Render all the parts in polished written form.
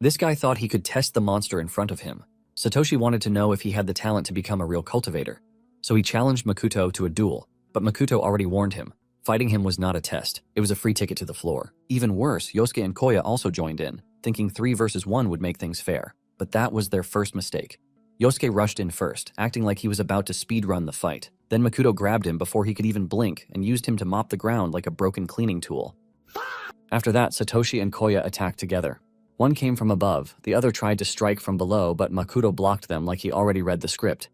This guy thought he could test the monster in front of him. Satoshi wanted to know if he had the talent to become a real cultivator. So he challenged Makoto to a duel, but Makoto already warned him. Fighting him was not a test, it was a free ticket to the floor. Even worse, Yosuke and Koya also joined in, thinking 3 versus 1 would make things fair. But that was their first mistake. Yosuke rushed in first, acting like he was about to speedrun the fight. Then Makoto grabbed him before he could even blink and used him to mop the ground like a broken cleaning tool. After that, Satoshi and Koya attacked together. One came from above, the other tried to strike from below, but Makoto blocked them like he already read the script.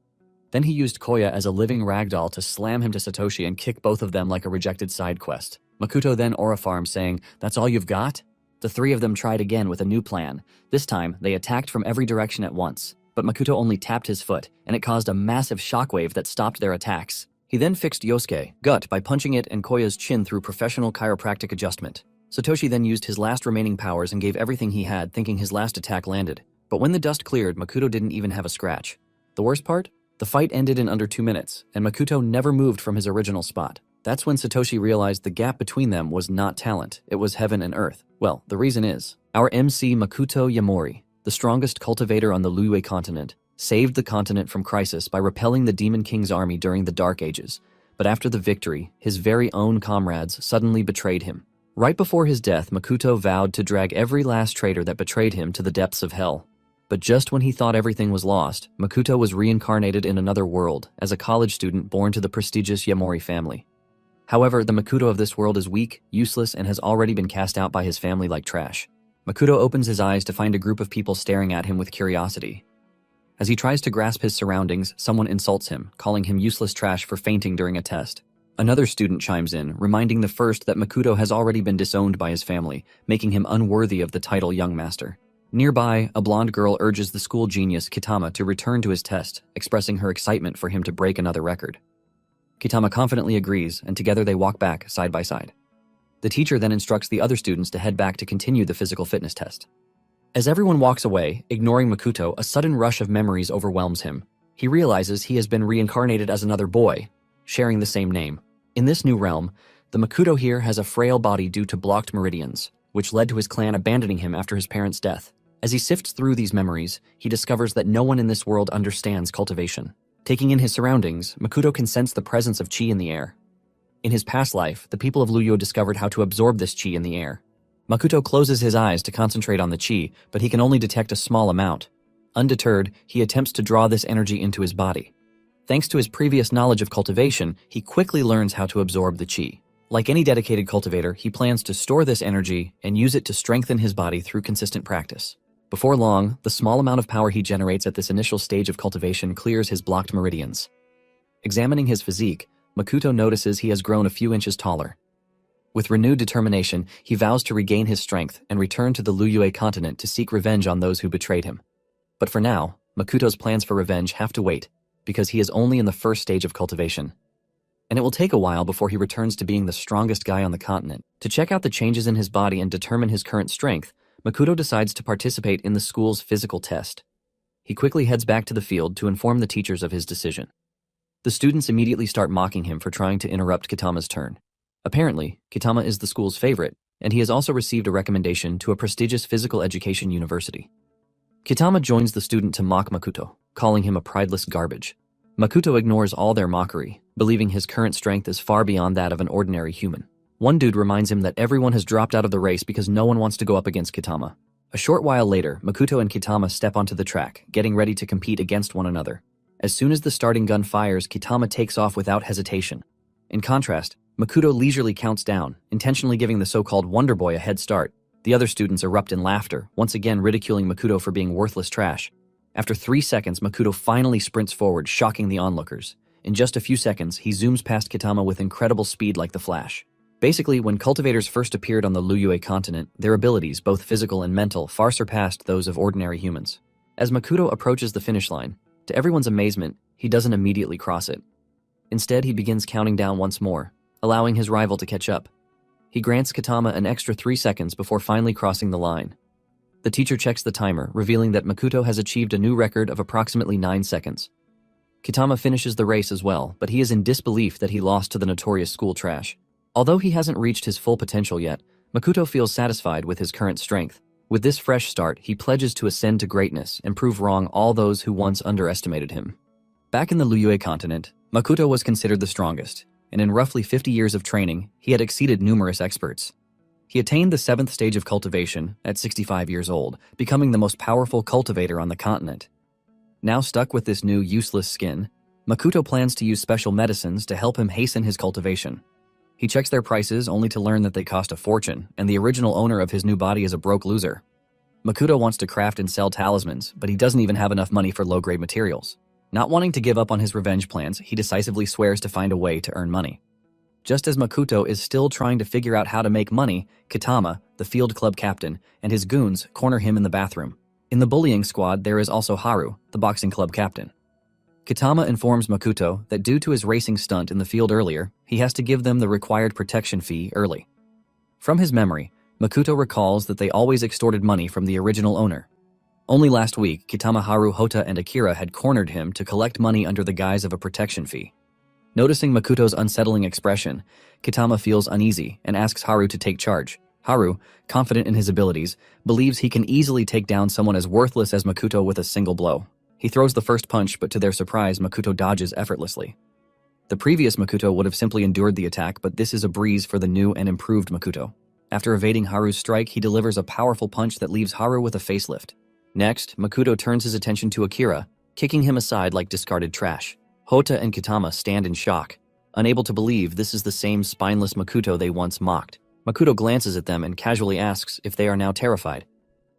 Then he used Koya as a living ragdoll to slam him to Satoshi and kick both of them like a rejected side quest. Makoto then aura farmed, saying, "That's all you've got?" The 3 of them tried again with a new plan. This time, they attacked from every direction at once. But Makoto only tapped his foot, and it caused a massive shockwave that stopped their attacks. He then fixed Yosuke, gut, by punching it and Koya's chin through professional chiropractic adjustment. Satoshi then used his last remaining powers and gave everything he had, thinking his last attack landed. But when the dust cleared, Makoto didn't even have a scratch. The worst part? The fight ended in under 2 minutes, and Makoto never moved from his original spot. That's when Satoshi realized the gap between them was not talent, it was heaven and earth. Well, the reason is, our MC Makoto Yamori, the strongest cultivator on the Liyue continent, saved the continent from crisis by repelling the Demon King's army during the Dark Ages. But after the victory, his very own comrades suddenly betrayed him. Right before his death, Makoto vowed to drag every last traitor that betrayed him to the depths of hell. But just when he thought everything was lost, Makoto was reincarnated in another world as a college student born to the prestigious Yamori family. However, the Makoto of this world is weak, useless, and has already been cast out by his family like trash. Makoto opens his eyes to find a group of people staring at him with curiosity. As he tries to grasp his surroundings, someone insults him, calling him useless trash for fainting during a test. Another student chimes in, reminding the first that Makoto has already been disowned by his family, making him unworthy of the title Young Master. Nearby, a blonde girl urges the school genius Kitama to return to his test, expressing her excitement for him to break another record. Kitama confidently agrees, and together they walk back, side by side. The teacher then instructs the other students to head back to continue the physical fitness test. As everyone walks away, ignoring Makoto, a sudden rush of memories overwhelms him. He realizes he has been reincarnated as another boy, sharing the same name. In this new realm, the Makoto here has a frail body due to blocked meridians, which led to his clan abandoning him after his parents' death. As he sifts through these memories, he discovers that no one in this world understands cultivation. Taking in his surroundings, Makoto can sense the presence of chi in the air. In his past life, the people of Liyue discovered how to absorb this chi in the air. Makoto closes his eyes to concentrate on the chi, but he can only detect a small amount. Undeterred, he attempts to draw this energy into his body. Thanks to his previous knowledge of cultivation, he quickly learns how to absorb the chi. Like any dedicated cultivator, he plans to store this energy and use it to strengthen his body through consistent practice. Before long, the small amount of power he generates at this initial stage of cultivation clears his blocked meridians. Examining his physique, Makoto notices he has grown a few inches taller. With renewed determination, he vows to regain his strength and return to the Liyue continent to seek revenge on those who betrayed him. But for now, Makoto's plans for revenge have to wait, because he is only in the first stage of cultivation. And it will take a while before he returns to being the strongest guy on the continent. To check out the changes in his body and determine his current strength, Makoto decides to participate in the school's physical test. He quickly heads back to the field to inform the teachers of his decision. The students immediately start mocking him for trying to interrupt Kitama's turn. Apparently, Kitama is the school's favorite, and he has also received a recommendation to a prestigious physical education university. Kitama joins the student to mock Makoto, calling him a prideless garbage. Makoto ignores all their mockery, believing his current strength is far beyond that of an ordinary human. One dude reminds him that everyone has dropped out of the race because no one wants to go up against Kitama. A short while later, Makoto and Kitama step onto the track, getting ready to compete against one another. As soon as the starting gun fires, Kitama takes off without hesitation. In contrast, Makoto leisurely counts down, intentionally giving the so-called Wonder Boy a head start. The other students erupt in laughter, once again ridiculing Makoto for being worthless trash. After 3 seconds, Makoto finally sprints forward, shocking the onlookers. In just a few seconds, he zooms past Kitama with incredible speed like the Flash. Basically, when cultivators first appeared on the Liyue continent, their abilities, both physical and mental, far surpassed those of ordinary humans. As Makoto approaches the finish line, to everyone's amazement, he doesn't immediately cross it. Instead, he begins counting down once more, allowing his rival to catch up. He grants Kitama an extra 3 seconds before finally crossing the line. The teacher checks the timer, revealing that Makoto has achieved a new record of approximately 9 seconds. Kitama finishes the race as well, but he is in disbelief that he lost to the notorious school trash. Although he hasn't reached his full potential yet, Makoto feels satisfied with his current strength. With this fresh start, he pledges to ascend to greatness and prove wrong all those who once underestimated him. Back in the Liyue continent, Makoto was considered the strongest, and in roughly 50 years of training, he had exceeded numerous experts. He attained the 7th stage of cultivation at 65 years old, becoming the most powerful cultivator on the continent. Now stuck with this new useless skin, Makoto plans to use special medicines to help him hasten his cultivation. He checks their prices only to learn that they cost a fortune, and the original owner of his new body is a broke loser. Makoto wants to craft and sell talismans, but he doesn't even have enough money for low-grade materials. Not wanting to give up on his revenge plans, he decisively swears to find a way to earn money. Just as Makoto is still trying to figure out how to make money, Kitama, the field club captain, and his goons corner him in the bathroom. In the bullying squad, there is also Haru, the boxing club captain. Kitama informs Makoto that due to his racing stunt in the field earlier, he has to give them the required protection fee early. From his memory, Makoto recalls that they always extorted money from the original owner. Only last week, Kitama, Haru, Hota, and Akira had cornered him to collect money under the guise of a protection fee. Noticing Makoto's unsettling expression, Kitama feels uneasy and asks Haru to take charge. Haru, confident in his abilities, believes he can easily take down someone as worthless as Makoto with a single blow. He throws the first punch, but to their surprise, Makoto dodges effortlessly. The previous Makoto would have simply endured the attack, but this is a breeze for the new and improved Makoto. After evading Haru's strike, he delivers a powerful punch that leaves Haru with a facelift. Next, Makoto turns his attention to Akira, kicking him aside like discarded trash. Hota and Kitama stand in shock, unable to believe this is the same spineless Makoto they once mocked. Makoto glances at them and casually asks if they are now terrified.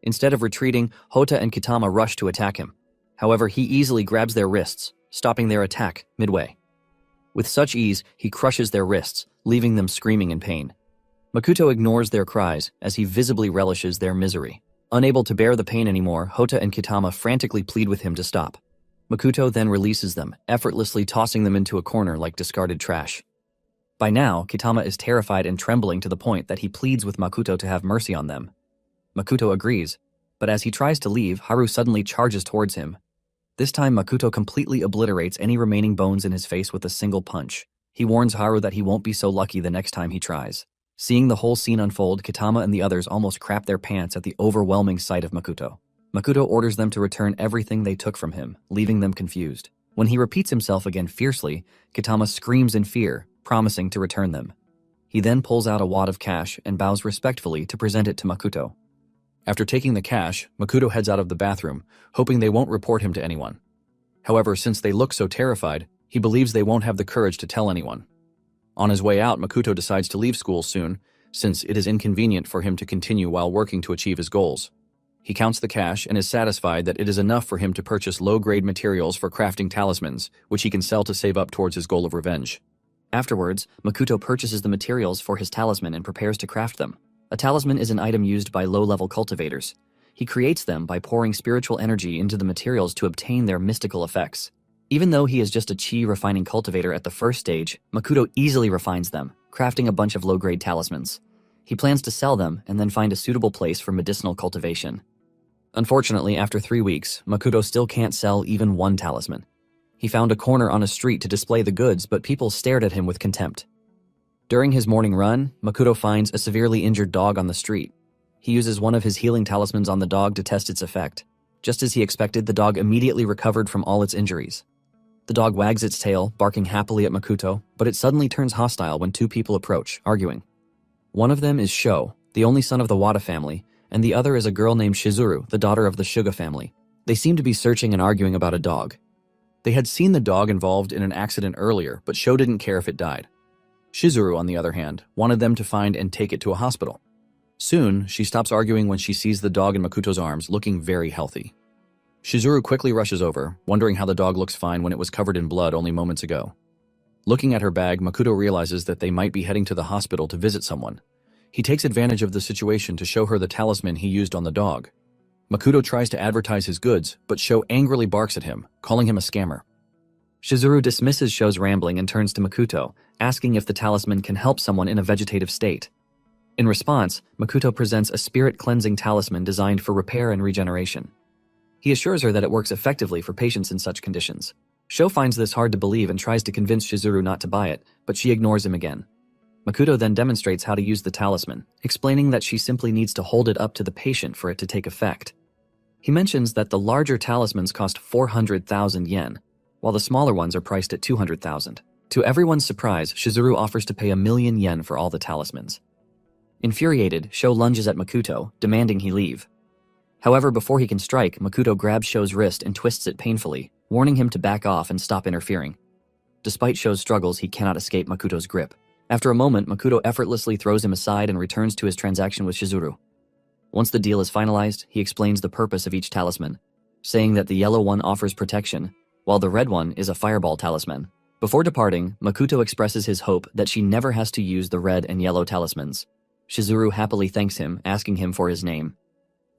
Instead of retreating, Hota and Kitama rush to attack him. However, he easily grabs their wrists, stopping their attack midway. With such ease, he crushes their wrists, leaving them screaming in pain. Makoto ignores their cries as he visibly relishes their misery. Unable to bear the pain anymore, Hota and Kitama frantically plead with him to stop. Makoto then releases them, effortlessly tossing them into a corner like discarded trash. By now, Kitama is terrified and trembling to the point that he pleads with Makoto to have mercy on them. Makoto agrees, but as he tries to leave, Haru suddenly charges towards him. This time, Makoto completely obliterates any remaining bones in his face with a single punch. He warns Haru that he won't be so lucky the next time he tries. Seeing the whole scene unfold, Kitama and the others almost crap their pants at the overwhelming sight of Makoto. Makoto orders them to return everything they took from him, leaving them confused. When he repeats himself again fiercely, Kitama screams in fear, promising to return them. He then pulls out a wad of cash and bows respectfully to present it to Makoto. After taking the cash, Makoto heads out of the bathroom, hoping they won't report him to anyone. However, since they look so terrified, he believes they won't have the courage to tell anyone. On his way out, Makoto decides to leave school soon, since it is inconvenient for him to continue while working to achieve his goals. He counts the cash and is satisfied that it is enough for him to purchase low-grade materials for crafting talismans, which he can sell to save up towards his goal of revenge. Afterwards, Makoto purchases the materials for his talisman and prepares to craft them. A talisman is an item used by low-level cultivators. He creates them by pouring spiritual energy into the materials to obtain their mystical effects. Even though he is just a chi-refining cultivator at the first stage, Makoto easily refines them, crafting a bunch of low-grade talismans. He plans to sell them and then find a suitable place for medicinal cultivation. Unfortunately, after 3 weeks, Makoto still can't sell even one talisman. He found a corner on a street to display the goods, but people stared at him with contempt. During his morning run, Makoto finds a severely injured dog on the street. He uses one of his healing talismans on the dog to test its effect. Just as he expected, the dog immediately recovered from all its injuries. The dog wags its tail, barking happily at Makoto, but it suddenly turns hostile when 2 people approach, arguing. One of them is Sho, the only son of the Wada family, and the other is a girl named Shizuru, the daughter of the Shuga family. They seem to be searching and arguing about a dog. They had seen the dog involved in an accident earlier, but Sho didn't care if it died. Shizuru, on the other hand, wanted them to find and take it to a hospital. Soon, she stops arguing when she sees the dog in Makoto's arms, looking very healthy. Shizuru quickly rushes over, wondering how the dog looks fine when it was covered in blood only moments ago. Looking at her bag, Makoto realizes that they might be heading to the hospital to visit someone. He takes advantage of the situation to show her the talisman he used on the dog. Makoto tries to advertise his goods, but Sho angrily barks at him, calling him a scammer. Shizuru dismisses Sho's rambling and turns to Makoto, asking if the talisman can help someone in a vegetative state. In response, Makoto presents a spirit-cleansing talisman designed for repair and regeneration. He assures her that it works effectively for patients in such conditions. Sho finds this hard to believe and tries to convince Shizuru not to buy it, but she ignores him again. Makoto then demonstrates how to use the talisman, explaining that she simply needs to hold it up to the patient for it to take effect. He mentions that the larger talismans cost 400,000 yen, while the smaller ones are priced at 200,000. To everyone's surprise, Shizuru offers to pay 1,000,000 yen for all the talismans. Infuriated, Sho lunges at Makoto, demanding he leave. However, before he can strike, Makoto grabs Sho's wrist and twists it painfully, warning him to back off and stop interfering. Despite Sho's struggles, he cannot escape Makoto's grip. After a moment, Makoto effortlessly throws him aside and returns to his transaction with Shizuru. Once the deal is finalized, he explains the purpose of each talisman, saying that the yellow one offers protection, while the red one is a fireball talisman. Before departing, Makoto expresses his hope that she never has to use the red and yellow talismans. Shizuru happily thanks him, asking him for his name.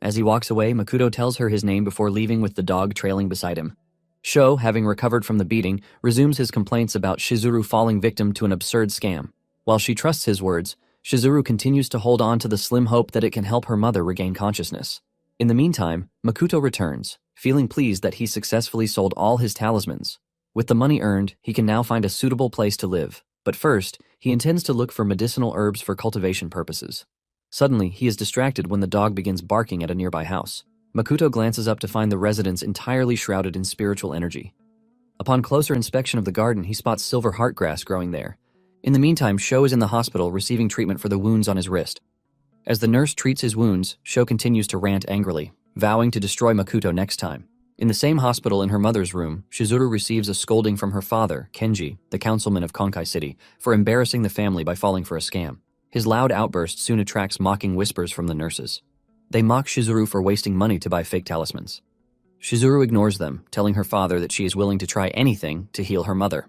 As he walks away, Makoto tells her his name before leaving with the dog trailing beside him. Sho, having recovered from the beating, resumes his complaints about Shizuru falling victim to an absurd scam. While she trusts his words, Shizuru continues to hold on to the slim hope that it can help her mother regain consciousness. In the meantime, Makoto returns, feeling pleased that he successfully sold all his talismans. With the money earned, he can now find a suitable place to live. But first, he intends to look for medicinal herbs for cultivation purposes. Suddenly, he is distracted when the dog begins barking at a nearby house. Makoto glances up to find the residence entirely shrouded in spiritual energy. Upon closer inspection of the garden, he spots silver heart grass growing there. In the meantime, Sho is in the hospital receiving treatment for the wounds on his wrist. As the nurse treats his wounds, Sho continues to rant angrily, vowing to destroy Makoto next time. In the same hospital in her mother's room, Shizuru receives a scolding from her father, Kenji, the councilman of Konkai City, for embarrassing the family by falling for a scam. His loud outburst soon attracts mocking whispers from the nurses. They mock Shizuru for wasting money to buy fake talismans. Shizuru ignores them, telling her father that she is willing to try anything to heal her mother.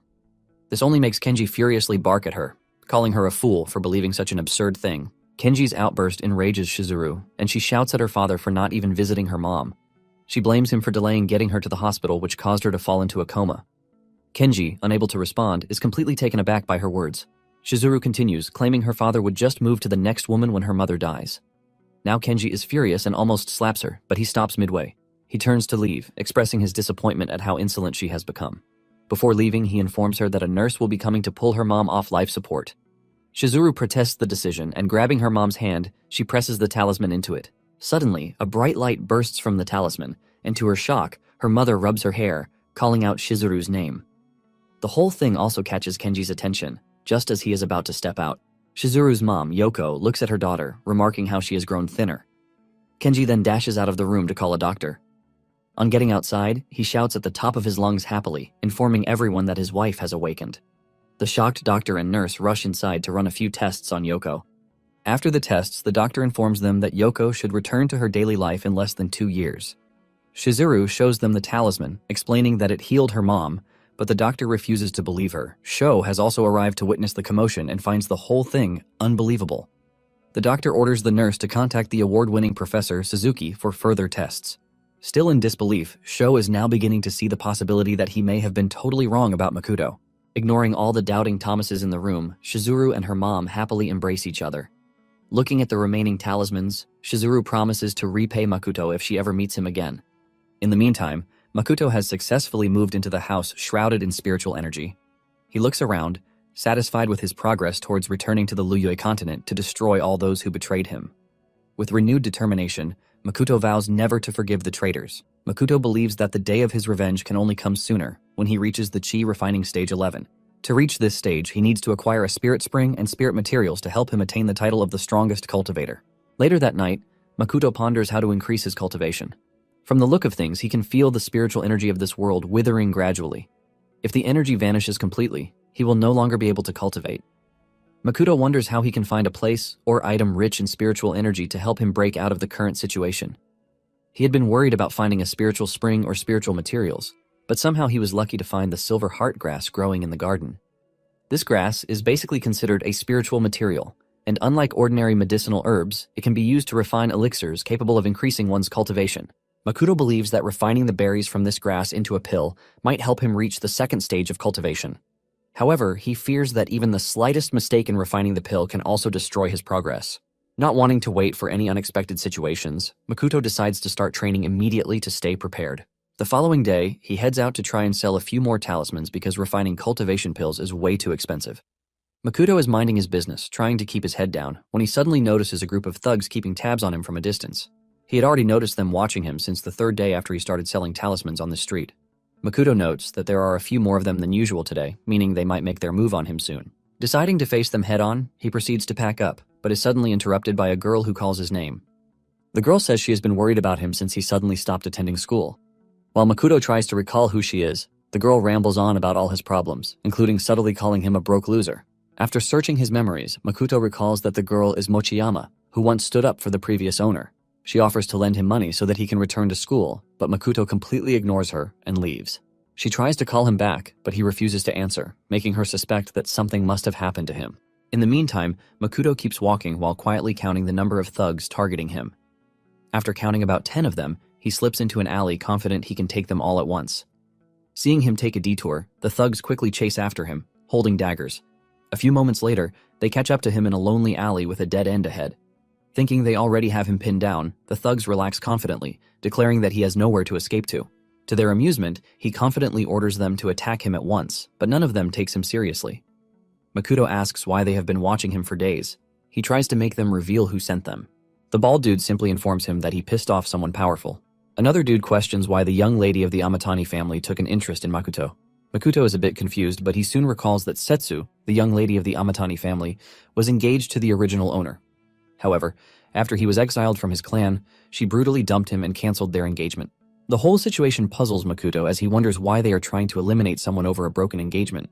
This only makes Kenji furiously bark at her, calling her a fool for believing such an absurd thing. Kenji's outburst enrages Shizuru, and she shouts at her father for not even visiting her mom. She blames him for delaying getting her to the hospital, which caused her to fall into a coma. Kenji, unable to respond, is completely taken aback by her words. Shizuru continues, claiming her father would just move to the next woman when her mother dies. Now Kenji is furious and almost slaps her, but he stops midway. He turns to leave, expressing his disappointment at how insolent she has become. Before leaving, he informs her that a nurse will be coming to pull her mom off life support. Shizuru protests the decision, and grabbing her mom's hand, she presses the talisman into it. Suddenly, a bright light bursts from the talisman, and to her shock, her mother rubs her hair, calling out Shizuru's name. The whole thing also catches Kenji's attention, just as he is about to step out. Shizuru's mom, Yoko, looks at her daughter, remarking how she has grown thinner. Kenji then dashes out of the room to call a doctor. On getting outside, he shouts at the top of his lungs happily, informing everyone that his wife has awakened. The shocked doctor and nurse rush inside to run a few tests on Yoko. After the tests, the doctor informs them that Yoko should return to her daily life in less than 2 years. Shizuru shows them the talisman, explaining that it healed her mom, but the doctor refuses to believe her. Sho has also arrived to witness the commotion and finds the whole thing unbelievable. The doctor orders the nurse to contact the award-winning Professor Suzuki for further tests. Still in disbelief, Sho is now beginning to see the possibility that he may have been totally wrong about Makoto. Ignoring all the doubting Thomases in the room, Shizuru and her mom happily embrace each other. Looking at the remaining talismans, Shizuru promises to repay Makoto if she ever meets him again. In the meantime, Makoto has successfully moved into the house shrouded in spiritual energy. He looks around, satisfied with his progress towards returning to the Luyue continent to destroy all those who betrayed him. With renewed determination, Makoto vows never to forgive the traitors. Makoto believes that the day of his revenge can only come sooner, when he reaches the Chi refining stage 11. To reach this stage, he needs to acquire a spirit spring and spirit materials to help him attain the title of the strongest cultivator. Later that night, Makoto ponders how to increase his cultivation. From the look of things, he can feel the spiritual energy of this world withering gradually. If the energy vanishes completely, he will no longer be able to cultivate. Makoto wonders how he can find a place or item rich in spiritual energy to help him break out of the current situation. He had been worried about finding a spiritual spring or spiritual materials, but somehow he was lucky to find the silver heart grass growing in the garden. This grass is basically considered a spiritual material, and unlike ordinary medicinal herbs, it can be used to refine elixirs capable of increasing one's cultivation. Makoto believes that refining the berries from this grass into a pill might help him reach the second stage of cultivation. However, he fears that even the slightest mistake in refining the pill can also destroy his progress. Not wanting to wait for any unexpected situations, Makoto decides to start training immediately to stay prepared. The following day, he heads out to try and sell a few more talismans because refining cultivation pills is way too expensive. Makoto is minding his business, trying to keep his head down, when he suddenly notices a group of thugs keeping tabs on him from a distance. He had already noticed them watching him since the third day after he started selling talismans on the street. Makoto notes that there are a few more of them than usual today, meaning they might make their move on him soon. Deciding to face them head-on, he proceeds to pack up, but is suddenly interrupted by a girl who calls his name. The girl says she has been worried about him since he suddenly stopped attending school. While Makoto tries to recall who she is, the girl rambles on about all his problems, including subtly calling him a broke loser. After searching his memories, Makoto recalls that the girl is Mochiyama, who once stood up for the previous owner. She offers to lend him money so that he can return to school, but Makoto completely ignores her and leaves. She tries to call him back, but he refuses to answer, making her suspect that something must have happened to him. In the meantime, Makoto keeps walking while quietly counting the number of thugs targeting him. After counting about 10 of them, he slips into an alley confident he can take them all at once. Seeing him take a detour, the thugs quickly chase after him, holding daggers. A few moments later, they catch up to him in a lonely alley with a dead end ahead. Thinking they already have him pinned down, the thugs relax confidently, declaring that he has nowhere to escape to. To their amusement, he confidently orders them to attack him at once, but none of them takes him seriously. Makoto asks why they have been watching him for days. He tries to make them reveal who sent them. The bald dude simply informs him that he pissed off someone powerful. Another dude questions why the young lady of the Amatani family took an interest in Makoto. Makoto is a bit confused, but he soon recalls that Setsu, the young lady of the Amatani family, was engaged to the original owner. However, after he was exiled from his clan, she brutally dumped him and canceled their engagement. The whole situation puzzles Makoto as he wonders why they are trying to eliminate someone over a broken engagement.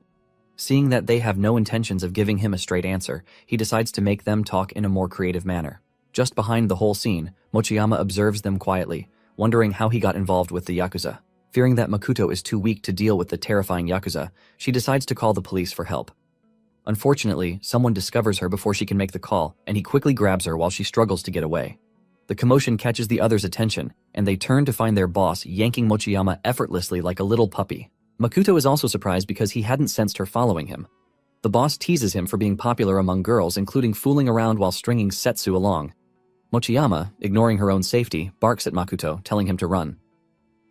Seeing that they have no intentions of giving him a straight answer, he decides to make them talk in a more creative manner. Just behind the whole scene, Mochiyama observes them quietly, wondering how he got involved with the Yakuza. Fearing that Makoto is too weak to deal with the terrifying Yakuza, she decides to call the police for help. Unfortunately, someone discovers her before she can make the call, and he quickly grabs her while she struggles to get away. The commotion catches the others' attention, and they turn to find their boss yanking Mochiyama effortlessly like a little puppy. Makoto is also surprised because he hadn't sensed her following him. The boss teases him for being popular among girls, including fooling around while stringing Setsu along. Mochiyama, ignoring her own safety, barks at Makoto, telling him to run.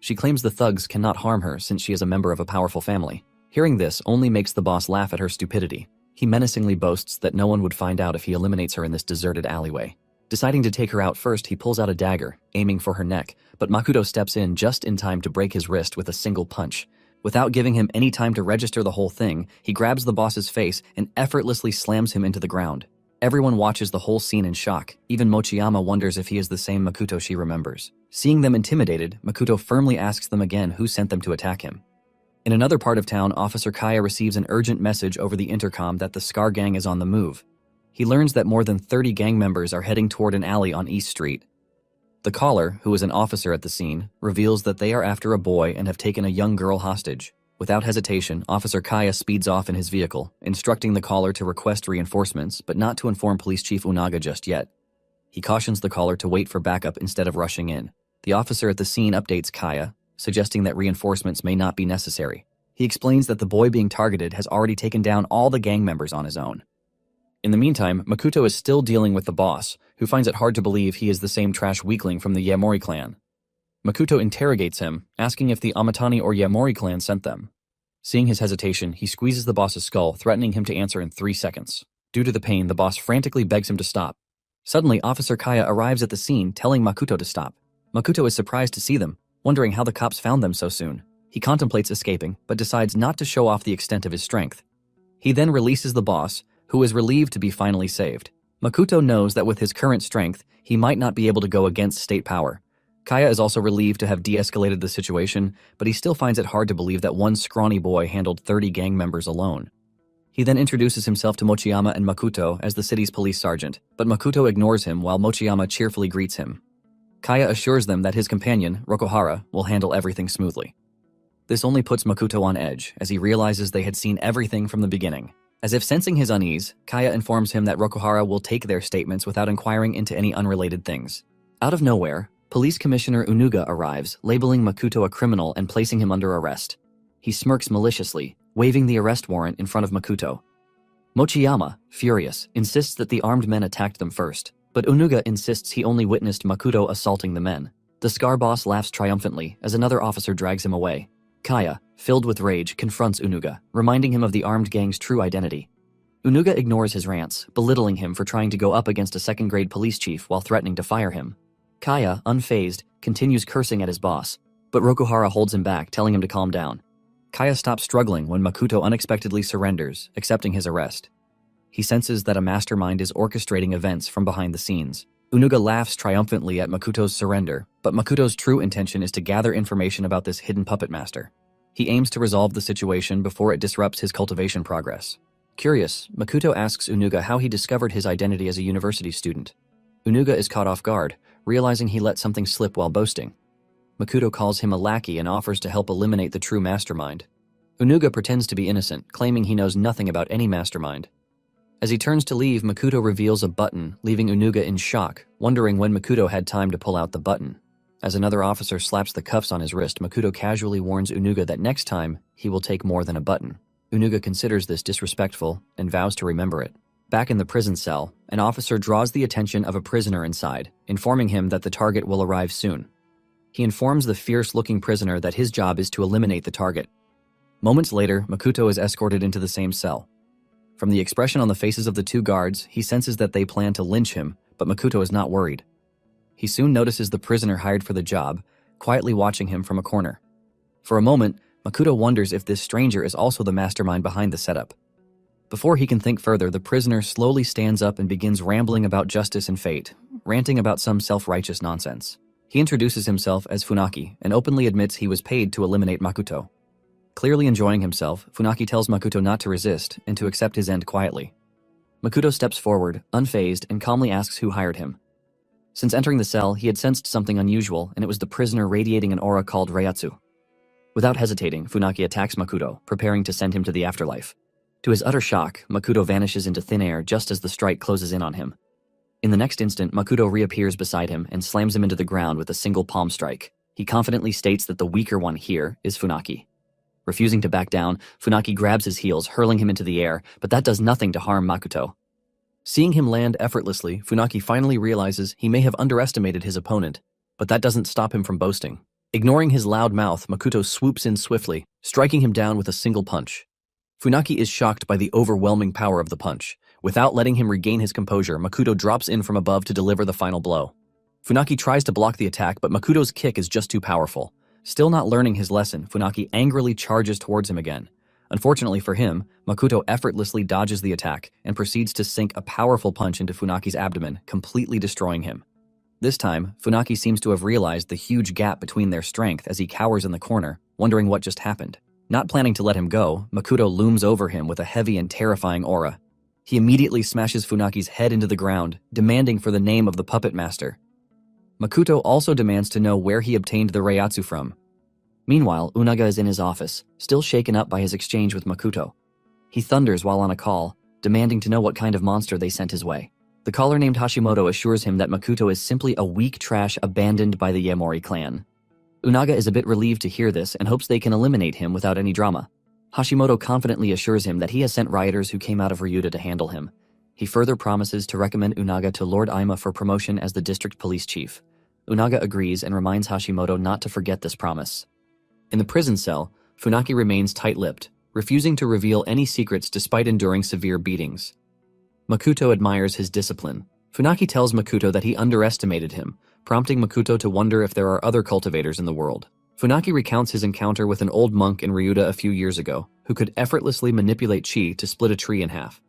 She claims the thugs cannot harm her since she is a member of a powerful family. Hearing this only makes the boss laugh at her stupidity. He menacingly boasts that no one would find out if he eliminates her in this deserted alleyway. Deciding to take her out first, he pulls out a dagger, aiming for her neck, but Makoto steps in just in time to break his wrist with a single punch. Without giving him any time to register the whole thing, he grabs the boss's face and effortlessly slams him into the ground. Everyone watches the whole scene in shock. Even Mochiyama wonders if he is the same Makoto she remembers. Seeing them intimidated, Makoto firmly asks them again who sent them to attack him. In another part of town, Officer Kaya receives an urgent message over the intercom that the Scar Gang is on the move. He learns that more than 30 gang members are heading toward an alley on East Street. The caller, who is an officer at the scene, reveals that they are after a boy and have taken a young girl hostage. Without hesitation, Officer Kaya speeds off in his vehicle, instructing the caller to request reinforcements, but not to inform Police Chief Unaga just yet. He cautions the caller to wait for backup instead of rushing in. The officer at the scene updates Kaya, suggesting that reinforcements may not be necessary. He explains that the boy being targeted has already taken down all the gang members on his own. In the meantime, Makoto is still dealing with the boss, who finds it hard to believe he is the same trash weakling from the Yamori clan. Makoto interrogates him, asking if the Amatani or Yamori clan sent them. Seeing his hesitation, he squeezes the boss's skull, threatening him to answer in 3 seconds. Due to the pain, the boss frantically begs him to stop. Suddenly, Officer Kaya arrives at the scene, telling Makoto to stop. Makoto is surprised to see them, wondering how the cops found them so soon. He contemplates escaping, but decides not to show off the extent of his strength. He then releases the boss, who is relieved to be finally saved. Makoto knows that with his current strength, he might not be able to go against state power. Kaya is also relieved to have de-escalated the situation, but he still finds it hard to believe that one scrawny boy handled 30 gang members alone. He then introduces himself to Mochiyama and Makoto as the city's police sergeant, but Makoto ignores him while Mochiyama cheerfully greets him. Kaya assures them that his companion, Rokuhara, will handle everything smoothly. This only puts Makoto on edge, as he realizes they had seen everything from the beginning. As if sensing his unease, Kaya informs him that Rokuhara will take their statements without inquiring into any unrelated things. Out of nowhere, Police Commissioner Unuga arrives, labeling Makoto a criminal and placing him under arrest. He smirks maliciously, waving the arrest warrant in front of Makoto. Mochiyama, furious, insists that the armed men attacked them first, but Unuga insists he only witnessed Makoto assaulting the men. The Scar boss laughs triumphantly as another officer drags him away. Kaya, filled with rage, confronts Unuga, reminding him of the armed gang's true identity. Unuga ignores his rants, belittling him for trying to go up against a second-grade police chief while threatening to fire him. Kaya, unfazed, continues cursing at his boss, but Rokuhara holds him back, telling him to calm down. Kaya stops struggling when Makoto unexpectedly surrenders, accepting his arrest. He senses that a mastermind is orchestrating events from behind the scenes. Unuga laughs triumphantly at Makoto's surrender, but Makoto's true intention is to gather information about this hidden puppet master. He aims to resolve the situation before it disrupts his cultivation progress. Curious, Makoto asks Unuga how he discovered his identity as a university student. Unuga is caught off guard, realizing he let something slip while boasting. Makoto calls him a lackey and offers to help eliminate the true mastermind. Unuga pretends to be innocent, claiming he knows nothing about any mastermind. As he turns to leave, Makoto reveals a button, leaving Unuga in shock, wondering when Makoto had time to pull out the button. As another officer slaps the cuffs on his wrist, Makoto casually warns Unuga that next time, he will take more than a button. Unuga considers this disrespectful and vows to remember it. Back in the prison cell, an officer draws the attention of a prisoner inside, informing him that the target will arrive soon. He informs the fierce-looking prisoner that his job is to eliminate the target. Moments later, Makoto is escorted into the same cell. From the expression on the faces of the two guards, he senses that they plan to lynch him, but Makoto is not worried. He soon notices the prisoner hired for the job, quietly watching him from a corner. For a moment, Makoto wonders if this stranger is also the mastermind behind the setup. Before he can think further, the prisoner slowly stands up and begins rambling about justice and fate, ranting about some self-righteous nonsense. He introduces himself as Funaki and openly admits he was paid to eliminate Makoto. Clearly enjoying himself, Funaki tells Makoto not to resist and to accept his end quietly. Makoto steps forward, unfazed, and calmly asks who hired him. Since entering the cell, he had sensed something unusual, and it was the prisoner radiating an aura called Reiatsu. Without hesitating, Funaki attacks Makoto, preparing to send him to the afterlife. To his utter shock, Makoto vanishes into thin air just as the strike closes in on him. In the next instant, Makoto reappears beside him and slams him into the ground with a single palm strike. He confidently states that the weaker one here is Funaki. Refusing to back down, Funaki grabs his heels, hurling him into the air, but that does nothing to harm Makoto. Seeing him land effortlessly, Funaki finally realizes he may have underestimated his opponent, but that doesn't stop him from boasting. Ignoring his loud mouth, Makoto swoops in swiftly, striking him down with a single punch. Funaki is shocked by the overwhelming power of the punch. Without letting him regain his composure, Makoto drops in from above to deliver the final blow. Funaki tries to block the attack, but Makoto's kick is just too powerful. Still not learning his lesson, Funaki angrily charges towards him again. Unfortunately for him, Makoto effortlessly dodges the attack and proceeds to sink a powerful punch into Funaki's abdomen, completely destroying him. This time, Funaki seems to have realized the huge gap between their strength as he cowers in the corner, wondering what just happened. Not planning to let him go, Makoto looms over him with a heavy and terrifying aura. He immediately smashes Funaki's head into the ground, demanding for the name of the puppet master. Makoto also demands to know where he obtained the Reiatsu from. Meanwhile, Unaga is in his office, still shaken up by his exchange with Makoto. He thunders while on a call, demanding to know what kind of monster they sent his way. The caller named Hashimoto assures him that Makoto is simply a weak trash abandoned by the Yamori clan. Unaga is a bit relieved to hear this and hopes they can eliminate him without any drama. Hashimoto confidently assures him that he has sent rioters who came out of Ryuta to handle him. He further promises to recommend Unaga to Lord Aima for promotion as the district police chief. Unaga agrees and reminds Hashimoto not to forget this promise. In the prison cell, Funaki remains tight-lipped, refusing to reveal any secrets despite enduring severe beatings. Makoto admires his discipline. Funaki tells Makoto that he underestimated him, prompting Makoto to wonder if there are other cultivators in the world. Funaki recounts his encounter with an old monk in Ryuta a few years ago, who could effortlessly manipulate chi to split a tree in half.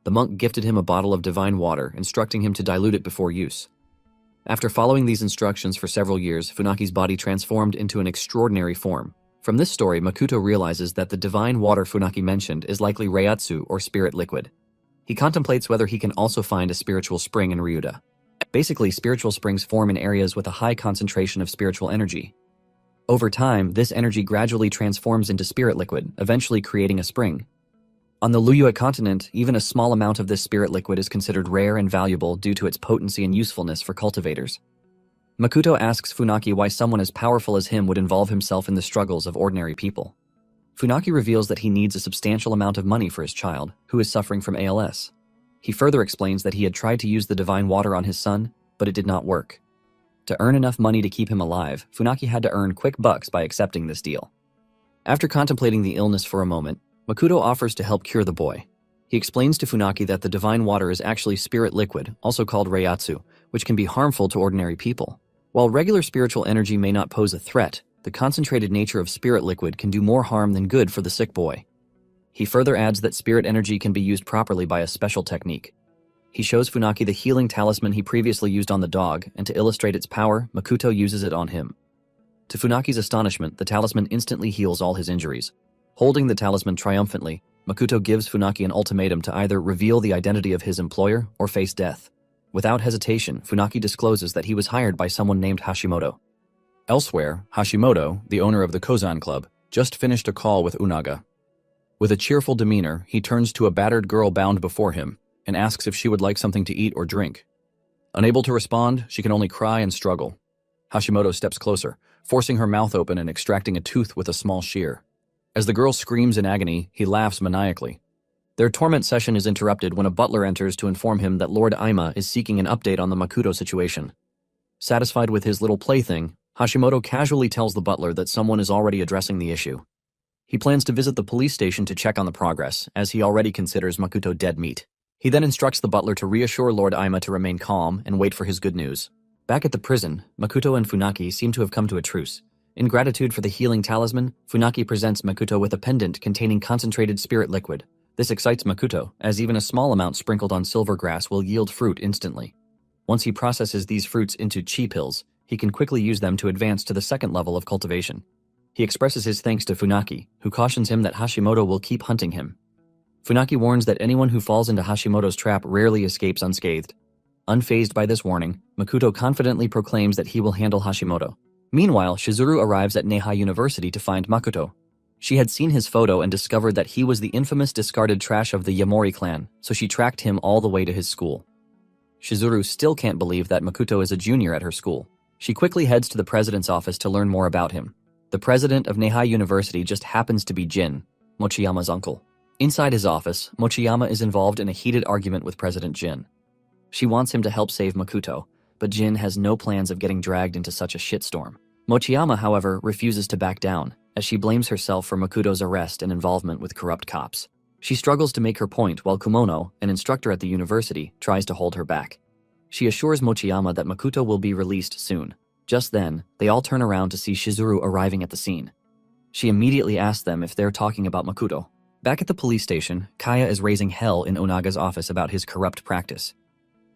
The monk gifted him a bottle of divine water, instructing him to dilute it before use. After following these instructions for several years, Funaki's body transformed into an extraordinary form. From this story, Makoto realizes that the divine water Funaki mentioned is likely Reiatsu or spirit liquid. He contemplates whether he can also find a spiritual spring in Ryuta. Basically, spiritual springs form in areas with a high concentration of spiritual energy. Over time, this energy gradually transforms into spirit liquid, eventually creating a spring. On the Liyue continent, even a small amount of this spirit liquid is considered rare and valuable due to its potency and usefulness for cultivators. Makoto asks Funaki why someone as powerful as him would involve himself in the struggles of ordinary people. Funaki reveals that he needs a substantial amount of money for his child, who is suffering from ALS. He further explains that he had tried to use the divine water on his son, but it did not work. To earn enough money to keep him alive, Funaki had to earn quick bucks by accepting this deal. After contemplating the illness for a moment, Makoto offers to help cure the boy. He explains to Funaki that the divine water is actually spirit liquid, also called reiatsu, which can be harmful to ordinary people. While regular spiritual energy may not pose a threat, the concentrated nature of spirit liquid can do more harm than good for the sick boy. He further adds that spirit energy can be used properly by a special technique. He shows Funaki the healing talisman he previously used on the dog, and to illustrate its power, Makoto uses it on him. To Funaki's astonishment, the talisman instantly heals all his injuries. Holding the talisman triumphantly, Makoto gives Funaki an ultimatum to either reveal the identity of his employer or face death. Without hesitation, Funaki discloses that he was hired by someone named Hashimoto. Elsewhere, Hashimoto, the owner of the Kozan Club, just finished a call with Unaga. With a cheerful demeanor, he turns to a battered girl bound before him and asks if she would like something to eat or drink. Unable to respond, she can only cry and struggle. Hashimoto steps closer, forcing her mouth open and extracting a tooth with a small shear. As the girl screams in agony, he laughs maniacally. Their torment session is interrupted when a butler enters to inform him that Lord Aima is seeking an update on the Makoto situation. Satisfied with his little plaything, Hashimoto casually tells the butler that someone is already addressing the issue. He plans to visit the police station to check on the progress, as he already considers Makoto dead meat. He then instructs the butler to reassure Lord Aima to remain calm and wait for his good news. Back at the prison, Makoto and Funaki seem to have come to a truce. In gratitude for the healing talisman, Funaki presents Makoto with a pendant containing concentrated spirit liquid. This excites Makoto, as even a small amount sprinkled on silver grass will yield fruit instantly. Once he processes these fruits into chi pills, he can quickly use them to advance to the second level of cultivation. He expresses his thanks to Funaki, who cautions him that Hashimoto will keep hunting him. Funaki warns that anyone who falls into Hashimoto's trap rarely escapes unscathed. Unfazed by this warning, Makoto confidently proclaims that he will handle Hashimoto. Meanwhile, Shizuru arrives at Neha University to find Makoto. She had seen his photo and discovered that he was the infamous discarded trash of the Yamori clan, so she tracked him all the way to his school. Shizuru still can't believe that Makoto is a junior at her school. She quickly heads to the president's office to learn more about him. The president of Neha University just happens to be Jin, Mochiyama's uncle. Inside his office, Mochiyama is involved in a heated argument with President Jin. She wants him to help save Makoto, but Jin has no plans of getting dragged into such a shitstorm. Mochiyama, however, refuses to back down, as she blames herself for Makoto's arrest and involvement with corrupt cops. She struggles to make her point while Kumono, an instructor at the university, tries to hold her back. She assures Mochiyama that Makoto will be released soon. Just then, they all turn around to see Shizuru arriving at the scene. She immediately asks them if they're talking about Makoto. Back at the police station, Kaya is raising hell in Onaga's office about his corrupt practice.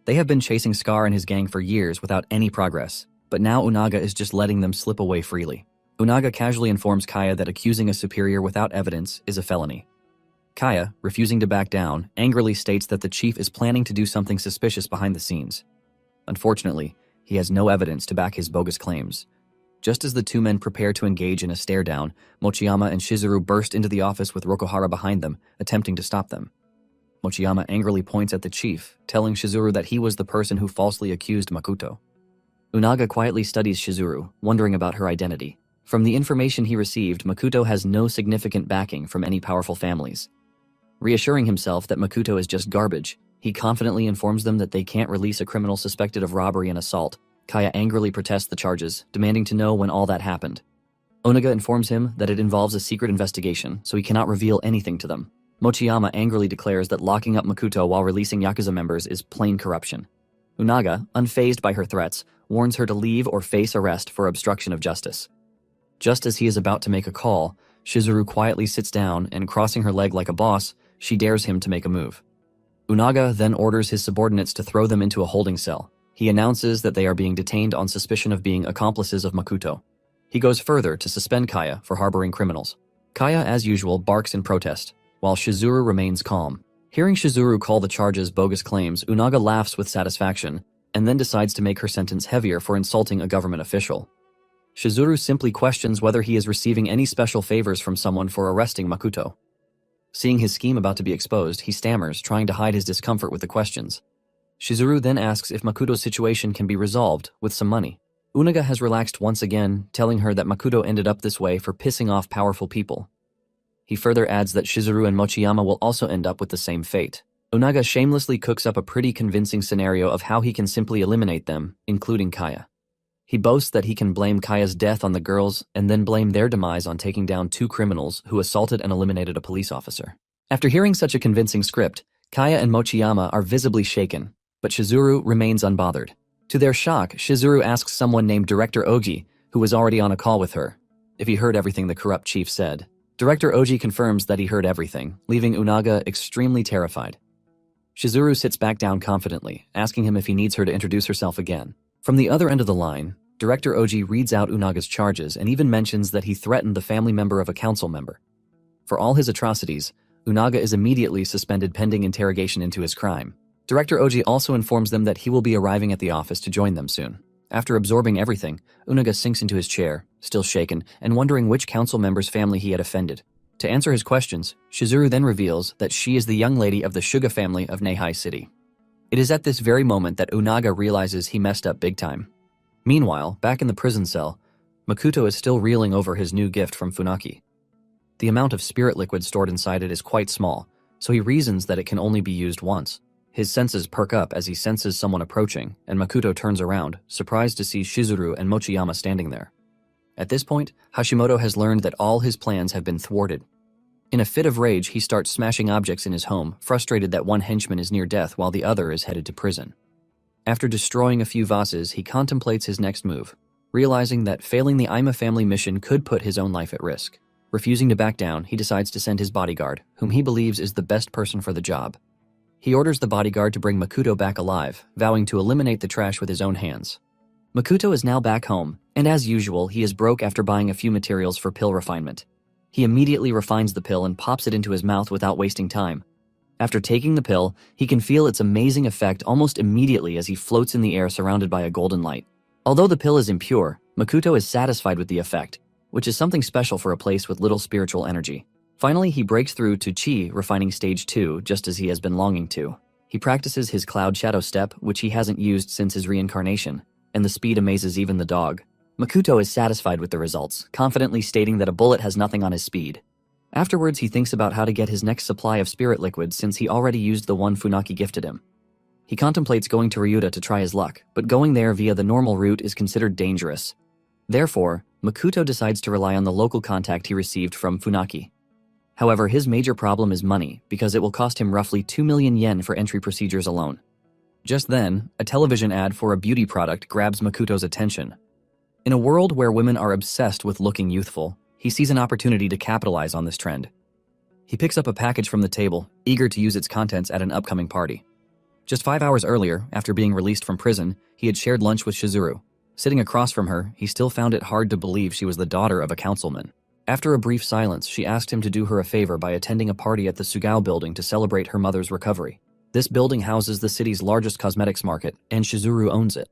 They have been chasing Scar and his gang for years without any progress, but now Onaga is just letting them slip away freely. Onaga casually informs Kaya that accusing a superior without evidence is a felony. Kaya, refusing to back down, angrily states that the chief is planning to do something suspicious behind the scenes. Unfortunately, he has no evidence to back his bogus claims. Just as the two men prepare to engage in a stare-down, Mochiyama and Shizuru burst into the office with Rokuhara behind them, attempting to stop them. Mochiyama angrily points at the chief, telling Shizuru that he was the person who falsely accused Makoto. Unaga quietly studies Shizuru, wondering about her identity. From the information he received, Makoto has no significant backing from any powerful families. Reassuring himself that Makoto is just garbage, he confidently informs them that they can't release a criminal suspected of robbery and assault. Kaya angrily protests the charges, demanding to know when all that happened. Onaga informs him that it involves a secret investigation, so he cannot reveal anything to them. Mochiyama angrily declares that locking up Makoto while releasing Yakuza members is plain corruption. Unaga, unfazed by her threats, warns her to leave or face arrest for obstruction of justice. Just as he is about to make a call, Shizuru quietly sits down and, crossing her leg like a boss, she dares him to make a move. Unaga then orders his subordinates to throw them into a holding cell. He announces that they are being detained on suspicion of being accomplices of Makoto. He goes further to suspend Kaya for harboring criminals. Kaya, as usual, barks in protest, while Shizuru remains calm. Hearing Shizuru call the charges bogus claims, Unaga laughs with satisfaction, and then decides to make her sentence heavier for insulting a government official. Shizuru simply questions whether he is receiving any special favors from someone for arresting Makoto. Seeing his scheme about to be exposed, he stammers, trying to hide his discomfort with the questions. Shizuru then asks if Makoto's situation can be resolved with some money. Unaga has relaxed once again, telling her that Makoto ended up this way for pissing off powerful people. He further adds that Shizuru and Mochiyama will also end up with the same fate. Unaga shamelessly cooks up a pretty convincing scenario of how he can simply eliminate them, including Kaya. He boasts that he can blame Kaya's death on the girls and then blame their demise on taking down two criminals who assaulted and eliminated a police officer. After hearing such a convincing script, Kaya and Mochiyama are visibly shaken, but Shizuru remains unbothered. To their shock, Shizuru asks someone named Director Ogi, who was already on a call with her, if he heard everything the corrupt chief said. Director Ogi confirms that he heard everything, leaving Unaga extremely terrified. Shizuru sits back down confidently, asking him if he needs her to introduce herself again. From the other end of the line, Director Ogi reads out Unaga's charges and even mentions that he threatened the family member of a council member. For all his atrocities, Unaga is immediately suspended pending interrogation into his crime. Director Ogi also informs them that he will be arriving at the office to join them soon. After absorbing everything, Unaga sinks into his chair, still shaken, and wondering which council member's family he had offended. To answer his questions, Shizuru then reveals that she is the young lady of the Suga family of Neihai City. It is at this very moment that Unaga realizes he messed up big time. Meanwhile, back in the prison cell, Makoto is still reeling over his new gift from Funaki. The amount of spirit liquid stored inside it is quite small, so he reasons that it can only be used once. His senses perk up as he senses someone approaching, and Makoto turns around, surprised to see Shizuru and Mochiyama standing there. At this point, Hashimoto has learned that all his plans have been thwarted. In a fit of rage, he starts smashing objects in his home, frustrated that one henchman is near death while the other is headed to prison. After destroying a few vases, he contemplates his next move, realizing that failing the Ima family mission could put his own life at risk. Refusing to back down, he decides to send his bodyguard, whom he believes is the best person for the job. He orders the bodyguard to bring Makoto back alive, vowing to eliminate the trash with his own hands. Makoto is now back home, and as usual, he is broke after buying a few materials for pill refinement. He immediately refines the pill and pops it into his mouth without wasting time. After taking the pill, he can feel its amazing effect almost immediately as he floats in the air surrounded by a golden light. Although the pill is impure, Makoto is satisfied with the effect, which is something special for a place with little spiritual energy. Finally, he breaks through to Chi refining stage 2 just as he has been longing to. He practices his cloud shadow step, which he hasn't used since his reincarnation, and the speed amazes even the dog. Makoto is satisfied with the results, confidently stating that a bullet has nothing on his speed. Afterwards, he thinks about how to get his next supply of spirit liquid since he already used the one Funaki gifted him. He contemplates going to Ryuta to try his luck, but going there via the normal route is considered dangerous. Therefore, Makoto decides to rely on the local contact he received from Funaki. However, his major problem is money, because it will cost him roughly 2 million yen for entry procedures alone. Just then, a television ad for a beauty product grabs Makoto's attention. In a world where women are obsessed with looking youthful, he sees an opportunity to capitalize on this trend. He picks up a package from the table, eager to use its contents at an upcoming party. Just 5 hours earlier, after being released from prison, he had shared lunch with Shizuru. Sitting across from her, he still found it hard to believe she was the daughter of a councilman. After a brief silence, she asked him to do her a favor by attending a party at the Sugao building to celebrate her mother's recovery. This building houses the city's largest cosmetics market, and Shizuru owns it.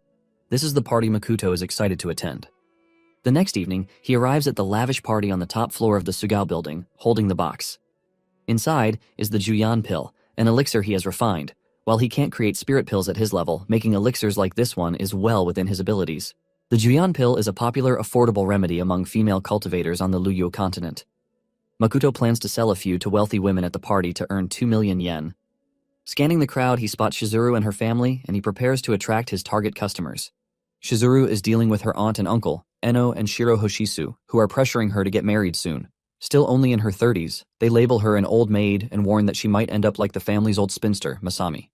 This is the party Makoto is excited to attend. The next evening, he arrives at the lavish party on the top floor of the Sugao building, holding the box. Inside is the Juyan pill, an elixir he has refined. While he can't create spirit pills at his level, making elixirs like this one is well within his abilities. The Juyan pill is a popular, affordable remedy among female cultivators on the Luyo continent. Makoto plans to sell a few to wealthy women at the party to earn 2 million yen. Scanning the crowd, he spots Shizuru and her family, and he prepares to attract his target customers. Shizuru is dealing with her aunt and uncle, Eno and Shiro Hoshisu, who are pressuring her to get married soon. Still only in her 30s, they label her an old maid and warn that she might end up like the family's old spinster, Masami.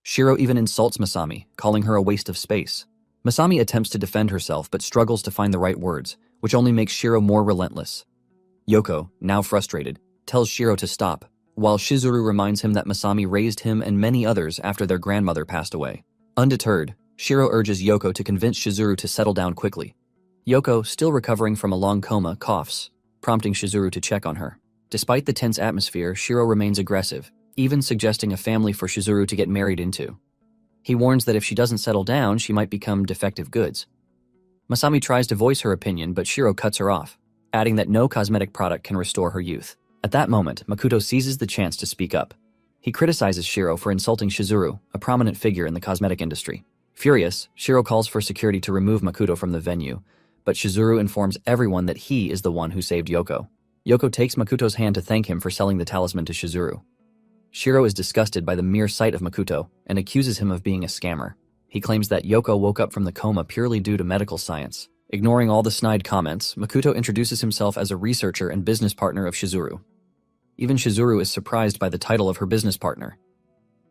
Shiro even insults Masami, calling her a waste of space. Masami attempts to defend herself but struggles to find the right words, which only makes Shiro more relentless. Yoko, now frustrated, tells Shiro to stop, while Shizuru reminds him that Masami raised him and many others after their grandmother passed away. Undeterred, Shiro urges Yoko to convince Shizuru to settle down quickly. Yoko, still recovering from a long coma, coughs, prompting Shizuru to check on her. Despite the tense atmosphere, Shiro remains aggressive, even suggesting a family for Shizuru to get married into. He warns that if she doesn't settle down, she might become defective goods. Masami tries to voice her opinion, but Shiro cuts her off, adding that no cosmetic product can restore her youth. At that moment, Makoto seizes the chance to speak up. He criticizes Shiro for insulting Shizuru, a prominent figure in the cosmetic industry. Furious, Shiro calls for security to remove Makoto from the venue, but Shizuru informs everyone that he is the one who saved Yoko. Yoko takes Makoto's hand to thank him for selling the talisman to Shizuru. Shiro is disgusted by the mere sight of Makoto and accuses him of being a scammer. He claims that Yoko woke up from the coma purely due to medical science. Ignoring all the snide comments, Makoto introduces himself as a researcher and business partner of Shizuru. Even Shizuru is surprised by the title of her business partner.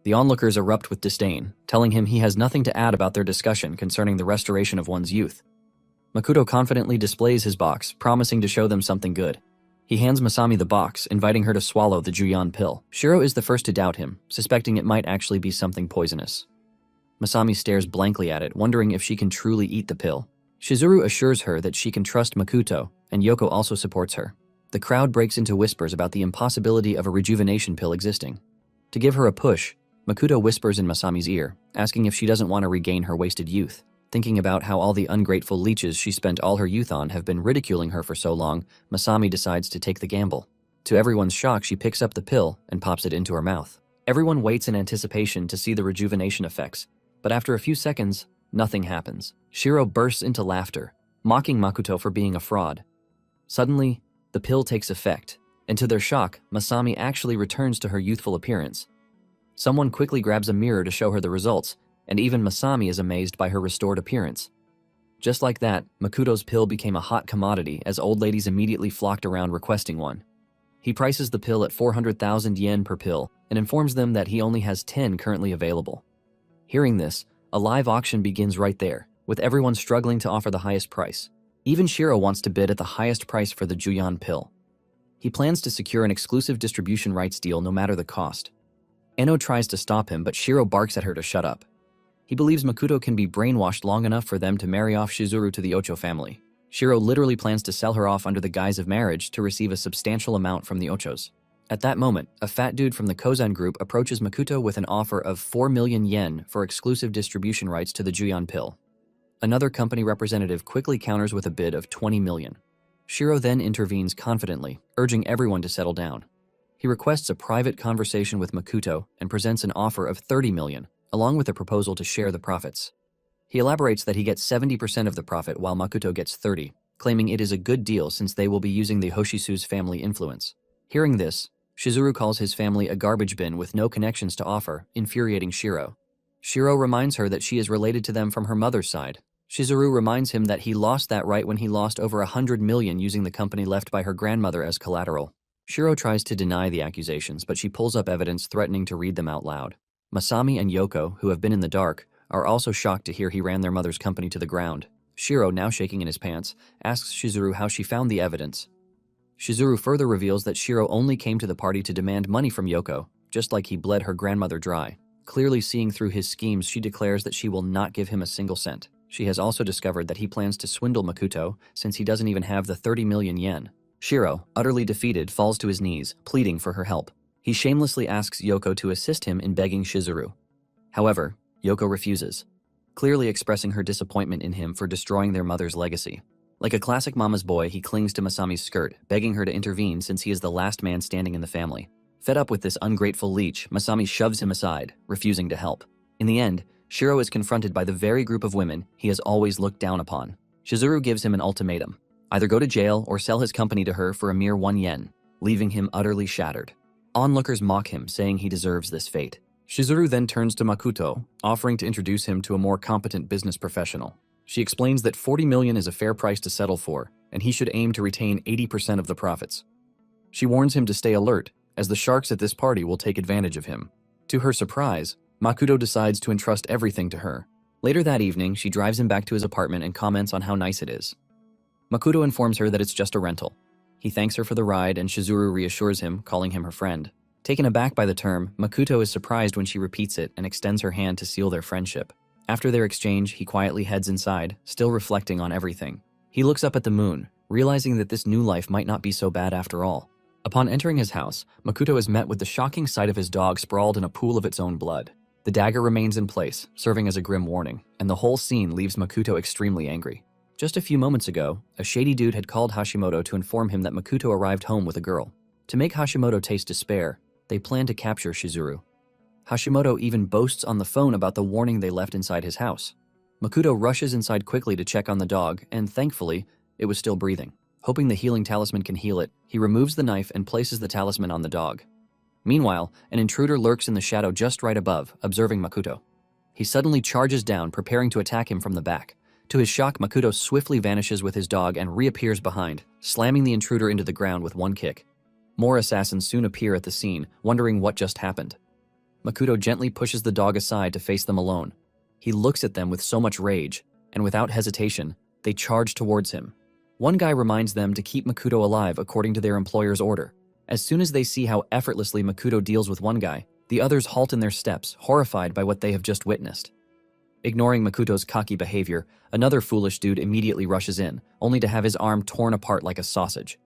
The onlookers erupt with disdain, telling him he has nothing to add about their discussion concerning the restoration of one's youth. Makoto confidently displays his box, promising to show them something good. He hands Masami the box, inviting her to swallow the Juyan pill. Shiro is the first to doubt him, suspecting it might actually be something poisonous. Masami stares blankly at it, wondering if she can truly eat the pill. Shizuru assures her that she can trust Makoto, and Yoko also supports her. The crowd breaks into whispers about the impossibility of a rejuvenation pill existing. To give her a push, Makoto whispers in Masami's ear, asking if she doesn't want to regain her wasted youth. Thinking about how all the ungrateful leeches she spent all her youth on have been ridiculing her for so long, Masami decides to take the gamble. To everyone's shock, she picks up the pill and pops it into her mouth. Everyone waits in anticipation to see the rejuvenation effects, but after a few seconds, nothing happens. Shiro bursts into laughter, mocking Makoto for being a fraud. Suddenly, the pill takes effect, and to their shock, Masami actually returns to her youthful appearance. Someone quickly grabs a mirror to show her the results, and even Masami is amazed by her restored appearance. Just like that, Makoto's pill became a hot commodity as old ladies immediately flocked around requesting one. He prices the pill at 400,000 yen per pill and informs them that he only has 10 currently available. Hearing this, a live auction begins right there, with everyone struggling to offer the highest price. Even Shiro wants to bid at the highest price for the Juyan pill. He plans to secure an exclusive distribution rights deal no matter the cost. Enno tries to stop him, but Shiro barks at her to shut up. He believes Makoto can be brainwashed long enough for them to marry off Shizuru to the Ocho family. Shiro literally plans to sell her off under the guise of marriage to receive a substantial amount from the Ochos. At that moment, a fat dude from the Kozan group approaches Makoto with an offer of 4 million yen for exclusive distribution rights to the Juyan pill. Another company representative quickly counters with a bid of 20 million. Shiro then intervenes confidently, urging everyone to settle down. He requests a private conversation with Makoto and presents an offer of 30 million, along with a proposal to share the profits. He elaborates that he gets 70% of the profit while Makoto gets 30, claiming it is a good deal since they will be using the Hoshisu's family influence. Hearing this, Shizuru calls his family a garbage bin with no connections to offer, infuriating Shiro. Shiro reminds her that she is related to them from her mother's side. Shizuru reminds him that he lost that right when he lost over 100 million using the company left by her grandmother as collateral. Shiro tries to deny the accusations, but she pulls up evidence threatening to read them out loud. Masami and Yoko, who have been in the dark, are also shocked to hear he ran their mother's company to the ground. Shiro, now shaking in his pants, asks Shizuru how she found the evidence. Shizuru further reveals that Shiro only came to the party to demand money from Yoko, just like he bled her grandmother dry. Clearly seeing through his schemes, she declares that she will not give him a single cent. She has also discovered that he plans to swindle Makoto since he doesn't even have the 30 million yen. Shiro, utterly defeated, falls to his knees, pleading for her help. He shamelessly asks Yoko to assist him in begging Shizuru. However, Yoko refuses, clearly expressing her disappointment in him for destroying their mother's legacy. Like a classic mama's boy, he clings to Masami's skirt, begging her to intervene since he is the last man standing in the family. Fed up with this ungrateful leech, Masami shoves him aside, refusing to help. In the end, Shiro is confronted by the very group of women he has always looked down upon. Shizuru gives him an ultimatum: either go to jail or sell his company to her for a mere 1 yen, leaving him utterly shattered. Onlookers mock him, saying he deserves this fate. Shizuru then turns to Makoto, offering to introduce him to a more competent business professional. She explains that 40 million is a fair price to settle for, and he should aim to retain 80% of the profits. She warns him to stay alert, as the sharks at this party will take advantage of him. To her surprise, Makoto decides to entrust everything to her. Later that evening, she drives him back to his apartment and comments on how nice it is. Makoto informs her that it's just a rental. He thanks her for the ride, and Shizuru reassures him, calling him her friend. Taken aback by the term, Makoto is surprised when she repeats it and extends her hand to seal their friendship. After their exchange, he quietly heads inside, still reflecting on everything. He looks up at the moon, realizing that this new life might not be so bad after all. Upon entering his house, Makoto is met with the shocking sight of his dog sprawled in a pool of its own blood. The dagger remains in place, serving as a grim warning, and the whole scene leaves Makoto extremely angry. Just a few moments ago, a shady dude had called Hashimoto to inform him that Makoto arrived home with a girl. To make Hashimoto taste despair, they plan to capture Shizuru. Hashimoto even boasts on the phone about the warning they left inside his house. Makoto rushes inside quickly to check on the dog, and thankfully, it was still breathing. Hoping the healing talisman can heal it, he removes the knife and places the talisman on the dog. Meanwhile, an intruder lurks in the shadow just right above, observing Makoto. He suddenly charges down, preparing to attack him from the back. To his shock, Makoto swiftly vanishes with his dog and reappears behind, slamming the intruder into the ground with one kick. More assassins soon appear at the scene, wondering what just happened. Makoto gently pushes the dog aside to face them alone. He looks at them with so much rage, and without hesitation, they charge towards him. One guy reminds them to keep Makoto alive according to their employer's order. As soon as they see how effortlessly Makoto deals with one guy, the others halt in their steps, horrified by what they have just witnessed. Ignoring Makoto's cocky behavior, another foolish dude immediately rushes in, only to have his arm torn apart like a sausage.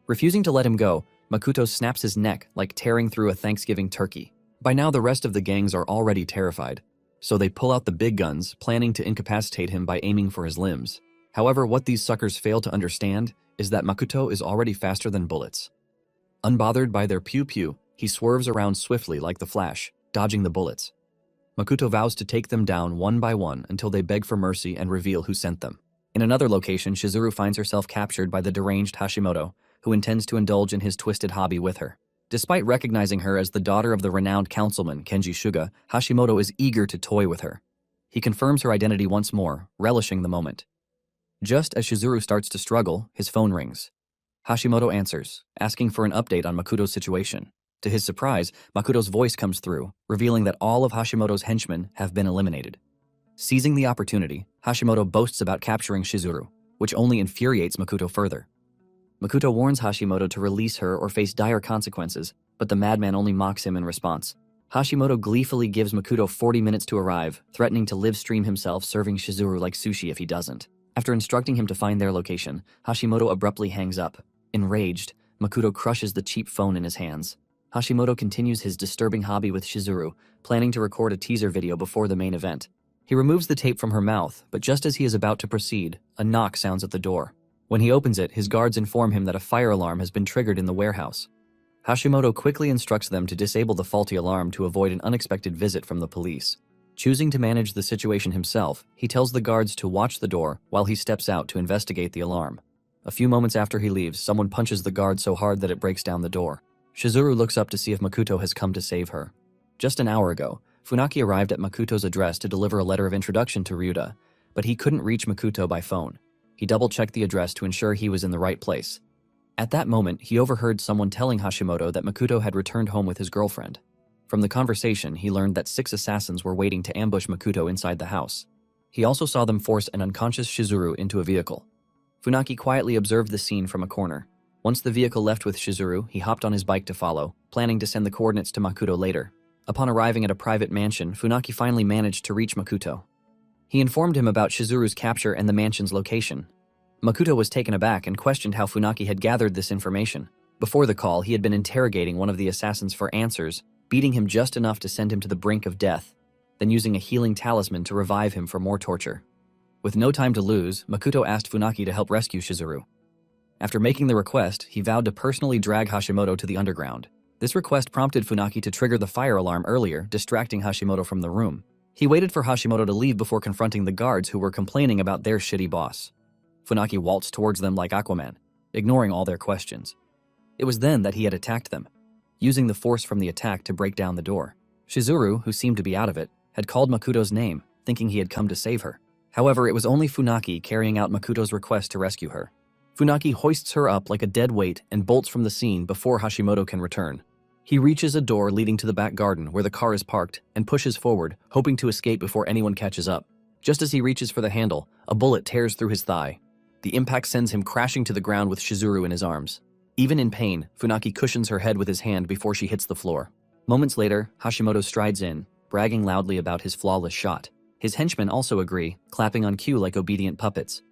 Refusing to let him go, Makoto snaps his neck like tearing through a Thanksgiving turkey. By now the rest of the gangs are already terrified, so they pull out the big guns, planning to incapacitate him by aiming for his limbs. However, what these suckers fail to understand is that Makoto is already faster than bullets. Unbothered by their pew-pew, he swerves around swiftly like the Flash, dodging the bullets. Makoto vows to take them down one by one until they beg for mercy and reveal who sent them. In another location, Shizuru finds herself captured by the deranged Hashimoto, who intends to indulge in his twisted hobby with her. Despite recognizing her as the daughter of the renowned councilman Kenji Shuga, Hashimoto is eager to toy with her. He confirms her identity once more, relishing the moment. Just as Shizuru starts to struggle, his phone rings. Hashimoto answers, asking for an update on Makoto's situation. To his surprise, Makoto's voice comes through, revealing that all of Hashimoto's henchmen have been eliminated. Seizing the opportunity, Hashimoto boasts about capturing Shizuru, which only infuriates Makoto further. Makoto warns Hashimoto to release her or face dire consequences, but the madman only mocks him in response. Hashimoto gleefully gives Makoto 40 minutes to arrive, threatening to live stream himself serving Shizuru like sushi if he doesn't. After instructing him to find their location, Hashimoto abruptly hangs up. Enraged, Makoto crushes the cheap phone in his hands. Hashimoto continues his disturbing hobby with Shizuru, planning to record a teaser video before the main event. He removes the tape from her mouth, but just as he is about to proceed, a knock sounds at the door. When he opens it, his guards inform him that a fire alarm has been triggered in the warehouse. Hashimoto quickly instructs them to disable the faulty alarm to avoid an unexpected visit from the police. Choosing to manage the situation himself, he tells the guards to watch the door while he steps out to investigate the alarm. A few moments after he leaves, someone punches the guard so hard that it breaks down the door. Shizuru looks up to see if Makoto has come to save her. Just an hour ago, Funaki arrived at Makoto's address to deliver a letter of introduction to Ryuta, but he couldn't reach Makoto by phone. He double-checked the address to ensure he was in the right place. At that moment, he overheard someone telling Hashimoto that Makoto had returned home with his girlfriend. From the conversation, he learned that 6 assassins were waiting to ambush Makoto inside the house. He also saw them force an unconscious Shizuru into a vehicle. Funaki quietly observed the scene from a corner. Once the vehicle left with Shizuru, he hopped on his bike to follow, planning to send the coordinates to Makoto later. Upon arriving at a private mansion, Funaki finally managed to reach Makoto. He informed him about Shizuru's capture and the mansion's location. Makoto was taken aback and questioned how Funaki had gathered this information. Before the call, he had been interrogating one of the assassins for answers, beating him just enough to send him to the brink of death, then using a healing talisman to revive him for more torture. With no time to lose, Makoto asked Funaki to help rescue Shizuru. After making the request, he vowed to personally drag Hashimoto to the underground. This request prompted Funaki to trigger the fire alarm earlier, distracting Hashimoto from the room. He waited for Hashimoto to leave before confronting the guards who were complaining about their shitty boss. Funaki waltzed towards them like Aquaman, ignoring all their questions. It was then that he had attacked them, using the force from the attack to break down the door. Shizuru, who seemed to be out of it, had called Makoto's name, thinking he had come to save her. However, it was only Funaki carrying out Makoto's request to rescue her. Funaki hoists her up like a dead weight and bolts from the scene before Hashimoto can return. He reaches a door leading to the back garden where the car is parked and pushes forward, hoping to escape before anyone catches up. Just as he reaches for the handle, a bullet tears through his thigh. The impact sends him crashing to the ground with Shizuru in his arms. Even in pain, Funaki cushions her head with his hand before she hits the floor. Moments later, Hashimoto strides in, bragging loudly about his flawless shot. His henchmen also agree, clapping on cue like obedient puppets.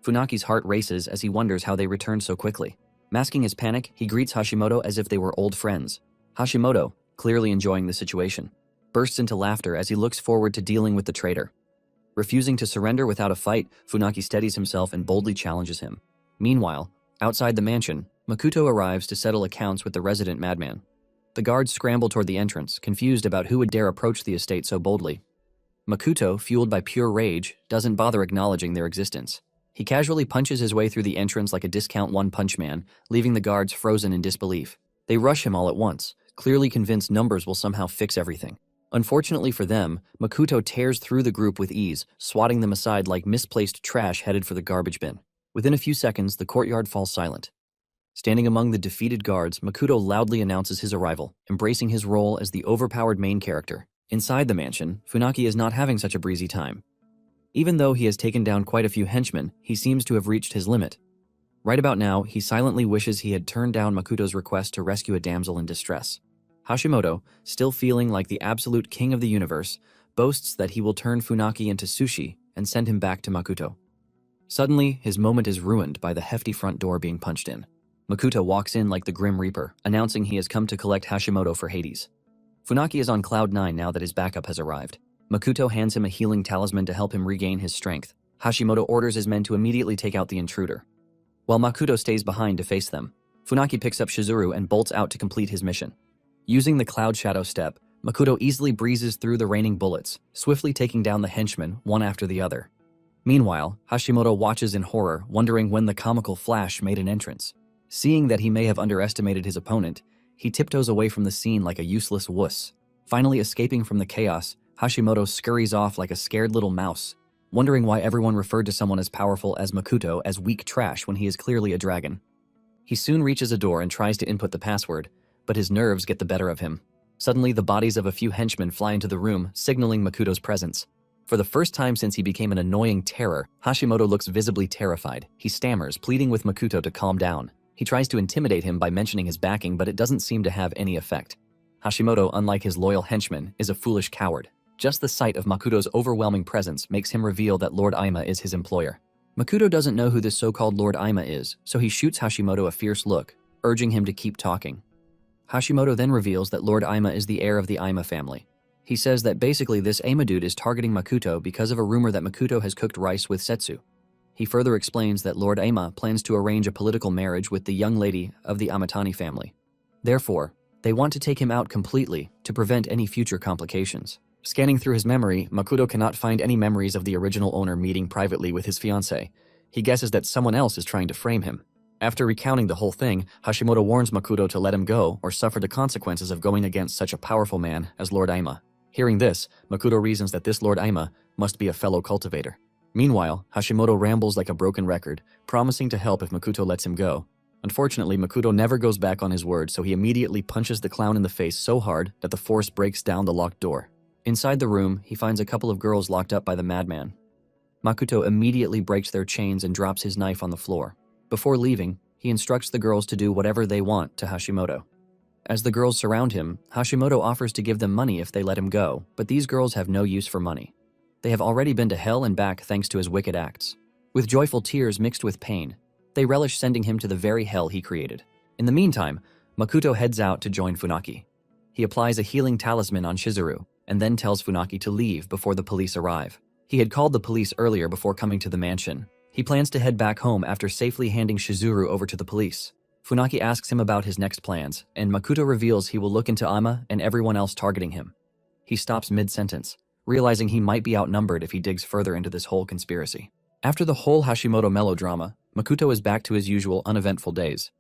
Funaki's heart races as he wonders how they returned so quickly. Masking his panic, he greets Hashimoto as if they were old friends. Hashimoto, clearly enjoying the situation, bursts into laughter as he looks forward to dealing with the traitor. Refusing to surrender without a fight, Funaki steadies himself and boldly challenges him. Meanwhile, outside the mansion, Makoto arrives to settle accounts with the resident madman. The guards scramble toward the entrance, confused about who would dare approach the estate so boldly. Makoto, fueled by pure rage, doesn't bother acknowledging their existence. He casually punches his way through the entrance like a discount one-punch man, leaving the guards frozen in disbelief. They rush him all at once, clearly convinced numbers will somehow fix everything. Unfortunately for them, Makoto tears through the group with ease, swatting them aside like misplaced trash headed for the garbage bin. Within a few seconds, the courtyard falls silent. Standing among the defeated guards, Makoto loudly announces his arrival, embracing his role as the overpowered main character. Inside the mansion, Funaki is not having such a breezy time. Even though he has taken down quite a few henchmen, he seems to have reached his limit. Right about now, he silently wishes he had turned down Makoto's request to rescue a damsel in distress. Hashimoto, still feeling like the absolute king of the universe, boasts that he will turn Funaki into sushi and send him back to Makoto. Suddenly, his moment is ruined by the hefty front door being punched in. Makoto walks in like the Grim Reaper, announcing he has come to collect Hashimoto for Hades. Funaki is on cloud 9 now that his backup has arrived. Makoto hands him a healing talisman to help him regain his strength. Hashimoto orders his men to immediately take out the intruder. While Makoto stays behind to face them, Funaki picks up Shizuru and bolts out to complete his mission. Using the Cloud Shadow step, Makoto easily breezes through the raining bullets, swiftly taking down the henchmen one after the other. Meanwhile, Hashimoto watches in horror, wondering when the comical Flash made an entrance. Seeing that he may have underestimated his opponent, he tiptoes away from the scene like a useless wuss. Finally escaping from the chaos, Hashimoto scurries off like a scared little mouse, wondering why everyone referred to someone as powerful as Makoto as weak trash when he is clearly a dragon. He soon reaches a door and tries to input the password, but his nerves get the better of him. Suddenly, the bodies of a few henchmen fly into the room, signaling Makoto's presence. For the first time since he became an annoying terror, Hashimoto looks visibly terrified. He stammers, pleading with Makoto to calm down. He tries to intimidate him by mentioning his backing, but it doesn't seem to have any effect. Hashimoto, unlike his loyal henchman, is a foolish coward. Just the sight of Makoto's overwhelming presence makes him reveal that Lord Aima is his employer. Makoto doesn't know who this so-called Lord Aima is, so he shoots Hashimoto a fierce look, urging him to keep talking. Hashimoto then reveals that Lord Aima is the heir of the Aima family. He says that basically this Aima dude is targeting Makoto because of a rumor that Makoto has cooked rice with Setsu. He further explains that Lord Aima plans to arrange a political marriage with the young lady of the Amatani family. Therefore, they want to take him out completely to prevent any future complications. Scanning through his memory, Makoto cannot find any memories of the original owner meeting privately with his fiancée. He guesses that someone else is trying to frame him. After recounting the whole thing, Hashimoto warns Makoto to let him go or suffer the consequences of going against such a powerful man as Lord Aima. Hearing this, Makoto reasons that this Lord Aima must be a fellow cultivator. Meanwhile, Hashimoto rambles like a broken record, promising to help if Makoto lets him go. Unfortunately, Makoto never goes back on his word, so he immediately punches the clown in the face so hard that the force breaks down the locked door. Inside the room, he finds a couple of girls locked up by the madman. Makoto immediately breaks their chains and drops his knife on the floor. Before leaving, he instructs the girls to do whatever they want to Hashimoto. As the girls surround him, Hashimoto offers to give them money if they let him go, but these girls have no use for money. They have already been to hell and back thanks to his wicked acts. With joyful tears mixed with pain, they relish sending him to the very hell he created. In the meantime, Makoto heads out to join Funaki. He applies a healing talisman on Shizuru, and then tells Funaki to leave before the police arrive. He had called the police earlier before coming to the mansion. He plans to head back home after safely handing Shizuru over to the police. Funaki asks him about his next plans, and Makoto reveals he will look into Aima and everyone else targeting him. He stops mid-sentence, realizing he might be outnumbered if he digs further into this whole conspiracy. After the whole Hashimoto melodrama, Makoto is back to his usual uneventful days.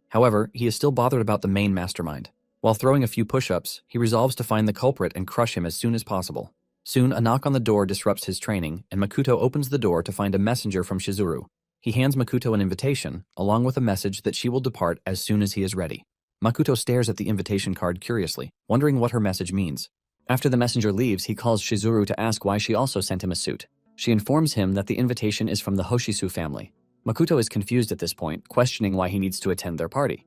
However, he is still bothered about the main mastermind. While throwing a few push-ups, he resolves to find the culprit and crush him as soon as possible. Soon, a knock on the door disrupts his training, and Makoto opens the door to find a messenger from Shizuru. He hands Makoto an invitation, along with a message that she will depart as soon as he is ready. Makoto stares at the invitation card curiously, wondering what her message means. After the messenger leaves, he calls Shizuru to ask why she also sent him a suit. She informs him that the invitation is from the Hoshisu family. Makoto is confused at this point, questioning why he needs to attend their party.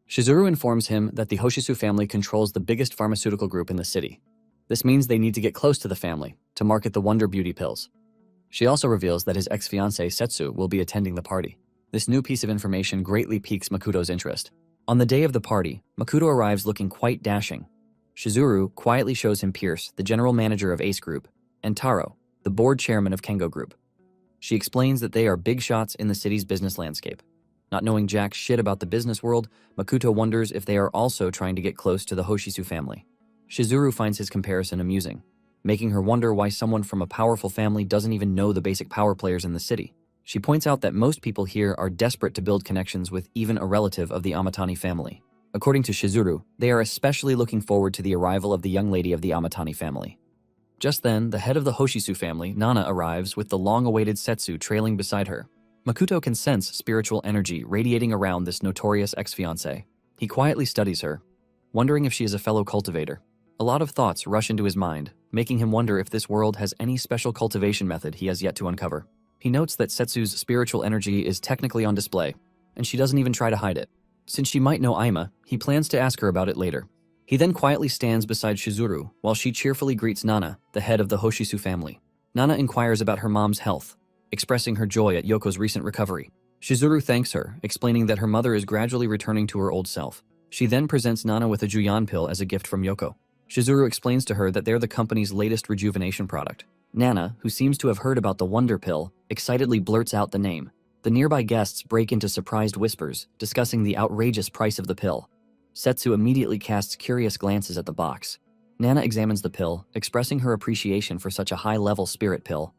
Shizuru informs him that the Hoshisu family controls the biggest pharmaceutical group in the city. This means they need to get close to the family to market the Wonder Beauty pills. She also reveals that his ex-fiancée Setsu will be attending the party. This new piece of information greatly piques Makoto's interest. On the day of the party, Makoto arrives looking quite dashing. Shizuru quietly shows him Pierce, the general manager of Ace Group, and Taro, the board chairman of Kengo Group. She explains that they are big shots in the city's business landscape. Not knowing jack shit about the business world, Makoto wonders if they are also trying to get close to the Hoshisu family. Shizuru finds his comparison amusing, making her wonder why someone from a powerful family doesn't even know the basic power players in the city. She points out that most people here are desperate to build connections with even a relative of the Amatani family. According to Shizuru, they are especially looking forward to the arrival of the young lady of the Amatani family. Just then, the head of the Hoshisu family, Nana, arrives with the long-awaited Setsu trailing beside her. Makoto can sense spiritual energy radiating around this notorious ex-fiancée. He quietly studies her, wondering if she is a fellow cultivator. A lot of thoughts rush into his mind, making him wonder if this world has any special cultivation method he has yet to uncover. He notes that Setsu's spiritual energy is technically on display, and she doesn't even try to hide it. Since she might know Aima, he plans to ask her about it later. He then quietly stands beside Shizuru while she cheerfully greets Nana, the head of the Hoshisu family. Nana inquires about her mom's health, expressing her joy at Yoko's recent recovery. Shizuru thanks her, explaining that her mother is gradually returning to her old self. She then presents Nana with a Juyan pill as a gift from Yoko. Shizuru explains to her that they're the company's latest rejuvenation product. Nana, who seems to have heard about the Wonder Pill, excitedly blurts out the name. The nearby guests break into surprised whispers, discussing the outrageous price of the pill. Setsu immediately casts curious glances at the box. Nana examines the pill, expressing her appreciation for such a high-level spirit pill.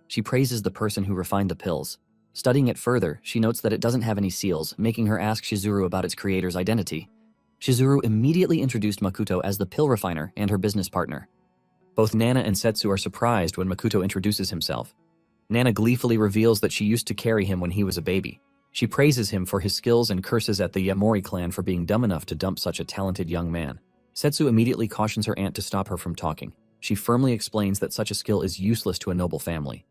She praises the person who refined the pills. Studying it further, she notes that it doesn't have any seals, making her ask Shizuru about its creator's identity. Shizuru immediately introduced Makoto as the pill refiner and her business partner. Both Nana and Setsu are surprised when Makoto introduces himself. Nana gleefully reveals that she used to carry him when he was a baby. She praises him for his skills and curses at the Yamori clan for being dumb enough to dump such a talented young man. Setsu immediately cautions her aunt to stop her from talking. She firmly explains that such a skill is useless to a noble family,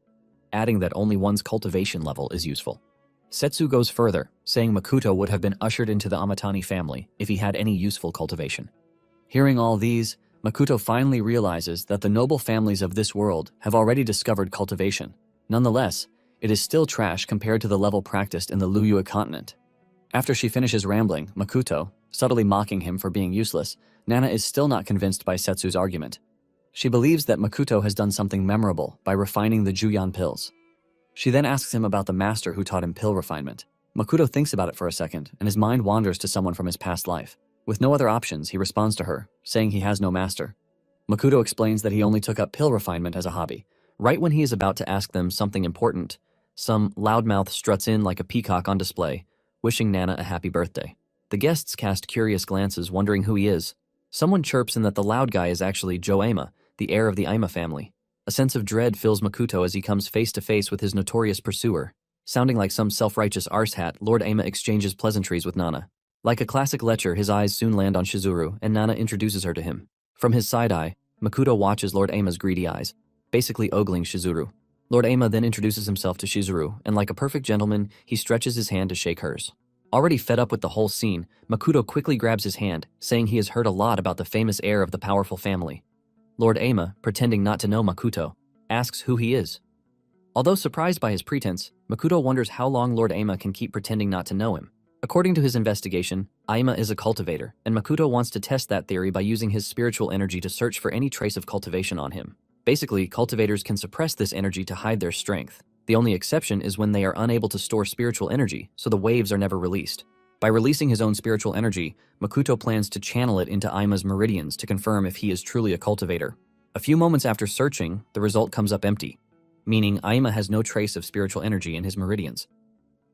adding that only one's cultivation level is useful. Setsu goes further, saying Makoto would have been ushered into the Amatani family if he had any useful cultivation. Hearing all these, Makoto finally realizes that the noble families of this world have already discovered cultivation. Nonetheless, it is still trash compared to the level practiced in the Liyue continent. After she finishes rambling, Makoto, subtly mocking him for being useless, Nana is still not convinced by Setsu's argument. She believes that Makoto has done something memorable by refining the Juyan pills. She then asks him about the master who taught him pill refinement. Makoto thinks about it for a second, and his mind wanders to someone from his past life. With no other options, he responds to her, saying he has no master. Makoto explains that he only took up pill refinement as a hobby. Right when he is about to ask them something important, some loudmouth struts in like a peacock on display, wishing Nana a happy birthday. The guests cast curious glances, wondering who he is. Someone chirps in that the loud guy is actually Joe Aima, the heir of the Aima family. A sense of dread fills Makoto as he comes face to face with his notorious pursuer. Sounding like some self-righteous arsehat, Lord Aima exchanges pleasantries with Nana. Like a classic lecher, his eyes soon land on Shizuru, and Nana introduces her to him. From his side eye, Makoto watches Lord Aima's greedy eyes, basically ogling Shizuru. Lord Aima then introduces himself to Shizuru, and like a perfect gentleman, he stretches his hand to shake hers. Already fed up with the whole scene, Makoto quickly grabs his hand, saying he has heard a lot about the famous heir of the powerful family. Lord Aima, pretending not to know Makoto, asks who he is. Although surprised by his pretense, Makoto wonders how long Lord Aima can keep pretending not to know him. According to his investigation, Aima is a cultivator, and Makoto wants to test that theory by using his spiritual energy to search for any trace of cultivation on him. Basically, cultivators can suppress this energy to hide their strength. The only exception is when they are unable to store spiritual energy, so the waves are never released. By releasing his own spiritual energy, Makoto plans to channel it into Aima's meridians to confirm if he is truly a cultivator. A few moments after searching, the result comes up empty, meaning Aima has no trace of spiritual energy in his meridians.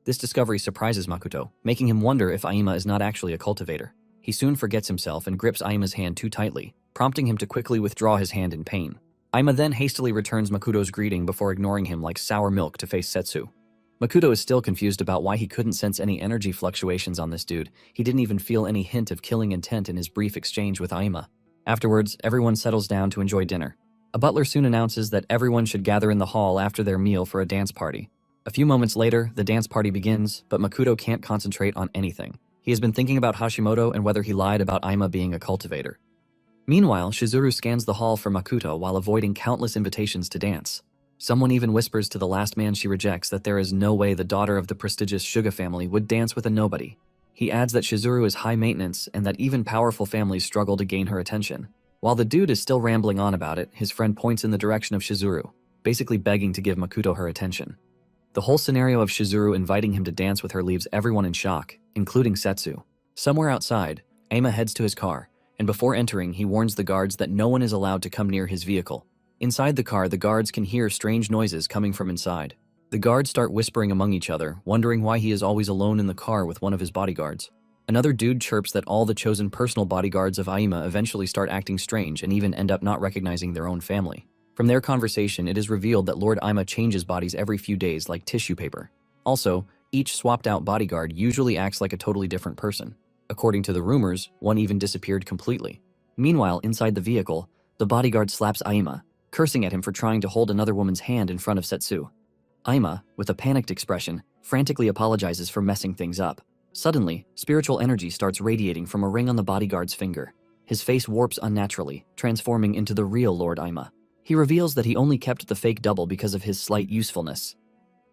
This discovery surprises Makoto, making him wonder if Aima is not actually a cultivator. He soon forgets himself and grips Aima's hand too tightly, prompting him to quickly withdraw his hand in pain. Aima then hastily returns Makoto's greeting before ignoring him like sour milk to face Setsu. Makoto is still confused about why he couldn't sense any energy fluctuations on this dude. He didn't even feel any hint of killing intent in his brief exchange with Aima. Afterwards, everyone settles down to enjoy dinner. A butler soon announces that everyone should gather in the hall after their meal for a dance party. A few moments later, the dance party begins, but Makoto can't concentrate on anything. He has been thinking about Hashimoto and whether he lied about Aima being a cultivator. Meanwhile, Shizuru scans the hall for Makoto while avoiding countless invitations to dance. Someone even whispers to the last man she rejects that there is no way the daughter of the prestigious Suga family would dance with a nobody. He adds that Shizuru is high maintenance and that even powerful families struggle to gain her attention. While the dude is still rambling on about it, his friend points in the direction of Shizuru, basically begging to give Makoto her attention. The whole scenario of Shizuru inviting him to dance with her leaves everyone in shock, including Setsu. Somewhere outside, Aima heads to his car, and before entering, he warns the guards that no one is allowed to come near his vehicle. Inside the car, the guards can hear strange noises coming from inside. The guards start whispering among each other, wondering why he is always alone in the car with one of his bodyguards. Another dude chirps that all the chosen personal bodyguards of Aima eventually start acting strange and even end up not recognizing their own family. From their conversation, it is revealed that Lord Aima changes bodies every few days like tissue paper. Also, each swapped-out bodyguard usually acts like a totally different person. According to the rumors, one even disappeared completely. Meanwhile, inside the vehicle, the bodyguard slaps Aima, cursing at him for trying to hold another woman's hand in front of Setsu. Aima, with a panicked expression, frantically apologizes for messing things up. Suddenly, spiritual energy starts radiating from a ring on the bodyguard's finger. His face warps unnaturally, transforming into the real Lord Aima. He reveals that he only kept the fake double because of his slight usefulness.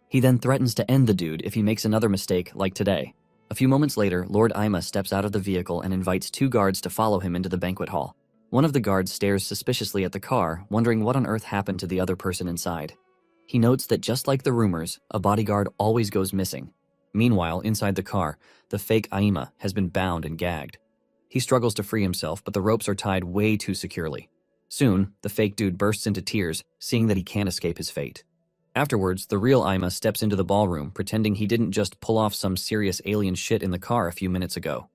He then threatens to end the dude if he makes another mistake like today. A few moments later, Lord Aima steps out of the vehicle and invites 2 guards to follow him into the banquet hall. One of the guards stares suspiciously at the car, wondering what on earth happened to the other person inside. He notes that just like the rumors, a bodyguard always goes missing. Meanwhile, inside the car, the fake Aima has been bound and gagged. He struggles to free himself, but the ropes are tied way too securely. Soon, the fake dude bursts into tears, seeing that he can't escape his fate. Afterwards, the real Aima steps into the ballroom, pretending he didn't just pull off some serious alien shit in the car a few minutes ago.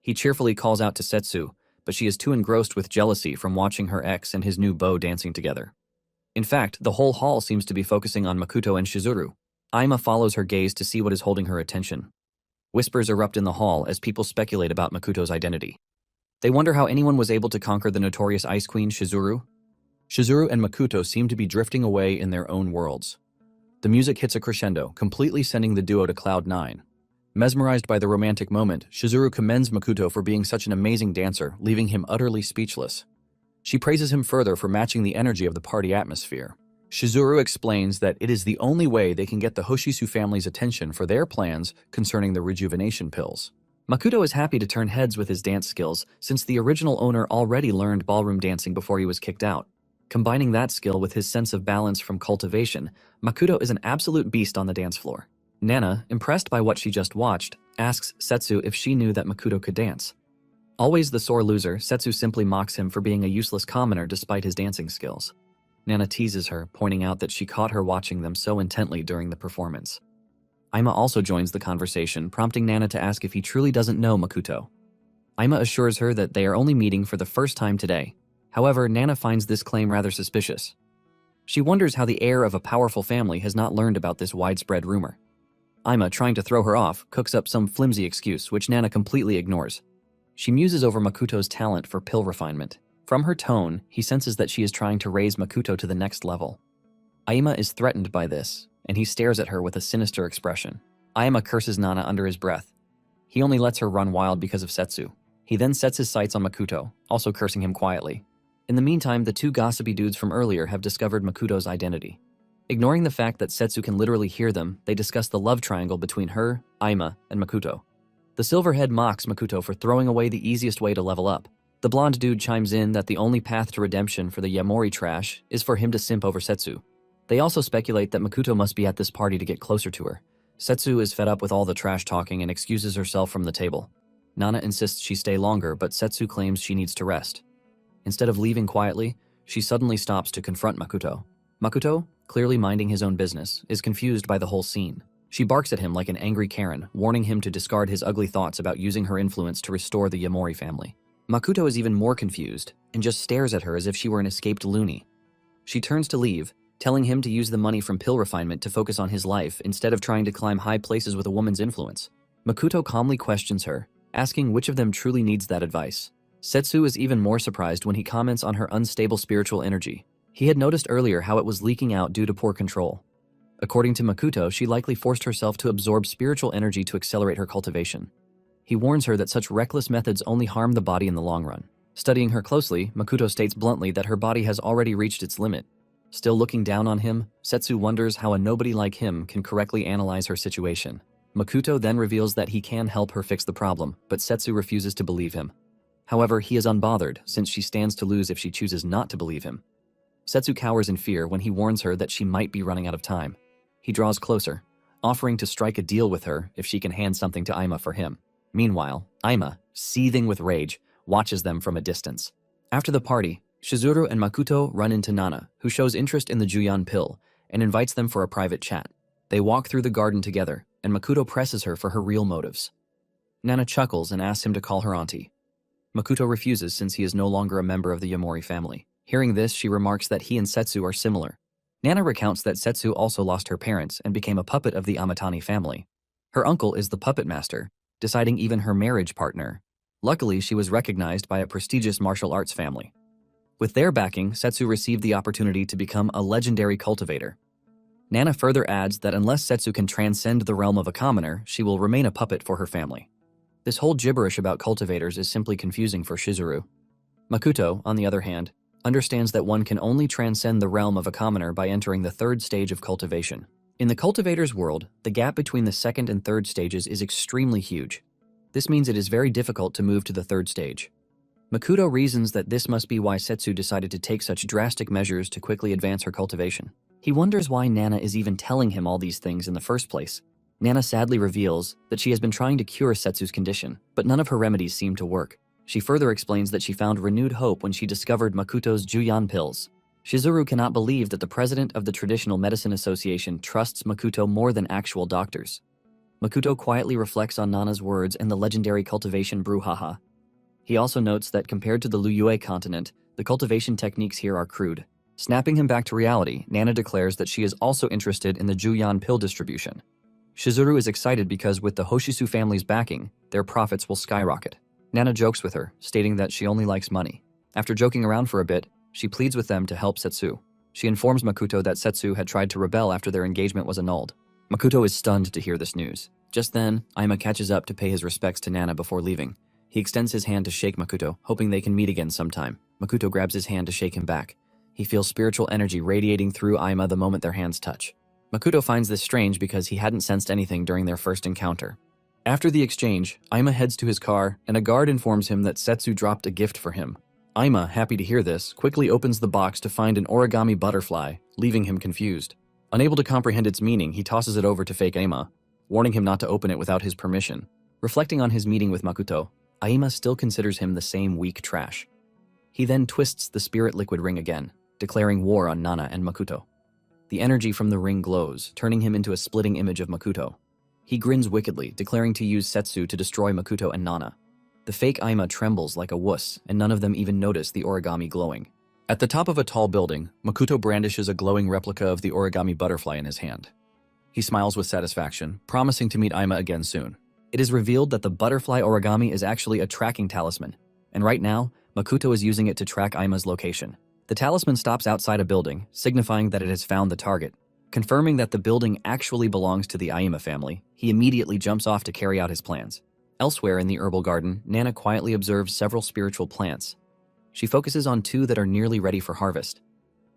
He cheerfully calls out to Setsu, but she is too engrossed with jealousy from watching her ex and his new beau dancing together. In fact, the whole hall seems to be focusing on Makoto and Shizuru. Aima follows her gaze to see what is holding her attention. Whispers erupt in the hall as people speculate about Makoto's identity. They wonder how anyone was able to conquer the notorious Ice Queen, Shizuru. Shizuru and Makoto seem to be drifting away in their own worlds. The music hits a crescendo, completely sending the duo to Cloud 9. Mesmerized by the romantic moment, Shizuru commends Makoto for being such an amazing dancer, leaving him utterly speechless. She praises him further for matching the energy of the party atmosphere. Shizuru explains that it is the only way they can get the Hoshisu family's attention for their plans concerning the rejuvenation pills. Makoto is happy to turn heads with his dance skills, since the original owner already learned ballroom dancing before he was kicked out. Combining that skill with his sense of balance from cultivation, Makoto is an absolute beast on the dance floor. Nana, impressed by what she just watched, asks Setsu if she knew that Makoto could dance. Always the sore loser, Setsu simply mocks him for being a useless commoner despite his dancing skills. Nana teases her, pointing out that she caught her watching them so intently during the performance. Aima also joins the conversation, prompting Nana to ask if he truly doesn't know Makoto. Aima assures her that they are only meeting for the first time today. However, Nana finds this claim rather suspicious. She wonders how the heir of a powerful family has not learned about this widespread rumor. Aima, trying to throw her off, cooks up some flimsy excuse, which Nana completely ignores. She muses over Makoto's talent for pill refinement. From her tone, he senses that she is trying to raise Makoto to the next level. Aima is threatened by this, and he stares at her with a sinister expression. Aima curses Nana under his breath. He only lets her run wild because of Setsu. He then sets his sights on Makoto, also cursing him quietly. In the meantime, the 2 gossipy dudes from earlier have discovered Makoto's identity. Ignoring the fact that Setsu can literally hear them, they discuss the love triangle between her, Aima, and Makoto. The silverhead mocks Makoto for throwing away the easiest way to level up. The blonde dude chimes in that the only path to redemption for the Yamori trash is for him to simp over Setsu. They also speculate that Makoto must be at this party to get closer to her. Setsu is fed up with all the trash talking and excuses herself from the table. Nana insists she stay longer, but Setsu claims she needs to rest. Instead of leaving quietly, she suddenly stops to confront Makoto. Makoto, clearly minding his own business, is confused by the whole scene. She barks at him like an angry Karen, warning him to discard his ugly thoughts about using her influence to restore the Yamori family. Makoto is even more confused and just stares at her as if she were an escaped loony. She turns to leave, telling him to use the money from pill refinement to focus on his life instead of trying to climb high places with a woman's influence. Makoto calmly questions her, asking which of them truly needs that advice. Setsu is even more surprised when he comments on her unstable spiritual energy. He had noticed earlier how it was leaking out due to poor control. According to Makoto, she likely forced herself to absorb spiritual energy to accelerate her cultivation. He warns her that such reckless methods only harm the body in the long run. Studying her closely, Makoto states bluntly that her body has already reached its limit. Still looking down on him, Setsu wonders how a nobody like him can correctly analyze her situation. Makoto then reveals that he can help her fix the problem, but Setsu refuses to believe him. However, he is unbothered since she stands to lose if she chooses not to believe him. Setsu cowers in fear when he warns her that she might be running out of time. He draws closer, offering to strike a deal with her if she can hand something to Aima for him. Meanwhile, Aima, seething with rage, watches them from a distance. After the party, Shizuru and Makoto run into Nana, who shows interest in the Juyan pill, and invites them for a private chat. They walk through the garden together, and Makoto presses her for her real motives. Nana chuckles and asks him to call her auntie. Makoto refuses since he is no longer a member of the Yamori family. Hearing this, she remarks that he and Setsu are similar. Nana recounts that Setsu also lost her parents and became a puppet of the Amatani family. Her uncle is the puppet master, deciding even her marriage partner. Luckily, she was recognized by a prestigious martial arts family. With their backing, Setsu received the opportunity to become a legendary cultivator. Nana further adds that unless Setsu can transcend the realm of a commoner, she will remain a puppet for her family. This whole gibberish about cultivators is simply confusing for Shizuru. Makoto, on the other hand, understands that one can only transcend the realm of a commoner by entering the third stage of cultivation. In the cultivator's world, the gap between the second and third stages is extremely huge. This means it is very difficult to move to the third stage. Makoto reasons that this must be why Setsu decided to take such drastic measures to quickly advance her cultivation. He wonders why Nana is even telling him all these things in the first place. Nana sadly reveals that she has been trying to cure Setsu's condition, but none of her remedies seem to work. She further explains that she found renewed hope when she discovered Makoto's Juyan pills. Shizuru cannot believe that the president of the Traditional Medicine Association trusts Makoto more than actual doctors. Makoto quietly reflects on Nana's words and the legendary cultivation brouhaha. He also notes that compared to the Liyue continent, the cultivation techniques here are crude. Snapping him back to reality, Nana declares that she is also interested in the Juyan pill distribution. Shizuru is excited because with the Hoshisu family's backing, their profits will skyrocket. Nana jokes with her, stating that she only likes money. After joking around for a bit, she pleads with them to help Setsu. She informs Makoto that Setsu had tried to rebel after their engagement was annulled. Makoto is stunned to hear this news. Just then, Aima catches up to pay his respects to Nana before leaving. He extends his hand to shake Makoto, hoping they can meet again sometime. Makoto grabs his hand to shake him back. He feels spiritual energy radiating through Aima the moment their hands touch. Makoto finds this strange because he hadn't sensed anything during their first encounter. After the exchange, Aima heads to his car, and a guard informs him that Setsu dropped a gift for him. Aima, happy to hear this, quickly opens the box to find an origami butterfly, leaving him confused. Unable to comprehend its meaning, he tosses it over to fake Aima, warning him not to open it without his permission. Reflecting on his meeting with Makoto, Aima still considers him the same weak trash. He then twists the spirit liquid ring again, declaring war on Nana and Makoto. The energy from the ring glows, turning him into a splitting image of Makoto. He grins wickedly, declaring to use Setsu to destroy Makoto and Nana. The fake Aima trembles like a wuss, and none of them even notice the origami glowing. At the top of a tall building, Makoto brandishes a glowing replica of the origami butterfly in his hand. He smiles with satisfaction, promising to meet Aima again soon. It is revealed that the butterfly origami is actually a tracking talisman, and right now, Makoto is using it to track Aima's location. The talisman stops outside a building, signifying that it has found the target. Confirming that the building actually belongs to the Aima family, he immediately jumps off to carry out his plans. Elsewhere in the herbal garden, Nana quietly observes several spiritual plants. She focuses on 2 that are nearly ready for harvest.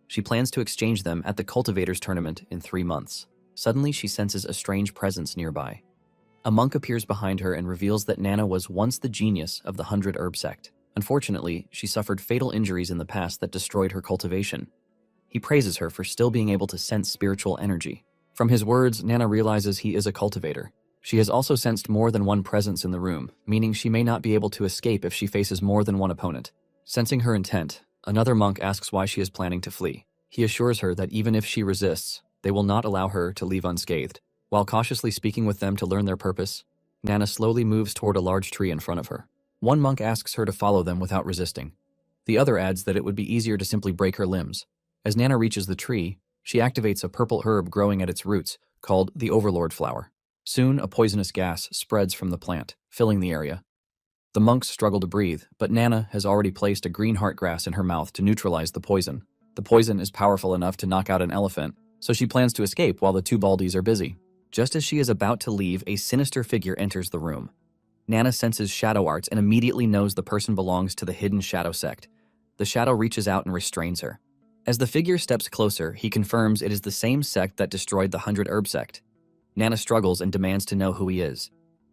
She plans to exchange them at the Cultivators tournament in 3 months. Suddenly, she senses a strange presence nearby. A monk appears behind her and reveals that Nana was once the genius of the 100 Herb sect. Unfortunately, she suffered fatal injuries in the past that destroyed her cultivation. He praises her for still being able to sense spiritual energy. From his words, Nana realizes he is a cultivator. She has also sensed more than one presence in the room, meaning she may not be able to escape if she faces more than one opponent. Sensing her intent, another monk asks why she is planning to flee. He assures her that even if she resists, they will not allow her to leave unscathed. While cautiously speaking with them to learn their purpose, Nana slowly moves toward a large tree in front of her. One monk asks her to follow them without resisting. The other adds that it would be easier to simply break her limbs. As Nana reaches the tree, she activates a purple herb growing at its roots, called the Overlord flower. Soon, a poisonous gas spreads from the plant, filling the area. The monks struggle to breathe, but Nana has already placed a green heart grass in her mouth to neutralize the poison. The poison is powerful enough to knock out an elephant, so she plans to escape while the 2 baldies are busy. Just as she is about to leave, a sinister figure enters the room. Nana senses shadow arts and immediately knows the person belongs to the hidden shadow sect. The shadow reaches out and restrains her. As the figure steps closer, he confirms it is the same sect that destroyed the 100 Herb sect. Nana struggles and demands to know who he is.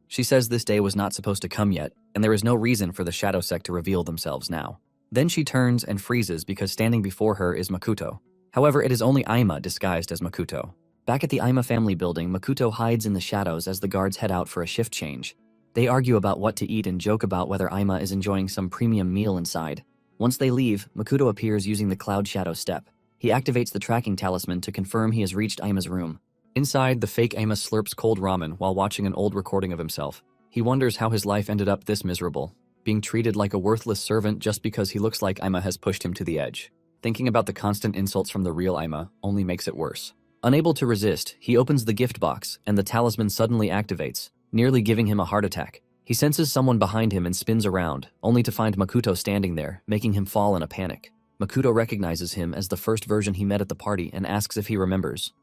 She says this day was not supposed to come yet, and there is no reason for the shadow sect to reveal themselves now. Then she turns and freezes because standing before her is Makoto. However, it is only Aima disguised as Makoto. Back at the Aima family building, Makoto hides in the shadows as the guards head out for a shift change. They argue about what to eat and joke about whether Aima is enjoying some premium meal inside. Once they leave, Makoto appears using the Cloud Shadow step. He activates the tracking talisman to confirm he has reached Aima's room. Inside, the fake Aima slurps cold ramen while watching an old recording of himself. He wonders how his life ended up this miserable, being treated like a worthless servant just because he looks like Aima has pushed him to the edge. Thinking about the constant insults from the real Ima only makes it worse. Unable to resist, he opens the gift box, and the talisman suddenly activates, nearly giving him a heart attack. He senses someone behind him and spins around, only to find Makoto standing there, making him fall in a panic. Makoto recognizes him as the first version he met at the party and asks if he remembers.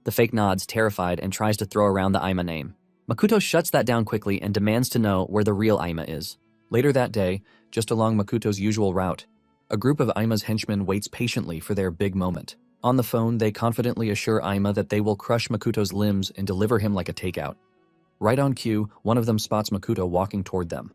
The fake nods, terrified, and tries to throw around the Ima name. Makoto shuts that down quickly and demands to know where the real Ima is. Later that day, just along Makoto's usual route, a group of Ima's henchmen waits patiently for their big moment. On the phone, they confidently assure Ima that they will crush Makoto's limbs and deliver him like a takeout. Right on cue, one of them spots Makoto walking toward them.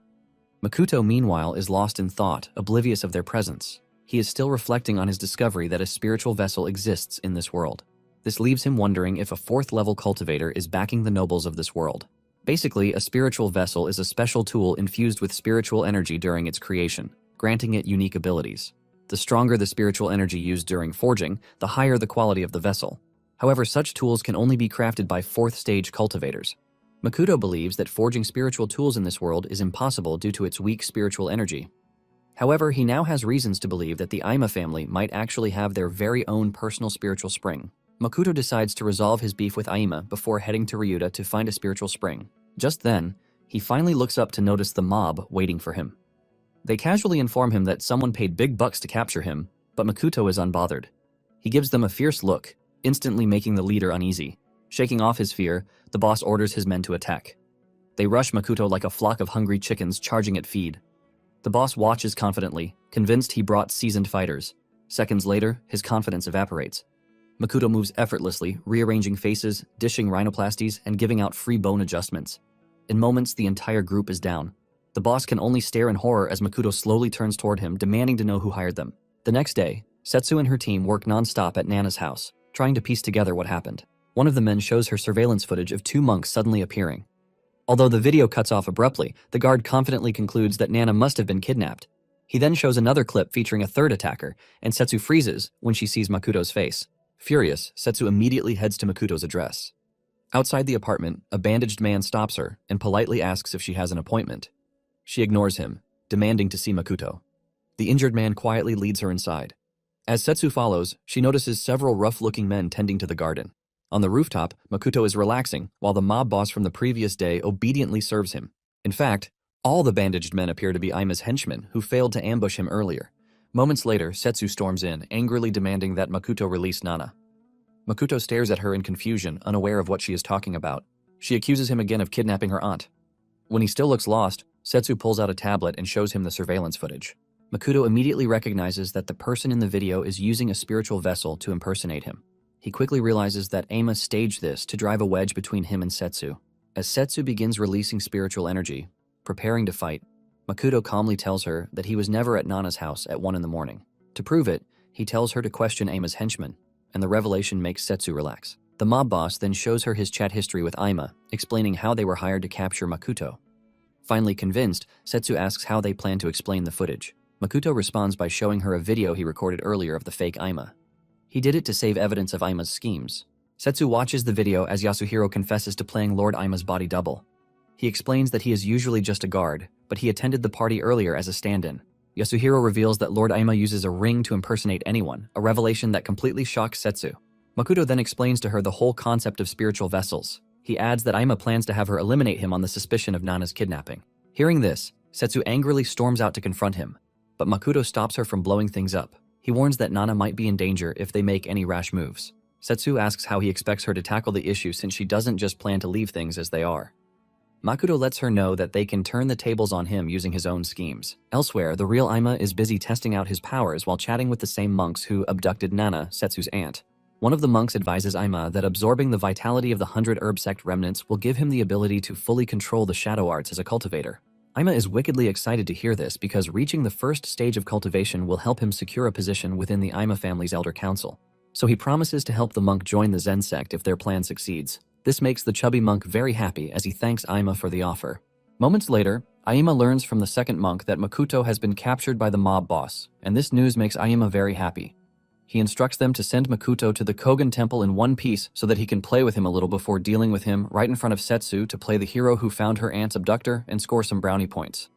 Makoto, meanwhile, is lost in thought, oblivious of their presence. He is still reflecting on his discovery that a spiritual vessel exists in this world. This leaves him wondering if a fourth-level cultivator is backing the nobles of this world. Basically, a spiritual vessel is a special tool infused with spiritual energy during its creation, granting it unique abilities. The stronger the spiritual energy used during forging, the higher the quality of the vessel. However, such tools can only be crafted by fourth-stage cultivators. Makoto believes that forging spiritual tools in this world is impossible due to its weak spiritual energy. However, he now has reasons to believe that the Ima family might actually have their very own personal spiritual spring. Makoto decides to resolve his beef with Ima before heading to Ryuta to find a spiritual spring. Just then, he finally looks up to notice the mob waiting for him. They casually inform him that someone paid big bucks to capture him, but Makoto is unbothered. He gives them a fierce look, instantly making the leader uneasy. Shaking off his fear, the boss orders his men to attack. They rush Makoto like a flock of hungry chickens charging at feed. The boss watches confidently, convinced he brought seasoned fighters. Seconds later, his confidence evaporates. Makoto moves effortlessly, rearranging faces, dishing rhinoplasties, and giving out free bone adjustments. In moments, the entire group is down. The boss can only stare in horror as Makoto slowly turns toward him, demanding to know who hired them. The next day, Setsu and her team work non-stop at Nana's house, trying to piece together what happened. One of the men shows her surveillance footage of two monks suddenly appearing. Although the video cuts off abruptly, the guard confidently concludes that Nana must have been kidnapped. He then shows another clip featuring a third attacker, and Setsu freezes when she sees Makoto's face. Furious, Setsu immediately heads to Makoto's address. Outside the apartment, a bandaged man stops her and politely asks if she has an appointment. She ignores him, demanding to see Makoto. The injured man quietly leads her inside. As Setsu follows, she notices several rough-looking men tending to the garden. On the rooftop, Makoto is relaxing, while the mob boss from the previous day obediently serves him. In fact, all the bandaged men appear to be Ima's henchmen, who failed to ambush him earlier. Moments later, Setsu storms in, angrily demanding that Makoto release Nana. Makoto stares at her in confusion, unaware of what she is talking about. She accuses him again of kidnapping her aunt. When he still looks lost, Setsu pulls out a tablet and shows him the surveillance footage. Makoto immediately recognizes that the person in the video is using a spiritual vessel to impersonate him. He quickly realizes that Ima staged this to drive a wedge between him and Setsu. As Setsu begins releasing spiritual energy, preparing to fight, Makoto calmly tells her that he was never at Nana's house at 1 in the morning. To prove it, he tells her to question Ima's henchmen, and the revelation makes Setsu relax. The mob boss then shows her his chat history with Ima, explaining how they were hired to capture Makoto. Finally convinced, Setsu asks how they plan to explain the footage. Makoto responds by showing her a video he recorded earlier of the fake Ima. He did it to save evidence of Ima's schemes. Setsu watches the video as Yasuhiro confesses to playing Lord Ima's body double. He explains that he is usually just a guard, but he attended the party earlier as a stand-in. Yasuhiro reveals that Lord Ima uses a ring to impersonate anyone, a revelation that completely shocks Setsu. Makoto then explains to her the whole concept of spiritual vessels. He adds that Ima plans to have her eliminate him on the suspicion of Nana's kidnapping. Hearing this, Setsu angrily storms out to confront him, but Makoto stops her from blowing things up. He warns that Nana might be in danger if they make any rash moves. Setsu asks how he expects her to tackle the issue since she doesn't just plan to leave things as they are. Makoto lets her know that they can turn the tables on him using his own schemes. Elsewhere, the real Ima is busy testing out his powers while chatting with the same monks who abducted Nana, Setsu's aunt. One of the monks advises Ima that absorbing the vitality of the 100 herb sect remnants will give him the ability to fully control the shadow arts as a cultivator. Ima is wickedly excited to hear this because reaching the first stage of cultivation will help him secure a position within the Ima family's elder council. So he promises to help the monk join the Zen sect if their plan succeeds. This makes the chubby monk very happy as he thanks Ima for the offer. Moments later, Ima learns from the second monk that Makoto has been captured by the mob boss, and this news makes Ima very happy. He instructs them to send Makoto to the Kogen temple in one piece so that he can play with him a little before dealing with him right in front of Setsu to play the hero who found her aunt's abductor and score some brownie points.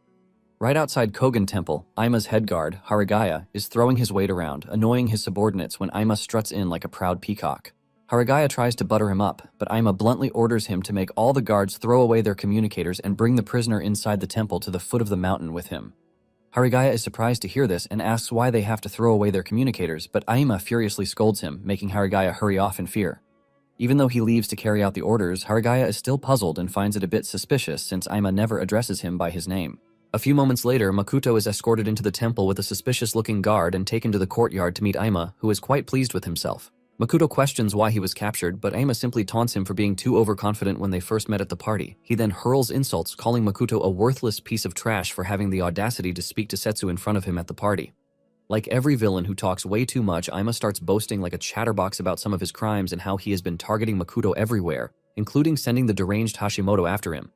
Right outside Kogen Temple, Aima's head guard, Harigaya, is throwing his weight around, annoying his subordinates when Aima struts in like a proud peacock. Harigaya tries to butter him up, but Aima bluntly orders him to make all the guards throw away their communicators and bring the prisoner inside the temple to the foot of the mountain with him. Harigaya is surprised to hear this and asks why they have to throw away their communicators, but Aima furiously scolds him, making Harigaya hurry off in fear. Even though he leaves to carry out the orders, Harigaya is still puzzled and finds it a bit suspicious since Aima never addresses him by his name. A few moments later, Makoto is escorted into the temple with a suspicious-looking guard and taken to the courtyard to meet Aima, who is quite pleased with himself. Makoto questions why he was captured, but Aima simply taunts him for being too overconfident when they first met at the party. He then hurls insults, calling Makoto a worthless piece of trash for having the audacity to speak to Setsu in front of him at the party. Like every villain who talks way too much, Aima starts boasting like a chatterbox about some of his crimes and how he has been targeting Makoto everywhere, including sending the deranged Hashimoto after him.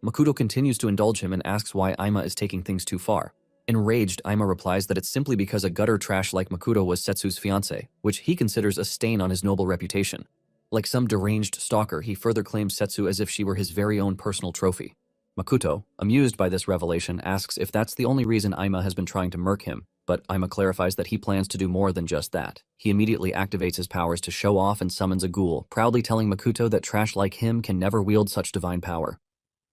Makoto continues to indulge him and asks why Aima is taking things too far. Enraged, Aima replies that it's simply because a gutter trash like Makoto was Setsu's fiancé, which he considers a stain on his noble reputation. Like some deranged stalker, he further claims Setsu as if she were his very own personal trophy. Makoto, amused by this revelation, asks if that's the only reason Aima has been trying to murk him, but Aima clarifies that he plans to do more than just that. He immediately activates his powers to show off and summons a ghoul, proudly telling Makoto that trash like him can never wield such divine power.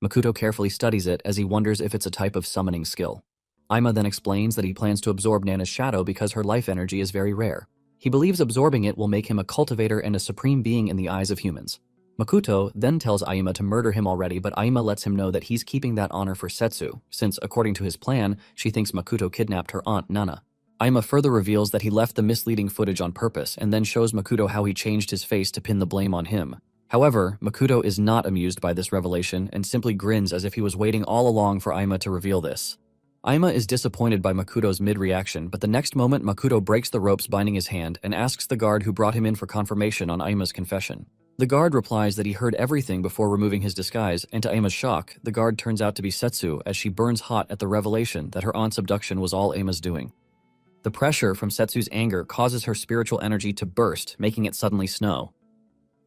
Makoto carefully studies it as he wonders if it's a type of summoning skill. Aima then explains that he plans to absorb Nana's shadow because her life energy is very rare. He believes absorbing it will make him a cultivator and a supreme being in the eyes of humans. Makoto then tells Aima to murder him already, but Aima lets him know that he's keeping that honor for Setsu, since, according to his plan, she thinks Makoto kidnapped her aunt Nana. Aima further reveals that he left the misleading footage on purpose and then shows Makoto how he changed his face to pin the blame on him. However, Makoto is not amused by this revelation and simply grins as if he was waiting all along for Aima to reveal this. Aima is disappointed by Makoto's mid-reaction, but the next moment Makoto breaks the ropes binding his hand and asks the guard who brought him in for confirmation on Aima's confession. The guard replies that he heard everything before removing his disguise, and to Aima's shock, the guard turns out to be Setsu as she burns hot at the revelation that her aunt's abduction was all Aima's doing. The pressure from Setsu's anger causes her spiritual energy to burst, making it suddenly snow.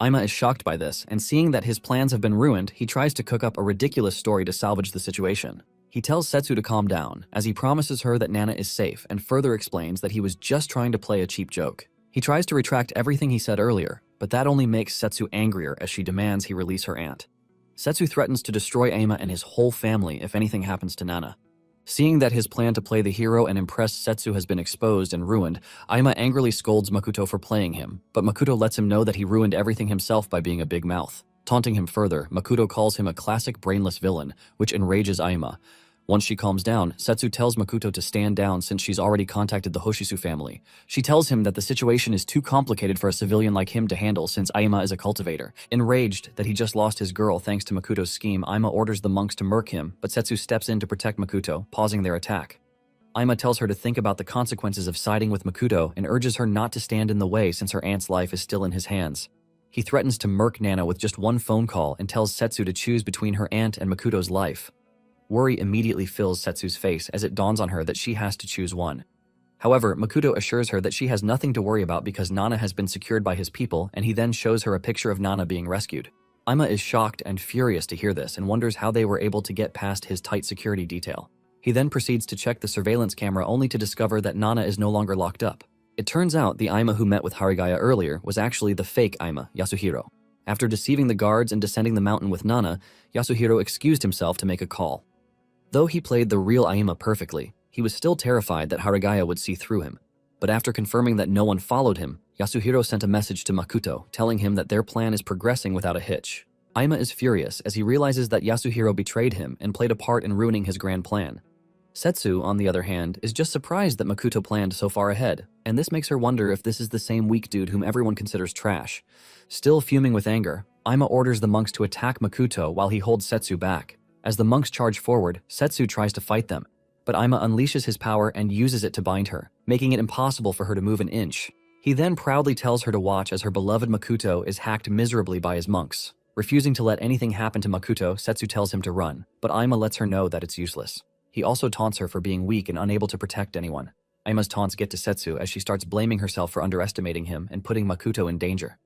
Aima is shocked by this, and seeing that his plans have been ruined, he tries to cook up a ridiculous story to salvage the situation. He tells Setsu to calm down, as he promises her that Nana is safe, and further explains that he was just trying to play a cheap joke. He tries to retract everything he said earlier, but that only makes Setsu angrier as she demands he release her aunt. Setsu threatens to destroy Aima and his whole family if anything happens to Nana. Seeing that his plan to play the hero and impress Setsu has been exposed and ruined, Aima angrily scolds Makoto for playing him, but Makoto lets him know that he ruined everything himself by being a big mouth. Taunting him further, Makoto calls him a classic brainless villain, which enrages Aima. Once she calms down, Setsu tells Makoto to stand down since she's already contacted the Hoshisu family. She tells him that the situation is too complicated for a civilian like him to handle since Aima is a cultivator. Enraged that he just lost his girl thanks to Makoto's scheme, Aima orders the monks to murk him, but Setsu steps in to protect Makoto, pausing their attack. Aima tells her to think about the consequences of siding with Makoto and urges her not to stand in the way since her aunt's life is still in his hands. He threatens to murk Nana with just one phone call and tells Setsu to choose between her aunt and Makoto's life. Worry immediately fills Setsu's face as it dawns on her that she has to choose one. However, Makoto assures her that she has nothing to worry about because Nana has been secured by his people, and he then shows her a picture of Nana being rescued. Aima is shocked and furious to hear this and wonders how they were able to get past his tight security detail. He then proceeds to check the surveillance camera only to discover that Nana is no longer locked up. It turns out the Aima who met with Harigaya earlier was actually the fake Aima, Yasuhiro. After deceiving the guards and descending the mountain with Nana, Yasuhiro excused himself to make a call. Though he played the real Aima perfectly, he was still terrified that Harigaya would see through him. But after confirming that no one followed him, Yasuhiro sent a message to Makoto telling him that their plan is progressing without a hitch. Aima is furious as he realizes that Yasuhiro betrayed him and played a part in ruining his grand plan. Setsu, on the other hand, is just surprised that Makoto planned so far ahead, and this makes her wonder if this is the same weak dude whom everyone considers trash. Still fuming with anger, Aima orders the monks to attack Makoto while he holds Setsu back. As the monks charge forward, Setsu tries to fight them, but Aima unleashes his power and uses it to bind her, making it impossible for her to move an inch. He then proudly tells her to watch as her beloved Makoto is hacked miserably by his monks. Refusing to let anything happen to Makoto, Setsu tells him to run, but Aima lets her know that it's useless. He also taunts her for being weak and unable to protect anyone. Aima's taunts get to Setsu as she starts blaming herself for underestimating him and putting Makoto in danger.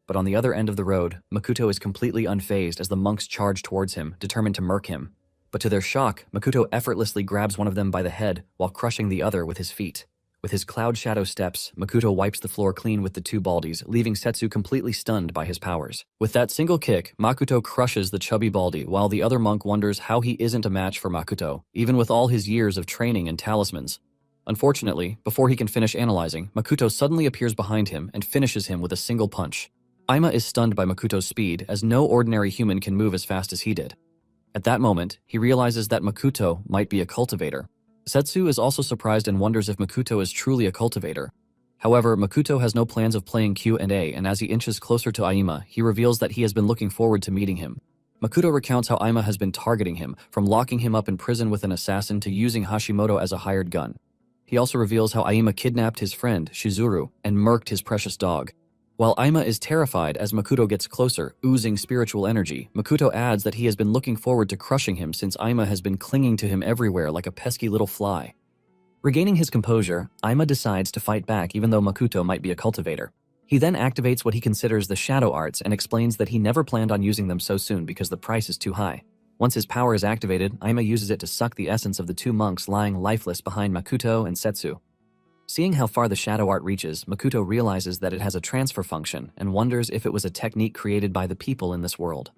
But on the other end of the road, Makoto is completely unfazed as the monks charge towards him, determined to murk him. But to their shock, Makoto effortlessly grabs one of them by the head while crushing the other with his feet. With his cloud shadow steps, Makoto wipes the floor clean with the two baldies, leaving Setsu completely stunned by his powers. With that single kick, Makoto crushes the chubby baldy, while the other monk wonders how he isn't a match for Makoto, even with all his years of training and talismans. Unfortunately, before he can finish analyzing, Makoto suddenly appears behind him and finishes him with a single punch. Aima is stunned by Makoto's speed, as no ordinary human can move as fast as he did. At that moment, he realizes that Makoto might be a cultivator. Setsu is also surprised and wonders if Makoto is truly a cultivator. However, Makoto has no plans of playing Q&A, and as he inches closer to Aima, he reveals that he has been looking forward to meeting him. Makoto recounts how Aima has been targeting him, from locking him up in prison with an assassin to using Hashimoto as a hired gun. He also reveals how Aima kidnapped his friend, Shizuru, and murked his precious dog. While Aima is terrified as Makoto gets closer, oozing spiritual energy, Makoto adds that he has been looking forward to crushing him since Aima has been clinging to him everywhere like a pesky little fly. Regaining his composure, Aima decides to fight back even though Makoto might be a cultivator. He then activates what he considers the shadow arts and explains that he never planned on using them so soon because the price is too high. Once his power is activated, Aima uses it to suck the essence of the two monks lying lifeless behind Makoto and Setsu. Seeing how far the shadow art reaches, Makoto realizes that it has a transfer function and wonders if it was a technique created by the people in this world.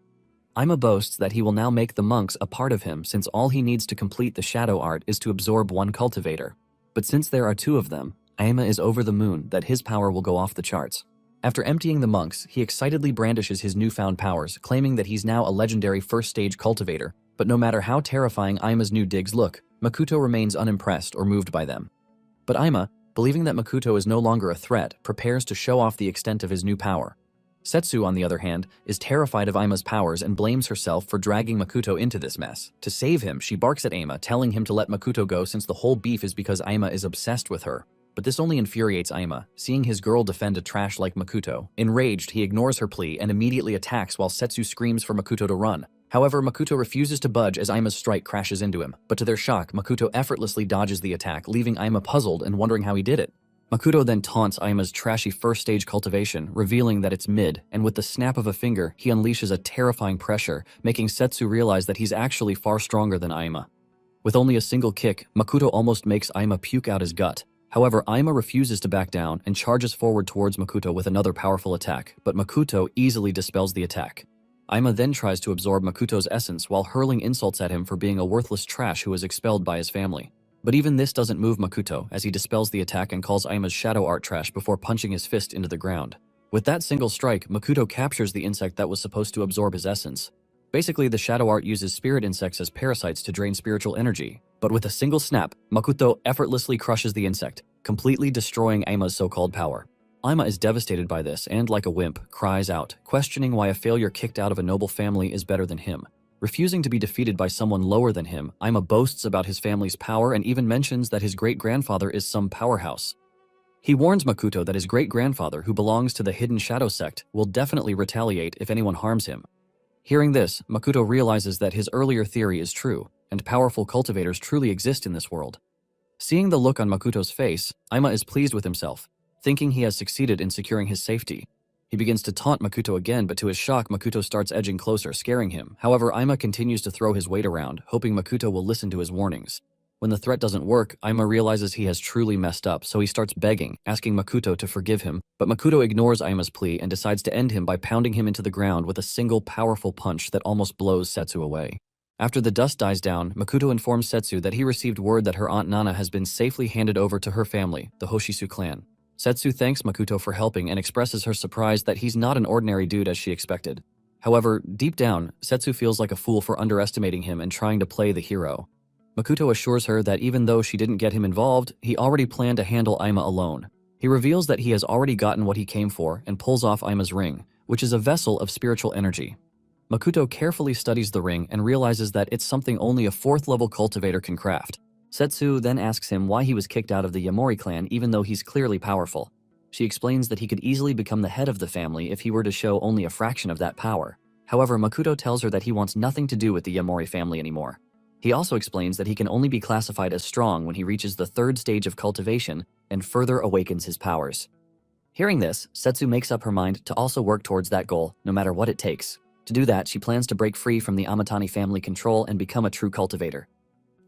Aima boasts that he will now make the monks a part of him since all he needs to complete the shadow art is to absorb one cultivator. But since there are two of them, Aima is over the moon that his power will go off the charts. After emptying the monks, he excitedly brandishes his newfound powers, claiming that he's now a legendary first-stage cultivator. But no matter how terrifying Aima's new digs look, Makoto remains unimpressed or moved by them. But Aima, believing that Makoto is no longer a threat, prepares to show off the extent of his new power. Setsu, on the other hand, is terrified of Aima's powers and blames herself for dragging Makoto into this mess. To save him, she barks at Aima, telling him to let Makoto go since the whole beef is because Aima is obsessed with her. But this only infuriates Aima, seeing his girl defend a trash like Makoto. Enraged, he ignores her plea and immediately attacks while Setsu screams for Makoto to run. However, Makoto refuses to budge as Aima's strike crashes into him, but to their shock, Makoto effortlessly dodges the attack, leaving Aima puzzled and wondering how he did it. Makoto then taunts Aima's trashy first-stage cultivation, revealing that it's mid, and with the snap of a finger, he unleashes a terrifying pressure, making Setsu realize that he's actually far stronger than Aima. With only a single kick, Makoto almost makes Aima puke out his gut. However, Aima refuses to back down and charges forward towards Makoto with another powerful attack, but Makoto easily dispels the attack. Aima then tries to absorb Makoto's essence while hurling insults at him for being a worthless trash who was expelled by his family. But even this doesn't move Makoto, as he dispels the attack and calls Aima's shadow art trash before punching his fist into the ground. With that single strike, Makoto captures the insect that was supposed to absorb his essence. Basically, the shadow art uses spirit insects as parasites to drain spiritual energy. But with a single snap, Makoto effortlessly crushes the insect, completely destroying Aima's so-called power. Aima is devastated by this and, like a wimp, cries out, questioning why a failure kicked out of a noble family is better than him. Refusing to be defeated by someone lower than him, Aima boasts about his family's power and even mentions that his great-grandfather is some powerhouse. He warns Makoto that his great-grandfather, who belongs to the Hidden Shadow sect, will definitely retaliate if anyone harms him. Hearing this, Makoto realizes that his earlier theory is true, and powerful cultivators truly exist in this world. Seeing the look on Makoto's face, Aima is pleased with himself, thinking he has succeeded in securing his safety. He begins to taunt Makoto again, but to his shock, Makoto starts edging closer, scaring him. However, Aima continues to throw his weight around, hoping Makoto will listen to his warnings. When the threat doesn't work, Aima realizes he has truly messed up, so he starts begging, asking Makoto to forgive him, but Makoto ignores Aima's plea and decides to end him by pounding him into the ground with a single powerful punch that almost blows Setsu away. After the dust dies down, Makoto informs Setsu that he received word that her Aunt Nana has been safely handed over to her family, the Hoshisu clan. Setsu thanks Makoto for helping and expresses her surprise that he's not an ordinary dude as she expected. However, deep down, Setsu feels like a fool for underestimating him and trying to play the hero. Makoto assures her that even though she didn't get him involved, he already planned to handle Aima alone. He reveals that he has already gotten what he came for and pulls off Aima's ring, which is a vessel of spiritual energy. Makoto carefully studies the ring and realizes that it's something only a 4th-level cultivator can craft. Setsu then asks him why he was kicked out of the Yamori clan even though he's clearly powerful. She explains that he could easily become the head of the family if he were to show only a fraction of that power. However, Makoto tells her that he wants nothing to do with the Yamori family anymore. He also explains that he can only be classified as strong when he reaches the 3rd stage of cultivation and further awakens his powers. Hearing this, Setsu makes up her mind to also work towards that goal, no matter what it takes. To do that, she plans to break free from the Amatani family control and become a true cultivator.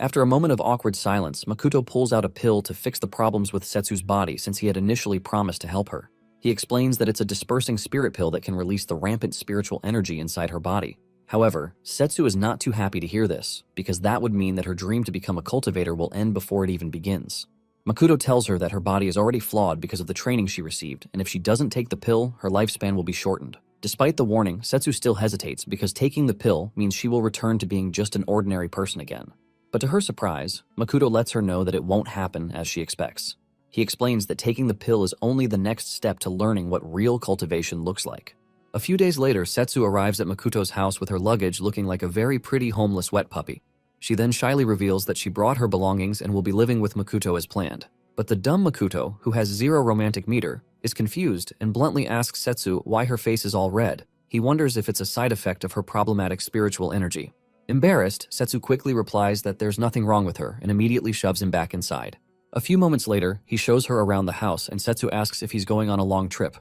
After a moment of awkward silence, Makoto pulls out a pill to fix the problems with Setsu's body since he had initially promised to help her. He explains that it's a dispersing spirit pill that can release the rampant spiritual energy inside her body. However, Setsu is not too happy to hear this, because that would mean that her dream to become a cultivator will end before it even begins. Makoto tells her that her body is already flawed because of the training she received, and if she doesn't take the pill, her lifespan will be shortened. Despite the warning, Setsu still hesitates because taking the pill means she will return to being just an ordinary person again. But to her surprise, Makoto lets her know that it won't happen as she expects. He explains that taking the pill is only the next step to learning what real cultivation looks like. A few days later, Setsu arrives at Makoto's house with her luggage looking like a very pretty homeless wet puppy. She then shyly reveals that she brought her belongings and will be living with Makoto as planned. But the dumb Makoto, who has zero romantic meter, is confused and bluntly asks Setsu why her face is all red. He wonders if it's a side effect of her problematic spiritual energy. Embarrassed, Setsu quickly replies that there's nothing wrong with her and immediately shoves him back inside. A few moments later, he shows her around the house and Setsu asks if he's going on a long trip.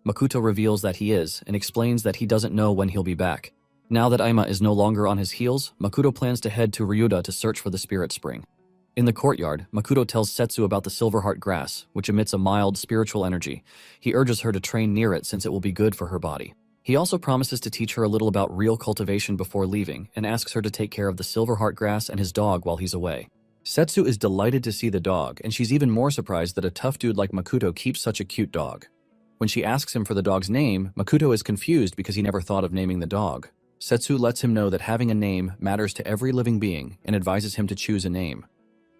Makoto reveals that he is and explains that he doesn't know when he'll be back. Now that Aima is no longer on his heels, Makoto plans to head to Ryuda to search for the spirit spring. In the courtyard, Makoto tells Setsu about the Silverheart grass, which emits a mild spiritual energy. He urges her to train near it since it will be good for her body. He also promises to teach her a little about real cultivation before leaving and asks her to take care of the Silverheart grass and his dog while he's away. Setsu is delighted to see the dog, and she's even more surprised that a tough dude like Makoto keeps such a cute dog. When she asks him for the dog's name, Makoto is confused because he never thought of naming the dog. Setsu lets him know that having a name matters to every living being and advises him to choose a name.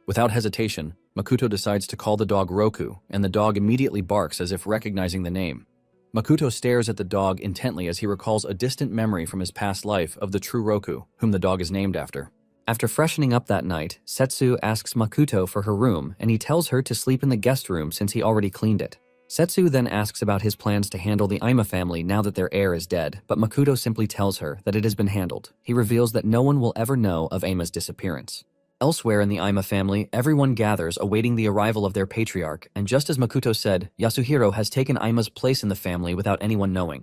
Without hesitation, Makoto decides to call the dog Roku, and the dog immediately barks as if recognizing the name. Makoto stares at the dog intently as he recalls a distant memory from his past life of the true Roku, whom the dog is named after. After freshening up that night, Setsu asks Makoto for her room, and he tells her to sleep in the guest room since he already cleaned it. Setsu then asks about his plans to handle the Aima family now that their heir is dead, but Makoto simply tells her that it has been handled. He reveals that no one will ever know of Aima's disappearance. Elsewhere in the Aima family, everyone gathers awaiting the arrival of their patriarch, and just as Makoto said, Yasuhiro has taken Aima's place in the family without anyone knowing.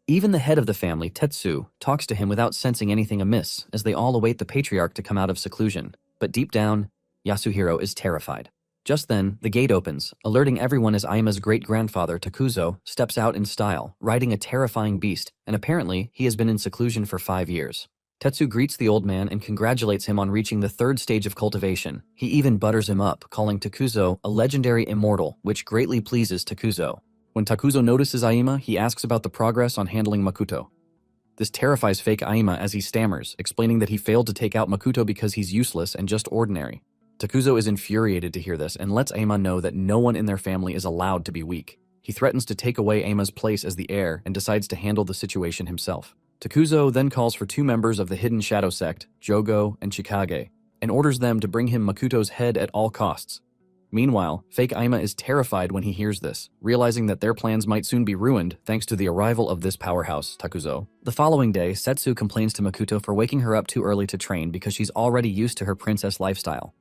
Even the head of the family, Tetsu, talks to him without sensing anything amiss as they all await the patriarch to come out of seclusion. But deep down, Yasuhiro is terrified. Just then, the gate opens, alerting everyone as Aima's great-grandfather, Takuzo, steps out in style, riding a terrifying beast, and apparently he has been in seclusion for 5 years. Tetsu greets the old man and congratulates him on reaching the 3rd stage of cultivation. He even butters him up, calling Takuzo a legendary immortal, which greatly pleases Takuzo. When Takuzo notices Aima, he asks about the progress on handling Makoto. This terrifies fake Aima as he stammers, explaining that he failed to take out Makoto because he's useless and just ordinary. Takuzo is infuriated to hear this and lets Aima know that no one in their family is allowed to be weak. He threatens to take away Aima's place as the heir and decides to handle the situation himself. Takuzo then calls for 2 members of the Hidden Shadow Sect, Jogo and Chikage, and orders them to bring him Makoto's head at all costs. Meanwhile, fake Aima is terrified when he hears this, realizing that their plans might soon be ruined thanks to the arrival of this powerhouse, Takuzo. The following day, Setsu complains to Makoto for waking her up too early to train because she's already used to her princess lifestyle.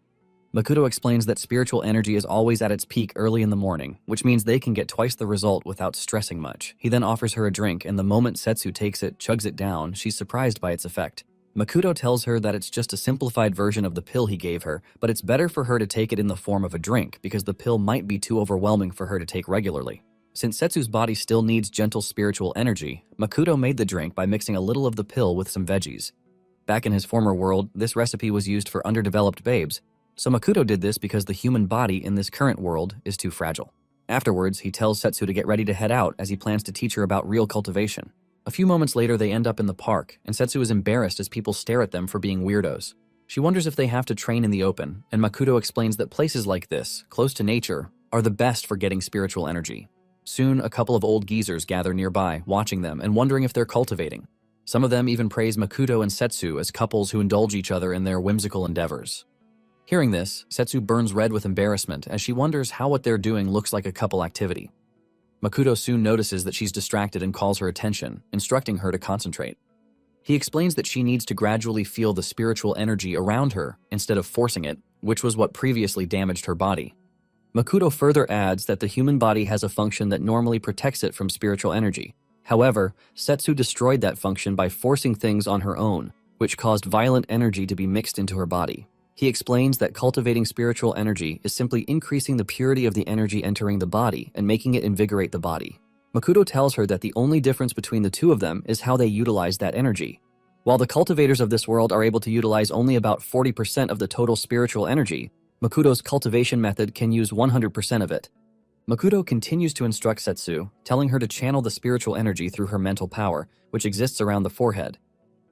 Makoto explains that spiritual energy is always at its peak early in the morning, which means they can get twice the result without stressing much. He then offers her a drink, and the moment Setsu takes it, chugs it down, she's surprised by its effect. Makoto tells her that it's just a simplified version of the pill he gave her, but it's better for her to take it in the form of a drink because the pill might be too overwhelming for her to take regularly. Since Setsu's body still needs gentle spiritual energy, Makoto made the drink by mixing a little of the pill with some veggies. Back in his former world, this recipe was used for underdeveloped babes, so Makoto did this because the human body in this current world is too fragile. Afterwards, he tells Setsu to get ready to head out as he plans to teach her about real cultivation. A few moments later, they end up in the park, and Setsu is embarrassed as people stare at them for being weirdos. She wonders if they have to train in the open, and Makoto explains that places like this, close to nature, are the best for getting spiritual energy. Soon, a couple of old geezers gather nearby, watching them and wondering if they're cultivating. Some of them even praise Makoto and Setsu as couples who indulge each other in their whimsical endeavors. Hearing this, Setsu burns red with embarrassment as she wonders how what they're doing looks like a couple activity. Makoto soon notices that she's distracted and calls her attention, instructing her to concentrate. He explains that she needs to gradually feel the spiritual energy around her instead of forcing it, which was what previously damaged her body. Makoto further adds that the human body has a function that normally protects it from spiritual energy. However, Setsu destroyed that function by forcing things on her own, which caused violent energy to be mixed into her body. He explains that cultivating spiritual energy is simply increasing the purity of the energy entering the body and making it invigorate the body. Makoto tells her that the only difference between the two of them is how they utilize that energy. While the cultivators of this world are able to utilize only about 40% of the total spiritual energy, Makoto's cultivation method can use 100% of it. Makoto continues to instruct Setsu, telling her to channel the spiritual energy through her mental power, which exists around the forehead.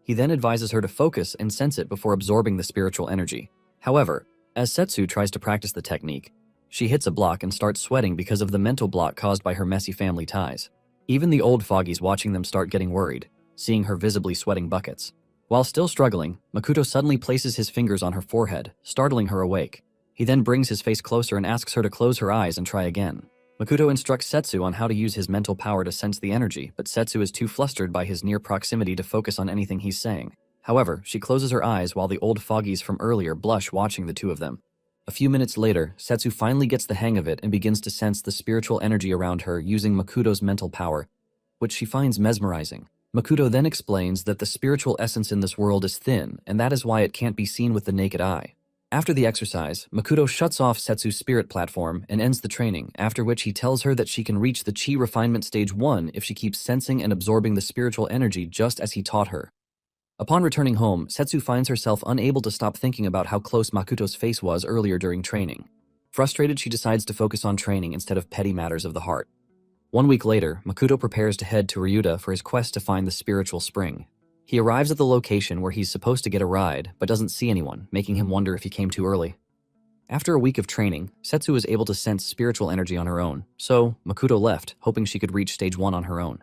He then advises her to focus and sense it before absorbing the spiritual energy. However, as Setsu tries to practice the technique, she hits a block and starts sweating because of the mental block caused by her messy family ties. Even the old foggies watching them start getting worried, seeing her visibly sweating buckets. While still struggling, Makoto suddenly places his fingers on her forehead, startling her awake. He then brings his face closer and asks her to close her eyes and try again. Makoto instructs Setsu on how to use his mental power to sense the energy, but Setsu is too flustered by his near proximity to focus on anything he's saying. However, she closes her eyes while the old foggies from earlier blush watching the two of them. A few minutes later, Setsu finally gets the hang of it and begins to sense the spiritual energy around her using Makoto's mental power, which she finds mesmerizing. Makoto then explains that the spiritual essence in this world is thin, and that is why it can't be seen with the naked eye. After the exercise, Makoto shuts off Setsu's spirit platform and ends the training, after which he tells her that she can reach the Chi Refinement Stage 1 if she keeps sensing and absorbing the spiritual energy just as he taught her. Upon returning home, Setsu finds herself unable to stop thinking about how close Makoto's face was earlier during training. Frustrated, she decides to focus on training instead of petty matters of the heart. 1 week later, Makoto prepares to head to Ryuta for his quest to find the spiritual spring. He arrives at the location where he's supposed to get a ride, but doesn't see anyone, making him wonder if he came too early. After a week of training, Setsu is able to sense spiritual energy on her own, so Makoto left, hoping she could reach Stage 1 on her own.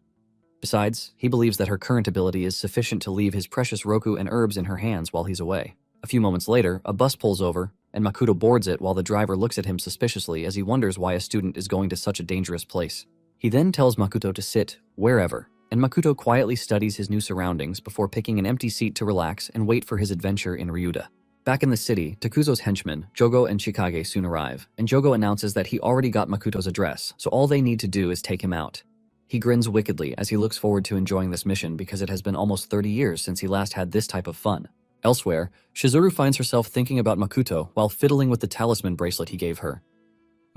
Besides, he believes that her current ability is sufficient to leave his precious roku and herbs in her hands while he's away. A few moments later, a bus pulls over, and Makoto boards it while the driver looks at him suspiciously as he wonders why a student is going to such a dangerous place. He then tells Makoto to sit wherever, and Makoto quietly studies his new surroundings before picking an empty seat to relax and wait for his adventure in Ryuta. Back in the city, Takuzo's henchmen, Jogo and Chikage, soon arrive, and Jogo announces that he already got Makoto's address, so all they need to do is take him out. He grins wickedly as he looks forward to enjoying this mission because it has been almost 30 years since he last had this type of fun. Elsewhere, Shizuru finds herself thinking about Makoto while fiddling with the talisman bracelet he gave her.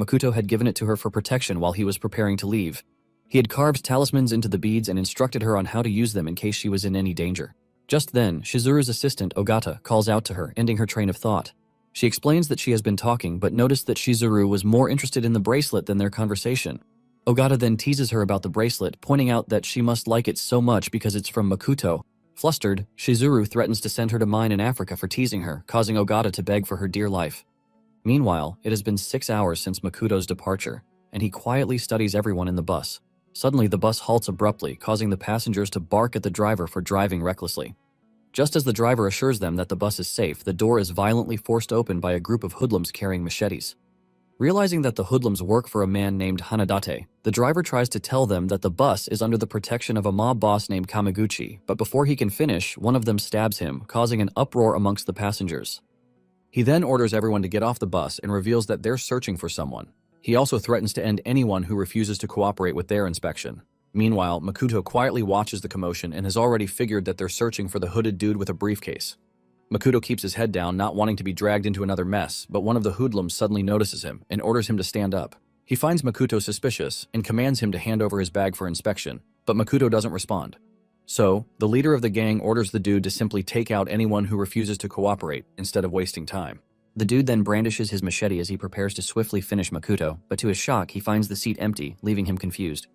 Makoto had given it to her for protection while he was preparing to leave. He had carved talismans into the beads and instructed her on how to use them in case she was in any danger. Just then, Shizuru's assistant, Ogata, calls out to her, ending her train of thought. She explains that she has been talking but noticed that Shizuru was more interested in the bracelet than their conversation. Ogata then teases her about the bracelet, pointing out that she must like it so much because it's from Makoto. Flustered, Shizuru threatens to send her to mine in Africa for teasing her, causing Ogata to beg for her dear life. Meanwhile, it has been 6 hours since Makoto's departure, and he quietly studies everyone in the bus. Suddenly, the bus halts abruptly, causing the passengers to bark at the driver for driving recklessly. Just as the driver assures them that the bus is safe, the door is violently forced open by a group of hoodlums carrying machetes. Realizing that the hoodlums work for a man named Hanadate, the driver tries to tell them that the bus is under the protection of a mob boss named Kameguchi, but before he can finish, one of them stabs him, causing an uproar amongst the passengers. He then orders everyone to get off the bus and reveals that they're searching for someone. He also threatens to end anyone who refuses to cooperate with their inspection. Meanwhile, Makoto quietly watches the commotion and has already figured that they're searching for the hooded dude with a briefcase. Makoto keeps his head down, not wanting to be dragged into another mess, but one of the hoodlums suddenly notices him and orders him to stand up. He finds Makoto suspicious and commands him to hand over his bag for inspection, but Makoto doesn't respond. So, the leader of the gang orders the dude to simply take out anyone who refuses to cooperate instead of wasting time. The dude then brandishes his machete as he prepares to swiftly finish Makoto, but to his shock, he finds the seat empty, leaving him confused.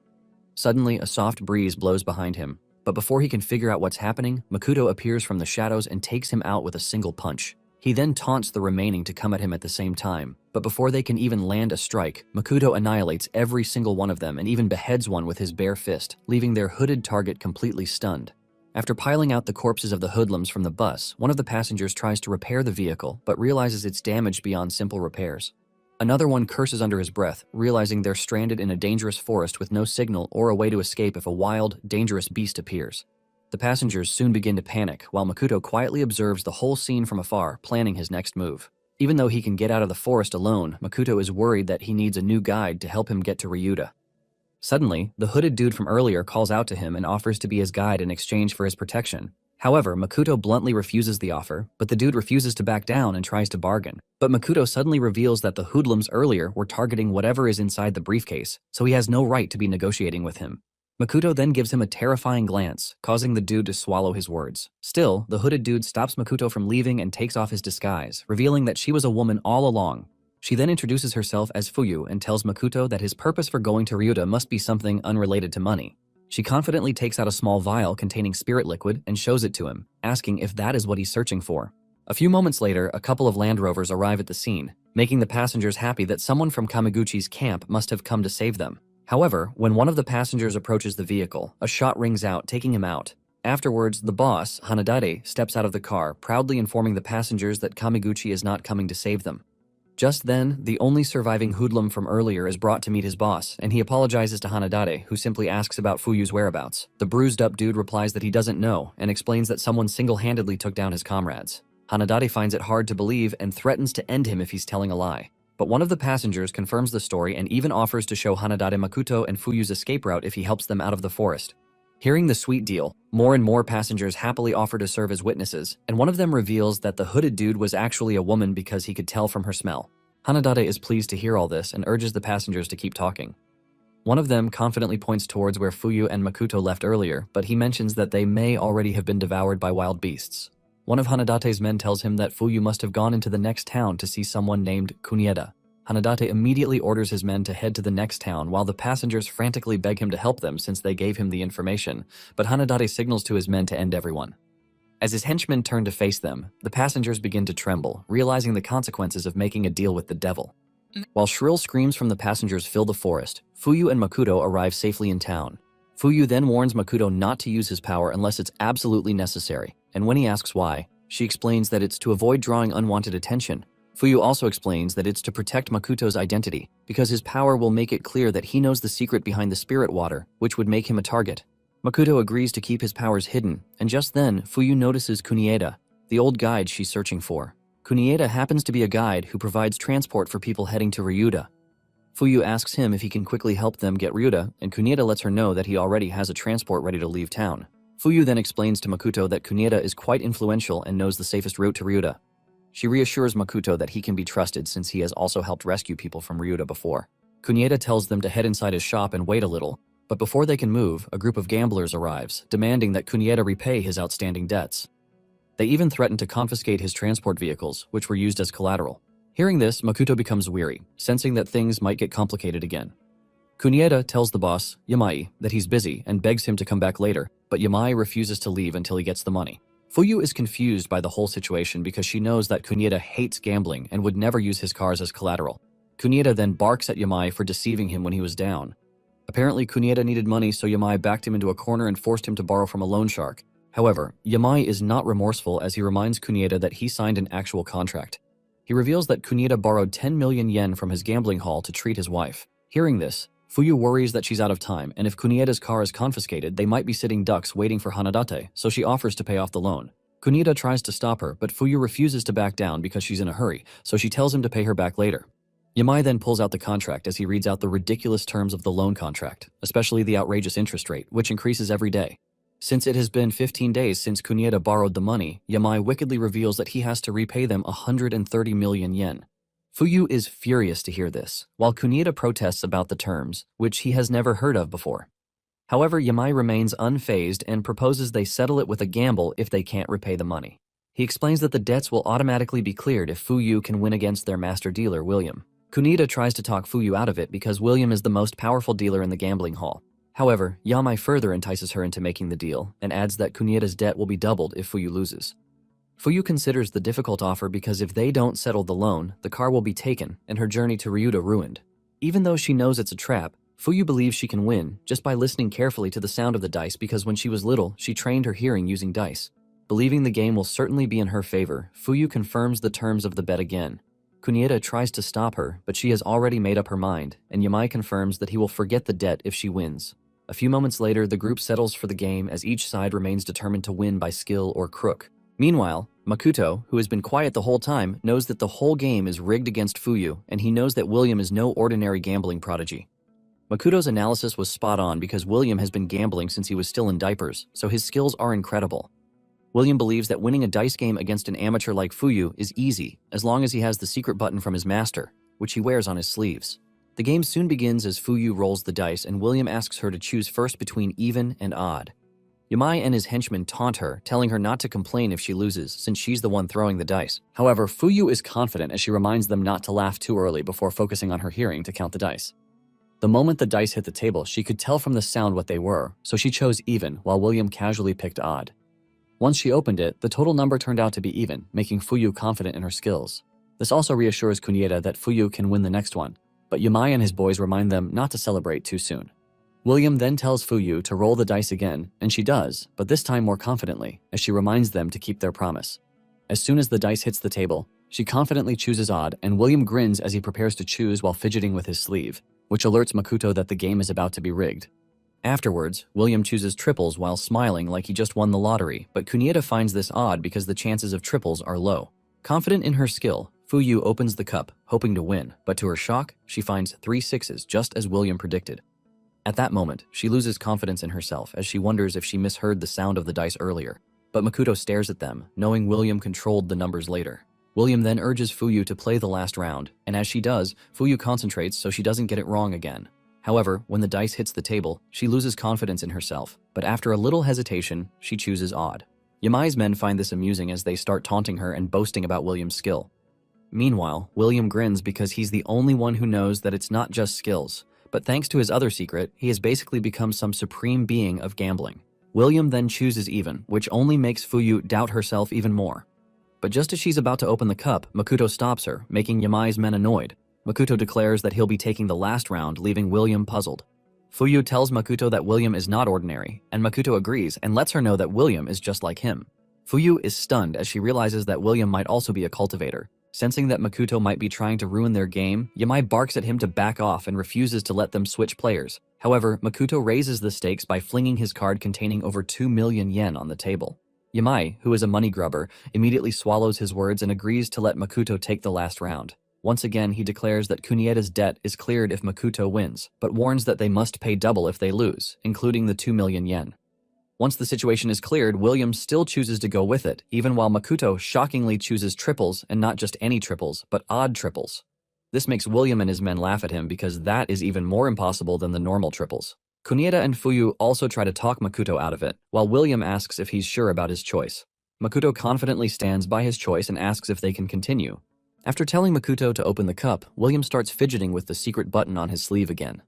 Suddenly, a soft breeze blows behind him, but before he can figure out what's happening, Makoto appears from the shadows and takes him out with a single punch. He then taunts the remaining to come at him at the same time, but before they can even land a strike, Makoto annihilates every single one of them and even beheads one with his bare fist, leaving their hooded target completely stunned. After piling out the corpses of the hoodlums from the bus, one of the passengers tries to repair the vehicle, but realizes it's damaged beyond simple repairs. Another one curses under his breath, realizing they're stranded in a dangerous forest with no signal or a way to escape if a wild, dangerous beast appears. The passengers soon begin to panic, while Makoto quietly observes the whole scene from afar, planning his next move. Even though he can get out of the forest alone, Makoto is worried that he needs a new guide to help him get to Ryuta. Suddenly, the hooded dude from earlier calls out to him and offers to be his guide in exchange for his protection. However, Makoto bluntly refuses the offer, but the dude refuses to back down and tries to bargain. But Makoto suddenly reveals that the hoodlums earlier were targeting whatever is inside the briefcase, so he has no right to be negotiating with him. Makoto then gives him a terrifying glance, causing the dude to swallow his words. Still, the hooded dude stops Makoto from leaving and takes off his disguise, revealing that she was a woman all along. She then introduces herself as Fuyu and tells Makoto that his purpose for going to Ryuta must be something unrelated to money. She confidently takes out a small vial containing spirit liquid and shows it to him, asking if that is what he's searching for. A few moments later, a couple of Land Rovers arrive at the scene, making the passengers happy that someone from Kameguchi's camp must have come to save them. However, when one of the passengers approaches the vehicle, a shot rings out, taking him out. Afterwards, the boss, Hanadare, steps out of the car, proudly informing the passengers that Kameguchi is not coming to save them. Just then, the only surviving hoodlum from earlier is brought to meet his boss, and he apologizes to Hanadare, who simply asks about Fuyu's whereabouts. The bruised-up dude replies that he doesn't know, and explains that someone single-handedly took down his comrades. Hanadare finds it hard to believe and threatens to end him if he's telling a lie. But one of the passengers confirms the story and even offers to show Hanadare Makoto and Fuyu's escape route if he helps them out of the forest. Hearing the sweet deal, more and more passengers happily offer to serve as witnesses, and one of them reveals that the hooded dude was actually a woman because he could tell from her smell. Hanadare is pleased to hear all this and urges the passengers to keep talking. One of them confidently points towards where Fuyu and Makoto left earlier, but he mentions that they may already have been devoured by wild beasts. One of Hanadate's men tells him that Fuyu must have gone into the next town to see someone named Kunieda. Hanadate immediately orders his men to head to the next town while the passengers frantically beg him to help them since they gave him the information, but Hanadate signals to his men to end everyone. As his henchmen turn to face them, the passengers begin to tremble, realizing the consequences of making a deal with the devil. While shrill screams from the passengers fill the forest, Fuyu and Makoto arrive safely in town. Fuyu then warns Makoto not to use his power unless it's absolutely necessary, and when he asks why, she explains that it's to avoid drawing unwanted attention. Fuyu also explains that it's to protect Makoto's identity, because his power will make it clear that he knows the secret behind the spirit water, which would make him a target. Makoto agrees to keep his powers hidden, and just then, Fuyu notices Kunieda, the old guide she's searching for. Kunieda happens to be a guide who provides transport for people heading to Ryuta. Fuyu asks him if he can quickly help them get Ryuta, and Kunieda lets her know that he already has a transport ready to leave town. Fuyu then explains to Makoto that Kunieda is quite influential and knows the safest route to Ryuta. She reassures Makoto that he can be trusted since he has also helped rescue people from Ryuta before. Kunieda tells them to head inside his shop and wait a little, but before they can move, a group of gamblers arrives, demanding that Kunieda repay his outstanding debts. They even threaten to confiscate his transport vehicles, which were used as collateral. Hearing this, Makoto becomes weary, sensing that things might get complicated again. Kunieda tells the boss, Yamai, that he's busy and begs him to come back later, but Yamai refuses to leave until he gets the money. Fuyu is confused by the whole situation because she knows that Kunieda hates gambling and would never use his cars as collateral. Kunieda then barks at Yamai for deceiving him when he was down. Apparently, Kunieda needed money, so Yamai backed him into a corner and forced him to borrow from a loan shark. However, Yamai is not remorseful as he reminds Kunieda that he signed an actual contract. He reveals that Kunieda borrowed 10 million yen from his gambling hall to treat his wife. Hearing this, Fuyu worries that she's out of time, and if Kunieda's car is confiscated, they might be sitting ducks waiting for Hanadate, so she offers to pay off the loan. Kunieda tries to stop her, but Fuyu refuses to back down because she's in a hurry, so she tells him to pay her back later. Yamai then pulls out the contract as he reads out the ridiculous terms of the loan contract, especially the outrageous interest rate, which increases every day. Since it has been 15 days since Kunieda borrowed the money, Yamai wickedly reveals that he has to repay them 130 million yen. Fuyu is furious to hear this, while Kunieda protests about the terms, which he has never heard of before. However, Yamai remains unfazed and proposes they settle it with a gamble if they can't repay the money. He explains that the debts will automatically be cleared if Fuyu can win against their master dealer, William. Kunieda tries to talk Fuyu out of it because William is the most powerful dealer in the gambling hall. However, Yamai further entices her into making the deal and adds that Kunieda's debt will be doubled if Fuyu loses. Fuyu considers the difficult offer because if they don't settle the loan, the car will be taken and her journey to Ryuta ruined. Even though she knows it's a trap, Fuyu believes she can win just by listening carefully to the sound of the dice because when she was little, she trained her hearing using dice. Believing the game will certainly be in her favor, Fuyu confirms the terms of the bet again. Kunieda tries to stop her, but she has already made up her mind, and Yamai confirms that he will forget the debt if she wins. A few moments later, the group settles for the game as each side remains determined to win by skill or crook. Meanwhile, Makoto, who has been quiet the whole time, knows that the whole game is rigged against Fuyu, and he knows that William is no ordinary gambling prodigy. Makuto's analysis was spot on because William has been gambling since he was still in diapers, so his skills are incredible. William believes that winning a dice game against an amateur like Fuyu is easy as long as he has the secret button from his master, which he wears on his sleeves. The game soon begins as Fuyu rolls the dice and William asks her to choose first between even and odd. Yamai and his henchmen taunt her, telling her not to complain if she loses since she's the one throwing the dice. However, Fuyu is confident as she reminds them not to laugh too early before focusing on her hearing to count the dice. The moment the dice hit the table, she could tell from the sound what they were, so she chose even while William casually picked odd. Once she opened it, the total number turned out to be even, making Fuyu confident in her skills. This also reassures Kunieda that Fuyu can win the next one, but Yamai and his boys remind them not to celebrate too soon. William then tells Fuyu to roll the dice again, and she does, but this time more confidently, as she reminds them to keep their promise. As soon as the dice hits the table, she confidently chooses odd, and William grins as he prepares to choose while fidgeting with his sleeve, which alerts Makuto that the game is about to be rigged. Afterwards, William chooses triples while smiling like he just won the lottery, but Kunieda finds this odd because the chances of triples are low. Confident in her skill, Fuyu opens the cup, hoping to win, but to her shock, she finds 3 sixes just as William predicted. At that moment, she loses confidence in herself as she wonders if she misheard the sound of the dice earlier, but Makuto stares at them, knowing William controlled the numbers later. William then urges Fuyu to play the last round, and as she does, Fuyu concentrates so she doesn't get it wrong again. However, when the dice hits the table, she loses confidence in herself, but after a little hesitation, she chooses odd. Yamai's men find this amusing as they start taunting her and boasting about William's skill. Meanwhile, William grins because he's the only one who knows that it's not just skills, but thanks to his other secret, he has basically become some supreme being of gambling. William then chooses even, which only makes Fuyu doubt herself even more. But just as she's about to open the cup, Makuto stops her, making Yamai's men annoyed. Makuto declares that he'll be taking the last round, leaving William puzzled. Fuyu tells Makuto that William is not ordinary, and Makuto agrees and lets her know that William is just like him. Fuyu is stunned as she realizes that William might also be a cultivator. Sensing that Makuto might be trying to ruin their game, Yamai barks at him to back off and refuses to let them switch players. However, Makuto raises the stakes by flinging his card containing over 2 million yen on the table. Yamai, who is a money grubber, immediately swallows his words and agrees to let Makuto take the last round. Once again, he declares that Kunieda's debt is cleared if Makuto wins, but warns that they must pay double if they lose, including the 2 million yen. Once the situation is cleared, William still chooses to go with it, even while Makuto shockingly chooses triples, and not just any triples, but odd triples. This makes William and his men laugh at him because that is even more impossible than the normal triples. Kunieda and Fuyu also try to talk Makuto out of it, while William asks if he's sure about his choice. Makuto confidently stands by his choice and asks if they can continue. After telling Makuto to open the cup, William starts fidgeting with the secret button on his sleeve again.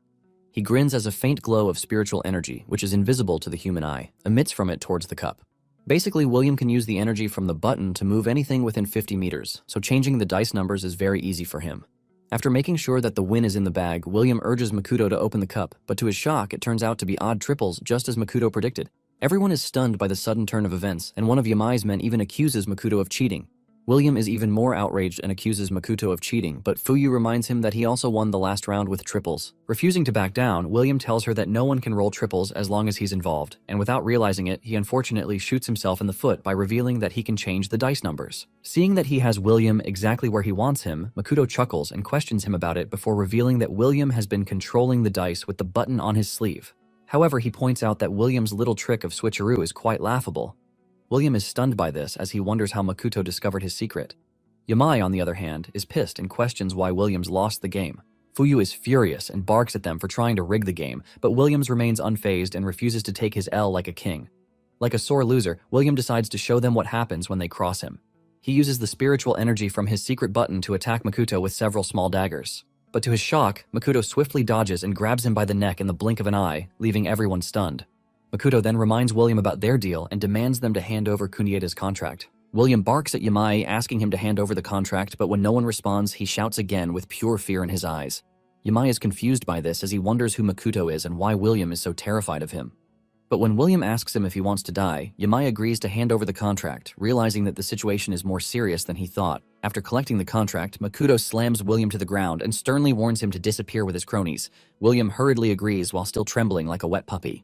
He grins as a faint glow of spiritual energy, which is invisible to the human eye, emits from it towards the cup. Basically, William can use the energy from the button to move anything within 50 meters, so changing the dice numbers is very easy for him. After making sure that the win is in the bag, William urges Makuto to open the cup, but to his shock, it turns out to be odd triples just as Makuto predicted. Everyone is stunned by the sudden turn of events, and one of Yamai's men even accuses Makuto of cheating. William is even more outraged and accuses Makuto of cheating, but Fuyu reminds him that he also won the last round with triples. Refusing to back down, William tells her that no one can roll triples as long as he's involved, and without realizing it, he unfortunately shoots himself in the foot by revealing that he can change the dice numbers. Seeing that he has William exactly where he wants him, Makuto chuckles and questions him about it before revealing that William has been controlling the dice with the button on his sleeve. However, he points out that William's little trick of switcheroo is quite laughable. William is stunned by this as he wonders how Makuto discovered his secret. Yamai, on the other hand, is pissed and questions why Williams lost the game. Fuyu is furious and barks at them for trying to rig the game, but Williams remains unfazed and refuses to take his L like a king. Like a sore loser, William decides to show them what happens when they cross him. He uses the spiritual energy from his secret button to attack Makuto with several small daggers. But to his shock, Makuto swiftly dodges and grabs him by the neck in the blink of an eye, leaving everyone stunned. Makuto then reminds William about their deal and demands them to hand over Kunieda's contract. William barks at Yamai, asking him to hand over the contract, but when no one responds, he shouts again with pure fear in his eyes. Yamai is confused by this as he wonders who Makuto is and why William is so terrified of him. But when William asks him if he wants to die, Yamai agrees to hand over the contract, realizing that the situation is more serious than he thought. After collecting the contract, Makuto slams William to the ground and sternly warns him to disappear with his cronies. William hurriedly agrees while still trembling like a wet puppy.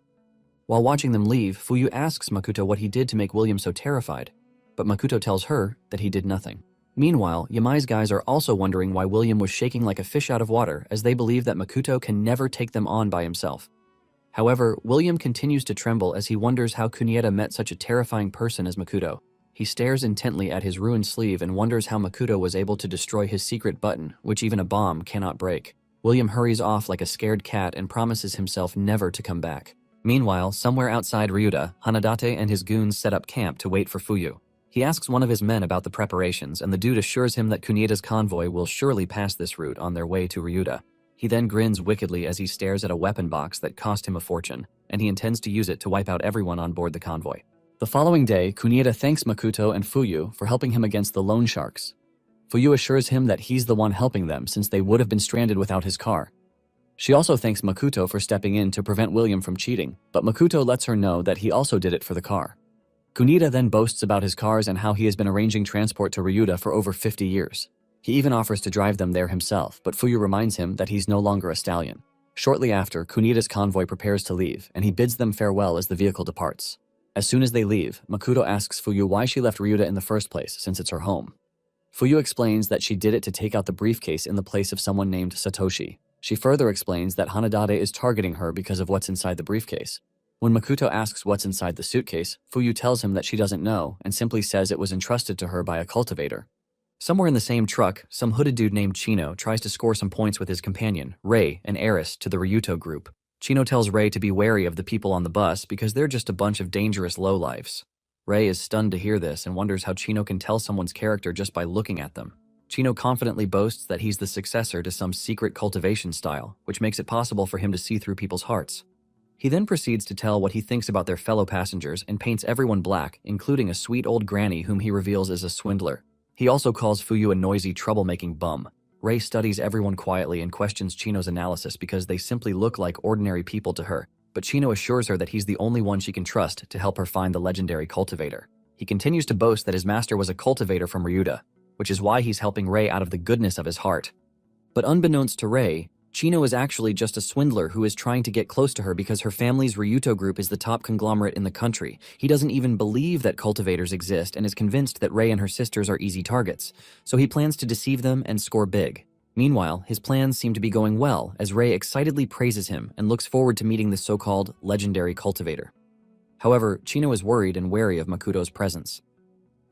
While watching them leave, Fuyu asks Makuto what he did to make William so terrified, but Makuto tells her that he did nothing. Meanwhile, Yamai's guys are also wondering why William was shaking like a fish out of water, as they believe that Makoto can never take them on by himself. However, William continues to tremble as he wonders how Kunieda met such a terrifying person as Makoto. He stares intently at his ruined sleeve and wonders how Makoto was able to destroy his secret button, which even a bomb cannot break. William hurries off like a scared cat and promises himself never to come back. Meanwhile, somewhere outside Ryuda, Hanadate and his goons set up camp to wait for Fuyu. He asks one of his men about the preparations, and the dude assures him that Kunieda's convoy will surely pass this route on their way to Ryuda. He then grins wickedly as he stares at a weapon box that cost him a fortune, and he intends to use it to wipe out everyone on board the convoy. The following day, Kunieda thanks Makoto and Fuyu for helping him against the loan sharks. Fuyu assures him that he's the one helping them since they would have been stranded without his car. She also thanks Makoto for stepping in to prevent William from cheating, but Makoto lets her know that he also did it for the car. Kunieda then boasts about his cars and how he has been arranging transport to Ryuda for over 50 years. He even offers to drive them there himself, but Fuyu reminds him that he's no longer a stallion. Shortly after, Kunieda's convoy prepares to leave, and he bids them farewell as the vehicle departs. As soon as they leave, Makoto asks Fuyu why she left Ryuda in the first place, since it's her home. Fuyu explains that she did it to take out the briefcase in the place of someone named Satoshi. She further explains that Hanadate is targeting her because of what's inside the briefcase. When Makoto asks what's inside the suitcase, Fuyu tells him that she doesn't know and simply says it was entrusted to her by a cultivator. Somewhere in the same truck, some hooded dude named Chino tries to score some points with his companion, Rei, an heiress to the Ryuto group. Chino tells Rei to be wary of the people on the bus because they're just a bunch of dangerous lowlifes. Rei is stunned to hear this and wonders how Chino can tell someone's character just by looking at them. Chino confidently boasts that he's the successor to some secret cultivation style, which makes it possible for him to see through people's hearts. He then proceeds to tell what he thinks about their fellow passengers and paints everyone black, including a sweet old granny whom he reveals is a swindler. He also calls Fuyu a noisy, troublemaking bum. Rei studies everyone quietly and questions Chino's analysis because they simply look like ordinary people to her, but Chino assures her that he's the only one she can trust to help her find the legendary cultivator. He continues to boast that his master was a cultivator from Ryuda, which is why he's helping Rei out of the goodness of his heart. But unbeknownst to Rei, Chino is actually just a swindler who is trying to get close to her because her family's Ryuto group is the top conglomerate in the country. He doesn't even believe that cultivators exist and is convinced that Rei and her sisters are easy targets, so he plans to deceive them and score big. Meanwhile, his plans seem to be going well as Rei excitedly praises him and looks forward to meeting the so-called legendary cultivator. However, Chino is worried and wary of Makoto's presence.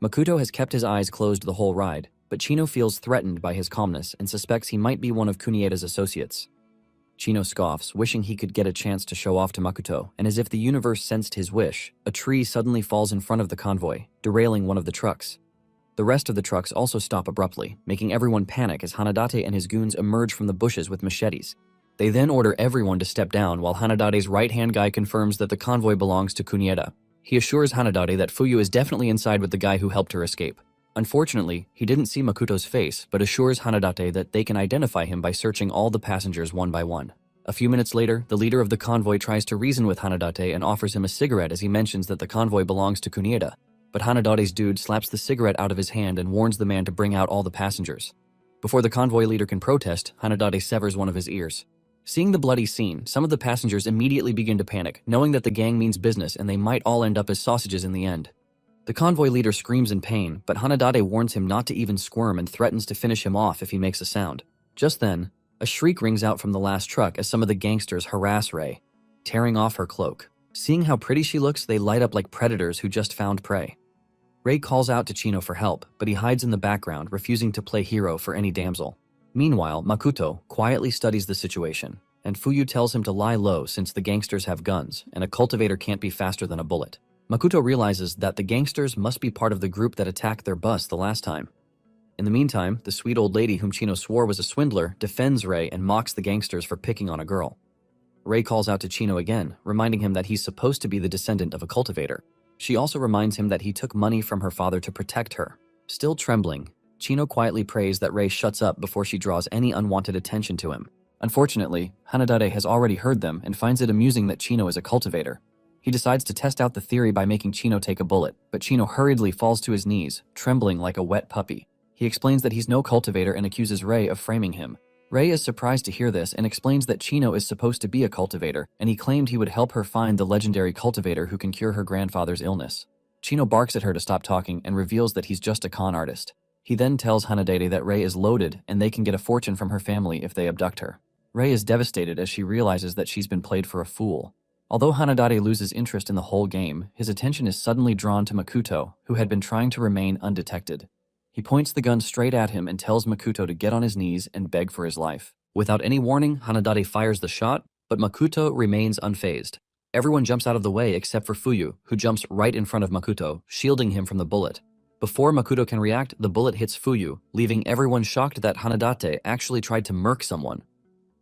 Makoto has kept his eyes closed the whole ride, but Chino feels threatened by his calmness and suspects he might be one of Kunieda's associates. Chino scoffs, wishing he could get a chance to show off to Makoto, and as if the universe sensed his wish, a tree suddenly falls in front of the convoy, derailing one of the trucks. The rest of the trucks also stop abruptly, making everyone panic as Hanadate and his goons emerge from the bushes with machetes. They then order everyone to step down while Hanadate's right-hand guy confirms that the convoy belongs to Kunieda. He assures Hanadate that Fuyu is definitely inside with the guy who helped her escape. Unfortunately, he didn't see Makoto's face, but assures Hanadate that they can identify him by searching all the passengers one by one. A few minutes later, the leader of the convoy tries to reason with Hanadate and offers him a cigarette as he mentions that the convoy belongs to Kunieda. But Hanadate's dude slaps the cigarette out of his hand and warns the man to bring out all the passengers. Before the convoy leader can protest, Hanadate severs one of his ears. Seeing the bloody scene, some of the passengers immediately begin to panic, knowing that the gang means business and they might all end up as sausages in the end. The convoy leader screams in pain, but Hanadate warns him not to even squirm and threatens to finish him off if he makes a sound. Just then, a shriek rings out from the last truck as some of the gangsters harass Rei, tearing off her cloak. Seeing how pretty she looks, they light up like predators who just found prey. Rei calls out to Chino for help, but he hides in the background, refusing to play hero for any damsel. Meanwhile, Makoto quietly studies the situation, and Fuyu tells him to lie low since the gangsters have guns, and a cultivator can't be faster than a bullet. Makoto realizes that the gangsters must be part of the group that attacked their bus the last time. In the meantime, the sweet old lady whom Chino swore was a swindler defends Rei and mocks the gangsters for picking on a girl. Rei calls out to Chino again, reminding him that he's supposed to be the descendant of a cultivator. She also reminds him that he took money from her father to protect her. Still trembling, Chino quietly prays that Rei shuts up before she draws any unwanted attention to him. Unfortunately, Hanadate has already heard them and finds it amusing that Chino is a cultivator. He decides to test out the theory by making Chino take a bullet, but Chino hurriedly falls to his knees, trembling like a wet puppy. He explains that he's no cultivator and accuses Rei of framing him. Rei is surprised to hear this and explains that Chino is supposed to be a cultivator, and he claimed he would help her find the legendary cultivator who can cure her grandfather's illness. Chino barks at her to stop talking and reveals that he's just a con artist. He then tells Hanadate that Rei is loaded and they can get a fortune from her family if they abduct her. Rei is devastated as she realizes that she's been played for a fool. Although Hanadate loses interest in the whole game, his attention is suddenly drawn to Makoto, who had been trying to remain undetected. He points the gun straight at him and tells Makoto to get on his knees and beg for his life. Without any warning, Hanadate fires the shot, but Makoto remains unfazed. Everyone jumps out of the way except for Fuyu, who jumps right in front of Makoto, shielding him from the bullet. Before Makoto can react, the bullet hits Fuyu, leaving everyone shocked that Hanadate actually tried to murk someone.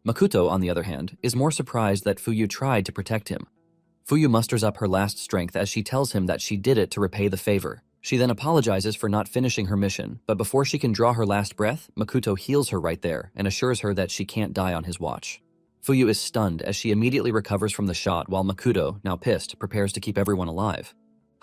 Makoto, on the other hand, is more surprised that Fuyu tried to protect him. Fuyu musters up her last strength as she tells him that she did it to repay the favor. She then apologizes for not finishing her mission, but before she can draw her last breath, Makoto heals her right there and assures her that she can't die on his watch. Fuyu is stunned as she immediately recovers from the shot while Makoto, now pissed, prepares to keep everyone alive.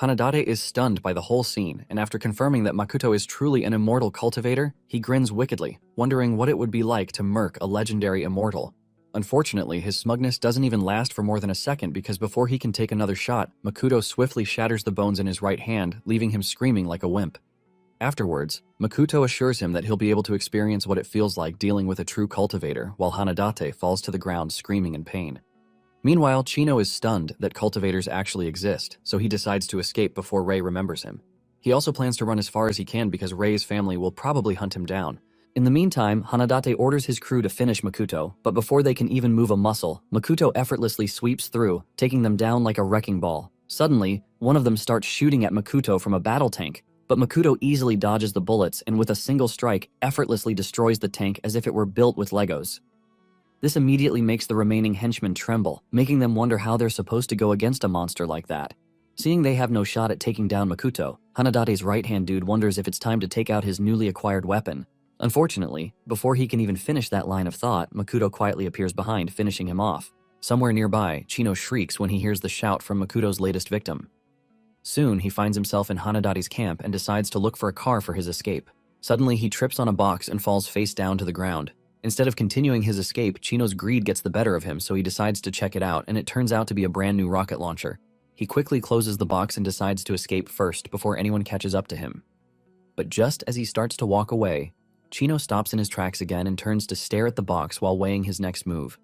Hanadate is stunned by the whole scene, and after confirming that Makoto is truly an immortal cultivator, he grins wickedly, wondering what it would be like to murk a legendary immortal. Unfortunately, his smugness doesn't even last for more than a second because before he can take another shot, Makoto swiftly shatters the bones in his right hand, leaving him screaming like a wimp. Afterwards, Makoto assures him that he'll be able to experience what it feels like dealing with a true cultivator, while Hanadate falls to the ground screaming in pain. Meanwhile, Chino is stunned that cultivators actually exist, so he decides to escape before Rei remembers him. He also plans to run as far as he can because Rei's family will probably hunt him down. In the meantime, Hanadate orders his crew to finish Makoto, but before they can even move a muscle, Makoto effortlessly sweeps through, taking them down like a wrecking ball. Suddenly, one of them starts shooting at Makoto from a battle tank, but Makoto easily dodges the bullets and with a single strike, effortlessly destroys the tank as if it were built with Legos. This immediately makes the remaining henchmen tremble, making them wonder how they're supposed to go against a monster like that. Seeing they have no shot at taking down Makoto, Hanadate's right-hand dude wonders if it's time to take out his newly acquired weapon. Unfortunately, before he can even finish that line of thought, Makoto quietly appears behind, finishing him off. Somewhere nearby, Chino shrieks when he hears the shout from Makoto's latest victim. Soon, he finds himself in Hanadate's camp and decides to look for a car for his escape. Suddenly, he trips on a box and falls face down to the ground. Instead of continuing his escape, Chino's greed gets the better of him, so he decides to check it out, and it turns out to be a brand new rocket launcher. He quickly closes the box and decides to escape first before anyone catches up to him. But just as he starts to walk away, Chino stops in his tracks again and turns to stare at the box while weighing his next move.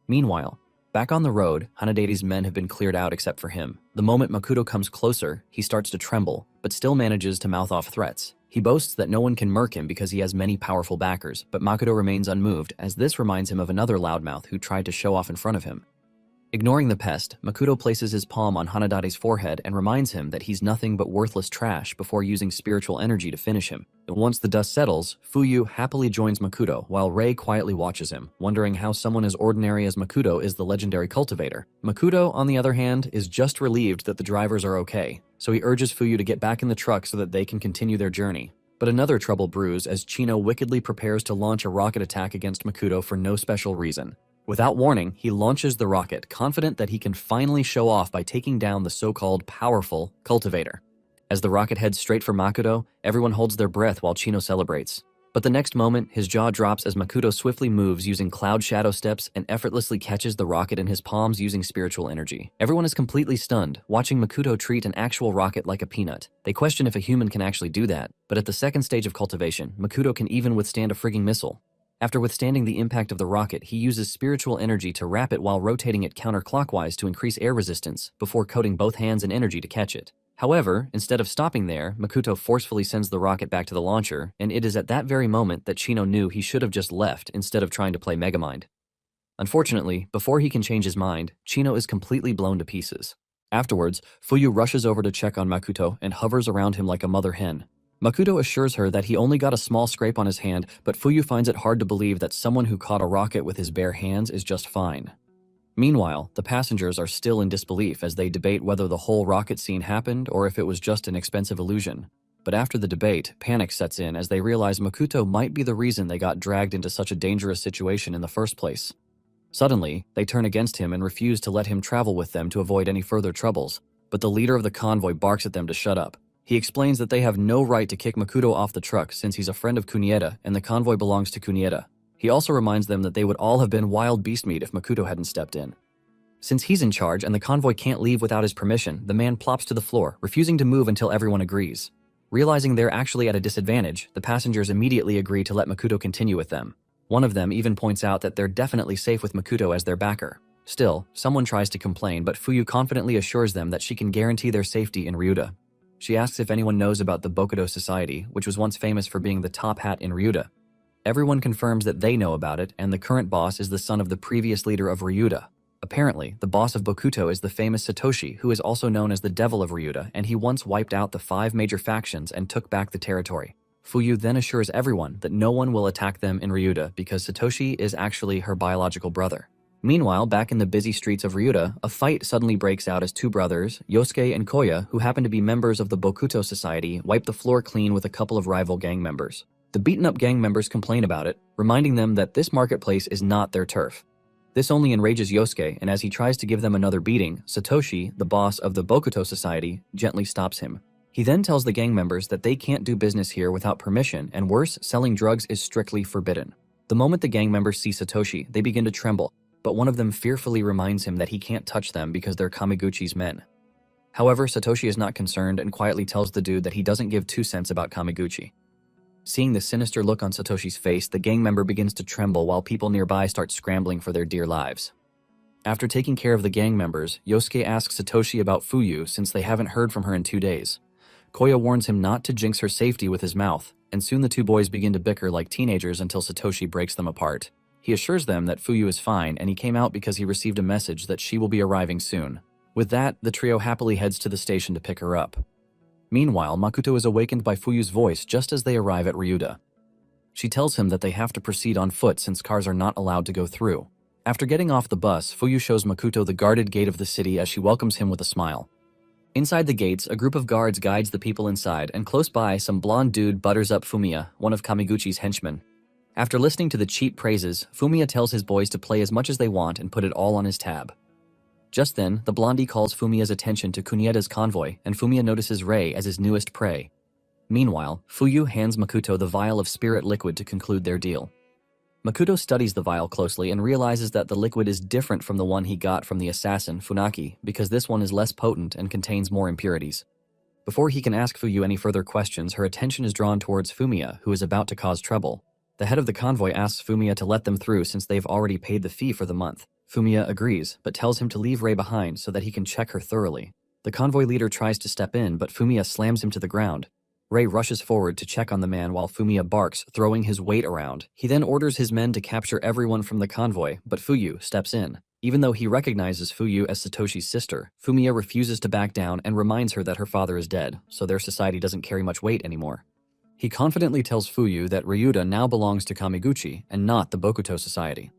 Meanwhile, back on the road, Hanadate's men have been cleared out except for him. The moment Makoto comes closer, he starts to tremble, but still manages to mouth off threats. He boasts that no one can murk him because he has many powerful backers, but Makoto remains unmoved, as this reminds him of another loudmouth who tried to show off in front of him. Ignoring the pest, Makoto places his palm on Hanadate's forehead and reminds him that he's nothing but worthless trash before using spiritual energy to finish him. And once the dust settles, Fuyu happily joins Makoto while Rei quietly watches him, wondering how someone as ordinary as Makoto is the legendary cultivator. Makoto, on the other hand, is just relieved that the drivers are okay, so he urges Fuyu to get back in the truck so that they can continue their journey. But another trouble brews as Chino wickedly prepares to launch a rocket attack against Makoto for no special reason. Without warning, he launches the rocket, confident that he can finally show off by taking down the so-called powerful cultivator. As the rocket heads straight for Makoto, everyone holds their breath while Chino celebrates. But the next moment, his jaw drops as Makoto swiftly moves using cloud shadow steps and effortlessly catches the rocket in his palms using spiritual energy. Everyone is completely stunned, watching Makoto treat an actual rocket like a peanut. They question if a human can actually do that, but at the second stage of cultivation, Makoto can even withstand a frigging missile. After withstanding the impact of the rocket, he uses spiritual energy to wrap it while rotating it counterclockwise to increase air resistance, before coating both hands in energy to catch it. However, instead of stopping there, Makoto forcefully sends the rocket back to the launcher, and it is at that very moment that Chino knew he should have just left instead of trying to play Megamind. Unfortunately, before he can change his mind, Chino is completely blown to pieces. Afterwards, Fuyu rushes over to check on Makoto and hovers around him like a mother hen. Makoto assures her that he only got a small scrape on his hand, but Fuyu finds it hard to believe that someone who caught a rocket with his bare hands is just fine. Meanwhile, the passengers are still in disbelief as they debate whether the whole rocket scene happened or if it was just an expensive illusion. But after the debate, panic sets in as they realize Makoto might be the reason they got dragged into such a dangerous situation in the first place. Suddenly, they turn against him and refuse to let him travel with them to avoid any further troubles, but the leader of the convoy barks at them to shut up. He explains that they have no right to kick Makoto off the truck since he's a friend of Kunieda and the convoy belongs to Kunieda. He also reminds them that they would all have been wild beast meat if Makoto hadn't stepped in. Since he's in charge and the convoy can't leave without his permission, the man plops to the floor, refusing to move until everyone agrees. Realizing they're actually at a disadvantage, the passengers immediately agree to let Makoto continue with them. One of them even points out that they're definitely safe with Makoto as their backer. Still, someone tries to complain, but Fuyu confidently assures them that she can guarantee their safety in Ryuda. She asks if anyone knows about the Bokuto Society, which was once famous for being the top hat in Ryuda. Everyone confirms that they know about it, and the current boss is the son of the previous leader of Ryuda. Apparently, the boss of Bokuto is the famous Satoshi, who is also known as the Devil of Ryuda, and he once wiped out the 5 major factions and took back the territory. Fuyu then assures everyone that no one will attack them in Ryuda because Satoshi is actually her biological brother. Meanwhile, back in the busy streets of Ryuda, a fight suddenly breaks out as 2 brothers, Yosuke and Koya, who happen to be members of the Bokuto Society, wipe the floor clean with a couple of rival gang members. The beaten-up gang members complain about it, reminding them that this marketplace is not their turf. This only enrages Yosuke, and as he tries to give them another beating, Satoshi, the boss of the Bokuto Society, gently stops him. He then tells the gang members that they can't do business here without permission, and worse, selling drugs is strictly forbidden. The moment the gang members see Satoshi, they begin to tremble, but one of them fearfully reminds him that he can't touch them because they're Kamiguchi's men. However, Satoshi is not concerned and quietly tells the dude that he doesn't give 2 cents about Kamiguchi. Seeing the sinister look on Satoshi's face, the gang member begins to tremble while people nearby start scrambling for their dear lives. After taking care of the gang members, Yosuke asks Satoshi about Fuyu since they haven't heard from her in 2 days. Koya warns him not to jinx her safety with his mouth, and soon the 2 boys begin to bicker like teenagers until Satoshi breaks them apart. He assures them that Fuyu is fine and he came out because he received a message that she will be arriving soon. With that, the trio happily heads to the station to pick her up. Meanwhile, Makoto is awakened by Fuyu's voice just as they arrive at Ryuda. She tells him that they have to proceed on foot since cars are not allowed to go through. After getting off the bus, Fuyu shows Makoto the guarded gate of the city as she welcomes him with a smile. Inside the gates, a group of guards guides the people inside, and close by, some blonde dude butters up Fumiya, one of Kamiguchi's henchmen. After listening to the cheap praises, Fumiya tells his boys to play as much as they want and put it all on his tab. Just then, the blondie calls Fumiya's attention to Kunieda's convoy, and Fumiya notices Rei as his newest prey. Meanwhile, Fuyu hands Makoto the vial of spirit liquid to conclude their deal. Makoto studies the vial closely and realizes that the liquid is different from the one he got from the assassin, Funaki, because this one is less potent and contains more impurities. Before he can ask Fuyu any further questions, her attention is drawn towards Fumiya, who is about to cause trouble. The head of the convoy asks Fumiya to let them through since they've already paid the fee for the month. Fumiya agrees, but tells him to leave Rei behind so that he can check her thoroughly. The convoy leader tries to step in, but Fumiya slams him to the ground. Rei rushes forward to check on the man while Fumiya barks, throwing his weight around. He then orders his men to capture everyone from the convoy, but Fuyu steps in. Even though he recognizes Fuyu as Satoshi's sister, Fumiya refuses to back down and reminds her that her father is dead, so their society doesn't carry much weight anymore. He confidently tells Fuyu that Ryuda now belongs to Kamiguchi and not the Bokuto Society.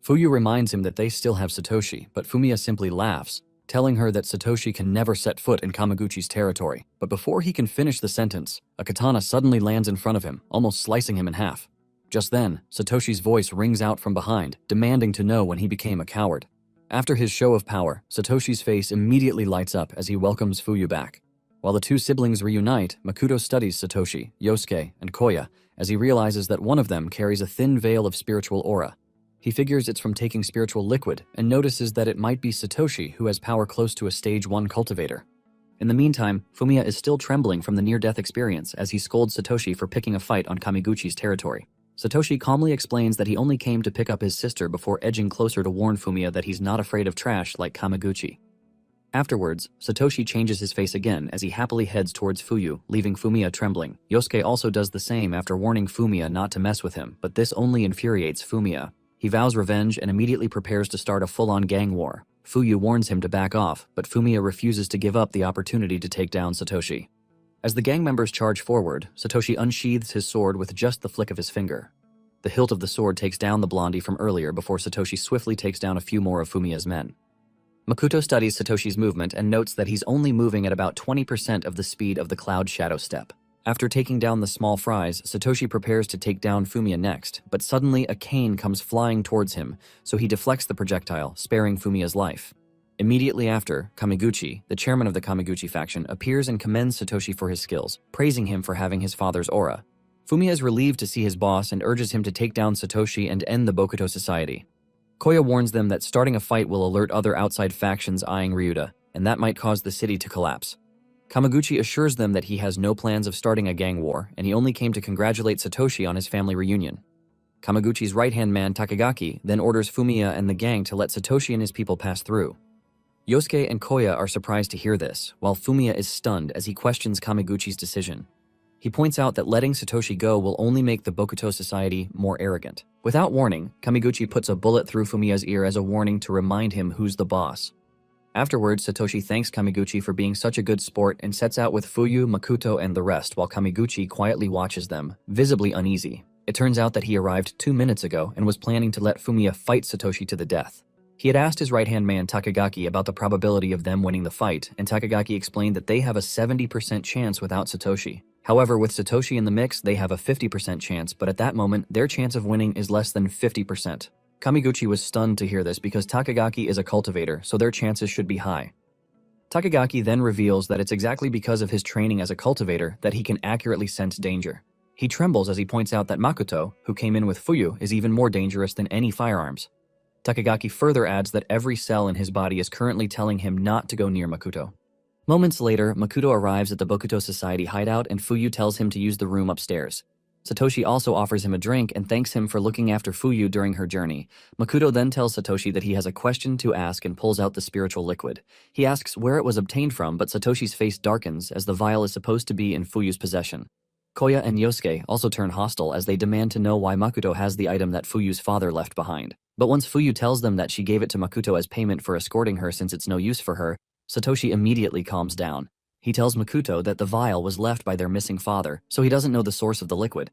Fuyu reminds him that they still have Satoshi, but Fumiya simply laughs, telling her that Satoshi can never set foot in Kamiguchi's territory. But before he can finish the sentence, a katana suddenly lands in front of him, almost slicing him in half. Just then, Satoshi's voice rings out from behind, demanding to know when he became a coward. After his show of power, Satoshi's face immediately lights up as he welcomes Fuyu back. While the 2 siblings reunite, Makoto studies Satoshi, Yosuke, and Koya as he realizes that one of them carries a thin veil of spiritual aura. He figures it's from taking spiritual liquid and notices that it might be Satoshi who has power close to a stage 1 cultivator. In the meantime, Fumiya is still trembling from the near-death experience as he scolds Satoshi for picking a fight on Kamiguchi's territory. Satoshi calmly explains that he only came to pick up his sister before edging closer to warn Fumiya that he's not afraid of trash like Kamiguchi. Afterwards, Satoshi changes his face again as he happily heads towards Fuyu, leaving Fumiya trembling. Yosuke also does the same after warning Fumiya not to mess with him, but this only infuriates Fumiya. He vows revenge and immediately prepares to start a full-on gang war. Fuyu warns him to back off, but Fumiya refuses to give up the opportunity to take down Satoshi. As the gang members charge forward, Satoshi unsheathes his sword with just the flick of his finger. The hilt of the sword takes down the blondie from earlier before Satoshi swiftly takes down a few more of Fumiya's men. Makoto studies Satoshi's movement and notes that he's only moving at about 20% of the speed of the Cloud Shadow Step. After taking down the small fries, Satoshi prepares to take down Fumiya next, but suddenly a cane comes flying towards him, so he deflects the projectile, sparing Fumiya's life. Immediately after, Kamiguchi, the chairman of the Kamiguchi faction, appears and commends Satoshi for his skills, praising him for having his father's aura. Fumiya is relieved to see his boss and urges him to take down Satoshi and end the Bokuto Society. Koya warns them that starting a fight will alert other outside factions eyeing Ryuda, and that might cause the city to collapse. Kameguchi assures them that he has no plans of starting a gang war, and he only came to congratulate Satoshi on his family reunion. Kameguchi's right-hand man Takagaki then orders Fumiya and the gang to let Satoshi and his people pass through. Yosuke and Koya are surprised to hear this, while Fumiya is stunned as he questions Kameguchi's decision. He points out that letting Satoshi go will only make the Bokuto society more arrogant. Without warning, Kameguchi puts a bullet through Fumiya's ear as a warning to remind him who's the boss. Afterwards, Satoshi thanks Kameguchi for being such a good sport and sets out with Fuyu, Makoto, and the rest while Kameguchi quietly watches them, visibly uneasy. It turns out that he arrived 2 minutes ago and was planning to let Fumiya fight Satoshi to the death. He had asked his right-hand man Takagaki about the probability of them winning the fight, and Takagaki explained that they have a 70% chance without Satoshi. However, with Satoshi in the mix, they have a 50% chance, but at that moment, their chance of winning is less than 50%. Kameguchi was stunned to hear this because Takagaki is a cultivator, so their chances should be high. Takagaki then reveals that it's exactly because of his training as a cultivator that he can accurately sense danger. He trembles as he points out that Makoto, who came in with Fuyu, is even more dangerous than any firearms. Takagaki further adds that every cell in his body is currently telling him not to go near Makoto. Moments later, Makoto arrives at the Bokuto Society hideout and Fuyu tells him to use the room upstairs. Satoshi also offers him a drink and thanks him for looking after Fuyu during her journey. Makoto then tells Satoshi that he has a question to ask and pulls out the spiritual liquid. He asks where it was obtained from, but Satoshi's face darkens as the vial is supposed to be in Fuyu's possession. Koya and Yosuke also turn hostile as they demand to know why Makoto has the item that Fuyu's father left behind. But once Fuyu tells them that she gave it to Makoto as payment for escorting her since it's no use for her, Satoshi immediately calms down. He tells Makoto that the vial was left by their missing father, so he doesn't know the source of the liquid.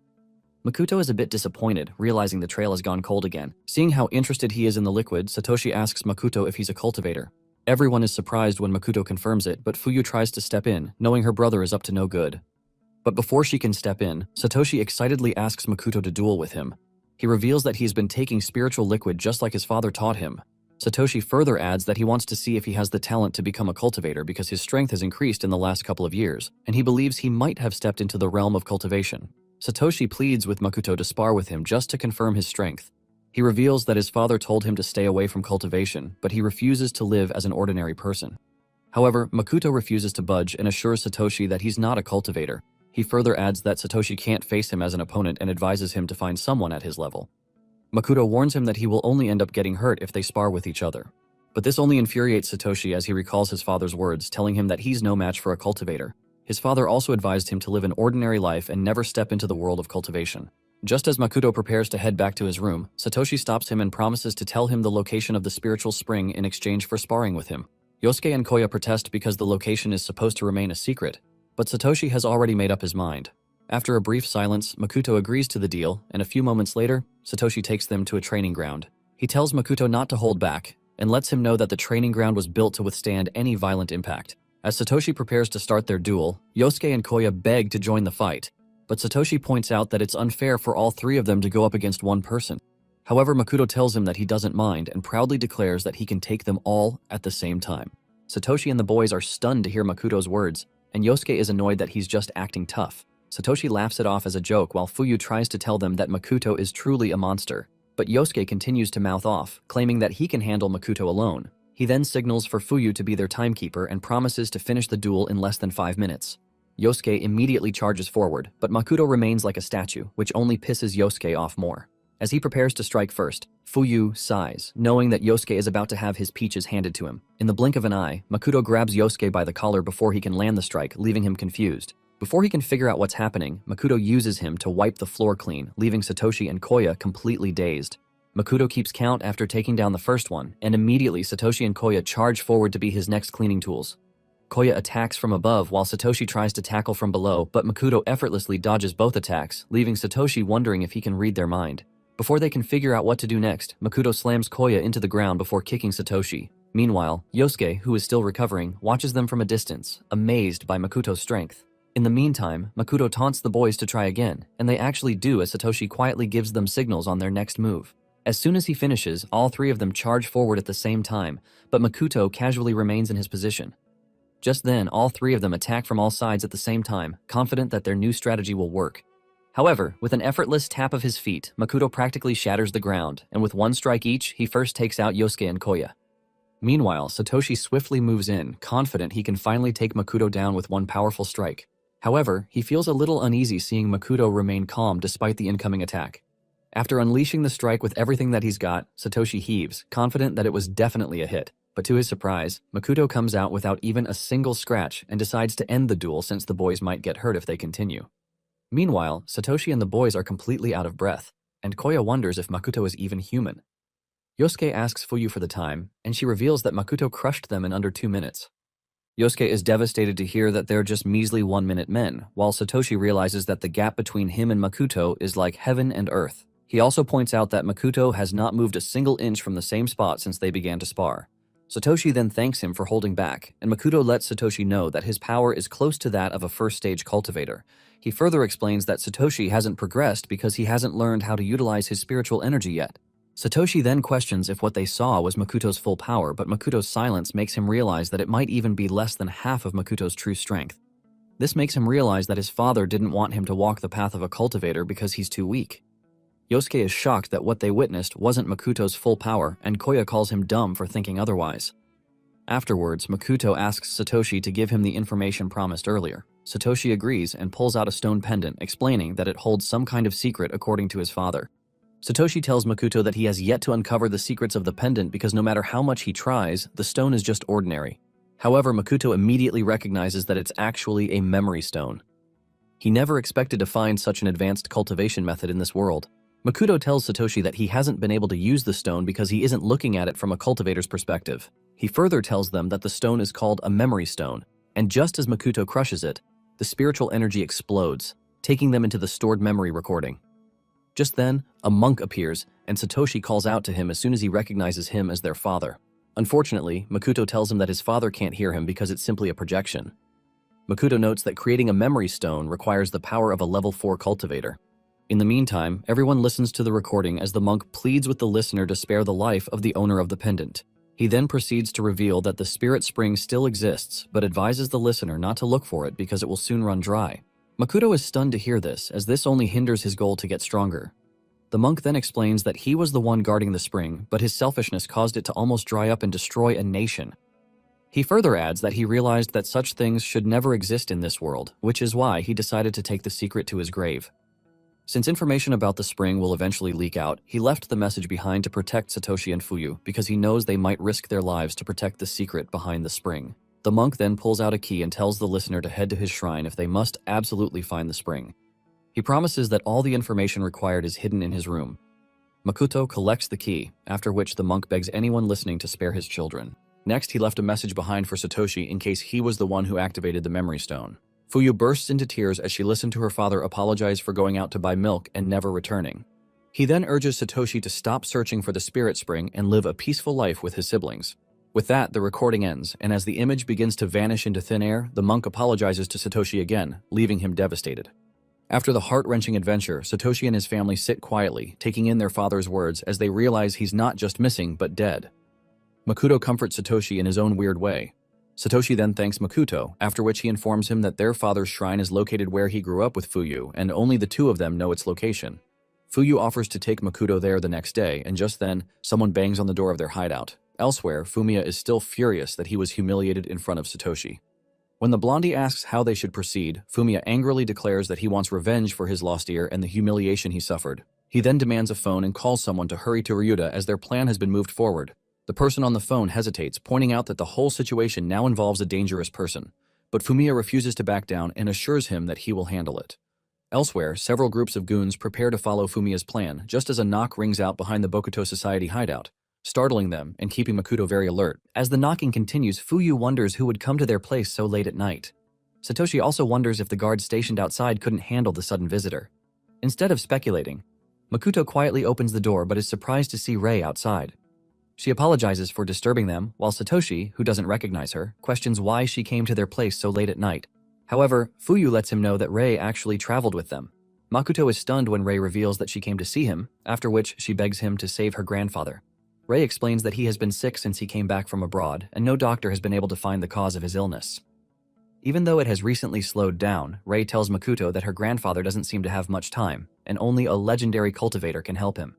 Makoto is a bit disappointed, realizing the trail has gone cold again. Seeing how interested he is in the liquid, Satoshi asks Makoto if he's a cultivator. Everyone is surprised when Makoto confirms it, but Fuyu tries to step in, knowing her brother is up to no good. But before she can step in, Satoshi excitedly asks Makoto to duel with him. He reveals that he's been taking spiritual liquid just like his father taught him. Satoshi further adds that he wants to see if he has the talent to become a cultivator because his strength has increased in the last couple of years, and he believes he might have stepped into the realm of cultivation. Satoshi pleads with Makoto to spar with him just to confirm his strength. He reveals that his father told him to stay away from cultivation, but he refuses to live as an ordinary person. However, Makoto refuses to budge and assures Satoshi that he's not a cultivator. He further adds that Satoshi can't face him as an opponent and advises him to find someone at his level. Makoto warns him that he will only end up getting hurt if they spar with each other. But this only infuriates Satoshi as he recalls his father's words, telling him that he's no match for a cultivator. His father also advised him to live an ordinary life and never step into the world of cultivation. Just as Makoto prepares to head back to his room, Satoshi stops him and promises to tell him the location of the spiritual spring in exchange for sparring with him. Yosuke and Koya protest because the location is supposed to remain a secret, but Satoshi has already made up his mind. After a brief silence, Makoto agrees to the deal, and a few moments later, Satoshi takes them to a training ground. He tells Makoto not to hold back, and lets him know that the training ground was built to withstand any violent impact. As Satoshi prepares to start their duel, Yosuke and Koya beg to join the fight, but Satoshi points out that it's unfair for all three of them to go up against one person. However, Makoto tells him that he doesn't mind and proudly declares that he can take them all at the same time. Satoshi and the boys are stunned to hear Makoto's words, and Yosuke is annoyed that he's just acting tough. Satoshi laughs it off as a joke while Fuyu tries to tell them that Makoto is truly a monster, but Yosuke continues to mouth off, claiming that he can handle Makoto alone. He then signals for Fuyu to be their timekeeper and promises to finish the duel in less than 5 minutes. Yosuke immediately charges forward, but Makoto remains like a statue, which only pisses Yosuke off more. As he prepares to strike first, Fuyu sighs, knowing that Yosuke is about to have his peaches handed to him. In the blink of an eye, Makoto grabs Yosuke by the collar before he can land the strike, leaving him confused. Before he can figure out what's happening, Makoto uses him to wipe the floor clean, leaving Satoshi and Koya completely dazed. Makoto keeps count after taking down the first one, and immediately Satoshi and Koya charge forward to be his next cleaning tools. Koya attacks from above while Satoshi tries to tackle from below, but Makoto effortlessly dodges both attacks, leaving Satoshi wondering if he can read their mind. Before they can figure out what to do next, Makoto slams Koya into the ground before kicking Satoshi. Meanwhile, Yosuke, who is still recovering, watches them from a distance, amazed by Makoto's strength. In the meantime, Makoto taunts the boys to try again, and they actually do as Satoshi quietly gives them signals on their next move. As soon as he finishes, all three of them charge forward at the same time, but Makoto casually remains in his position. Just then, all three of them attack from all sides at the same time, confident that their new strategy will work. However, with an effortless tap of his feet, Makoto practically shatters the ground, and with one strike each, he first takes out Yosuke and Koya. Meanwhile, Satoshi swiftly moves in, confident he can finally take Makoto down with one powerful strike. However, he feels a little uneasy seeing Makoto remain calm despite the incoming attack. After unleashing the strike with everything that he's got, Satoshi heaves, confident that it was definitely a hit. But to his surprise, Makoto comes out without even a single scratch and decides to end the duel since the boys might get hurt if they continue. Meanwhile, Satoshi and the boys are completely out of breath, and Koya wonders if Makoto is even human. Yosuke asks Fuyu for the time, and she reveals that Makoto crushed them in under 2 minutes. Yosuke is devastated to hear that they're just measly 1-minute men, while Satoshi realizes that the gap between him and Makoto is like heaven and earth. He also points out that Makoto has not moved a single inch from the same spot since they began to spar. Satoshi then thanks him for holding back, and Makoto lets Satoshi know that his power is close to that of a first-stage cultivator. He further explains that Satoshi hasn't progressed because he hasn't learned how to utilize his spiritual energy yet. Satoshi then questions if what they saw was Makoto's full power, but Makoto's silence makes him realize that it might even be less than half of Makoto's true strength. This makes him realize that his father didn't want him to walk the path of a cultivator because he's too weak. Yosuke is shocked that what they witnessed wasn't Makoto's full power, and Koya calls him dumb for thinking otherwise. Afterwards, Makoto asks Satoshi to give him the information promised earlier. Satoshi agrees and pulls out a stone pendant, explaining that it holds some kind of secret according to his father. Satoshi tells Makoto that he has yet to uncover the secrets of the pendant because no matter how much he tries, the stone is just ordinary. However, Makoto immediately recognizes that it's actually a memory stone. He never expected to find such an advanced cultivation method in this world. Makoto tells Satoshi that he hasn't been able to use the stone because he isn't looking at it from a cultivator's perspective. He further tells them that the stone is called a memory stone, and just as Makoto crushes it, the spiritual energy explodes, taking them into the stored memory recording. Just then, a monk appears, and Satoshi calls out to him as soon as he recognizes him as their father. Unfortunately, Makoto tells him that his father can't hear him because it's simply a projection. Makoto notes that creating a memory stone requires the power of a level 4 cultivator. In the meantime, everyone listens to the recording as the monk pleads with the listener to spare the life of the owner of the pendant. He then proceeds to reveal that the spirit spring still exists, but advises the listener not to look for it because it will soon run dry. Makoto is stunned to hear this, as this only hinders his goal to get stronger. The monk then explains that he was the one guarding the spring, but his selfishness caused it to almost dry up and destroy a nation. He further adds that he realized that such things should never exist in this world, which is why he decided to take the secret to his grave. Since information about the spring will eventually leak out, he left the message behind to protect Satoshi and Fuyu because he knows they might risk their lives to protect the secret behind the spring. The monk then pulls out a key and tells the listener to head to his shrine if they must absolutely find the spring. He promises that all the information required is hidden in his room. Makoto collects the key, after which the monk begs anyone listening to spare his children. Next, he left a message behind for Satoshi in case he was the one who activated the memory stone. Fuyu bursts into tears as she listened to her father apologize for going out to buy milk and never returning. He then urges Satoshi to stop searching for the spirit spring and live a peaceful life with his siblings. With that, the recording ends, and as the image begins to vanish into thin air, the monk apologizes to Satoshi again, leaving him devastated. After the heart-wrenching adventure, Satoshi and his family sit quietly, taking in their father's words as they realize he's not just missing, but dead. Makoto comforts Satoshi in his own weird way. Satoshi then thanks Makoto, after which he informs him that their father's shrine is located where he grew up with Fuyu, and only the two of them know its location. Fuyu offers to take Makoto there the next day, and just then, someone bangs on the door of their hideout. Elsewhere, Fumiya is still furious that he was humiliated in front of Satoshi. When the blondie asks how they should proceed, Fumiya angrily declares that he wants revenge for his lost ear and the humiliation he suffered. He then demands a phone and calls someone to hurry to Ryuta as their plan has been moved forward. The person on the phone hesitates, pointing out that the whole situation now involves a dangerous person, but Fumiya refuses to back down and assures him that he will handle it. Elsewhere, several groups of goons prepare to follow Fumiya's plan, just as a knock rings out behind the Bokuto Society hideout, startling them and keeping Makoto very alert. As the knocking continues, Fuyu wonders who would come to their place so late at night. Satoshi also wonders if the guards stationed outside couldn't handle the sudden visitor. Instead of speculating, Makoto quietly opens the door but is surprised to see Rei outside. She apologizes for disturbing them, while Satoshi, who doesn't recognize her, questions why she came to their place so late at night. However, Fuyu lets him know that Rei actually traveled with them. Makoto is stunned when Rei reveals that she came to see him, after which she begs him to save her grandfather. Rei explains that he has been sick since he came back from abroad, and no doctor has been able to find the cause of his illness. Even though it has recently slowed down, Rei tells Makoto that her grandfather doesn't seem to have much time, and only a legendary cultivator can help him.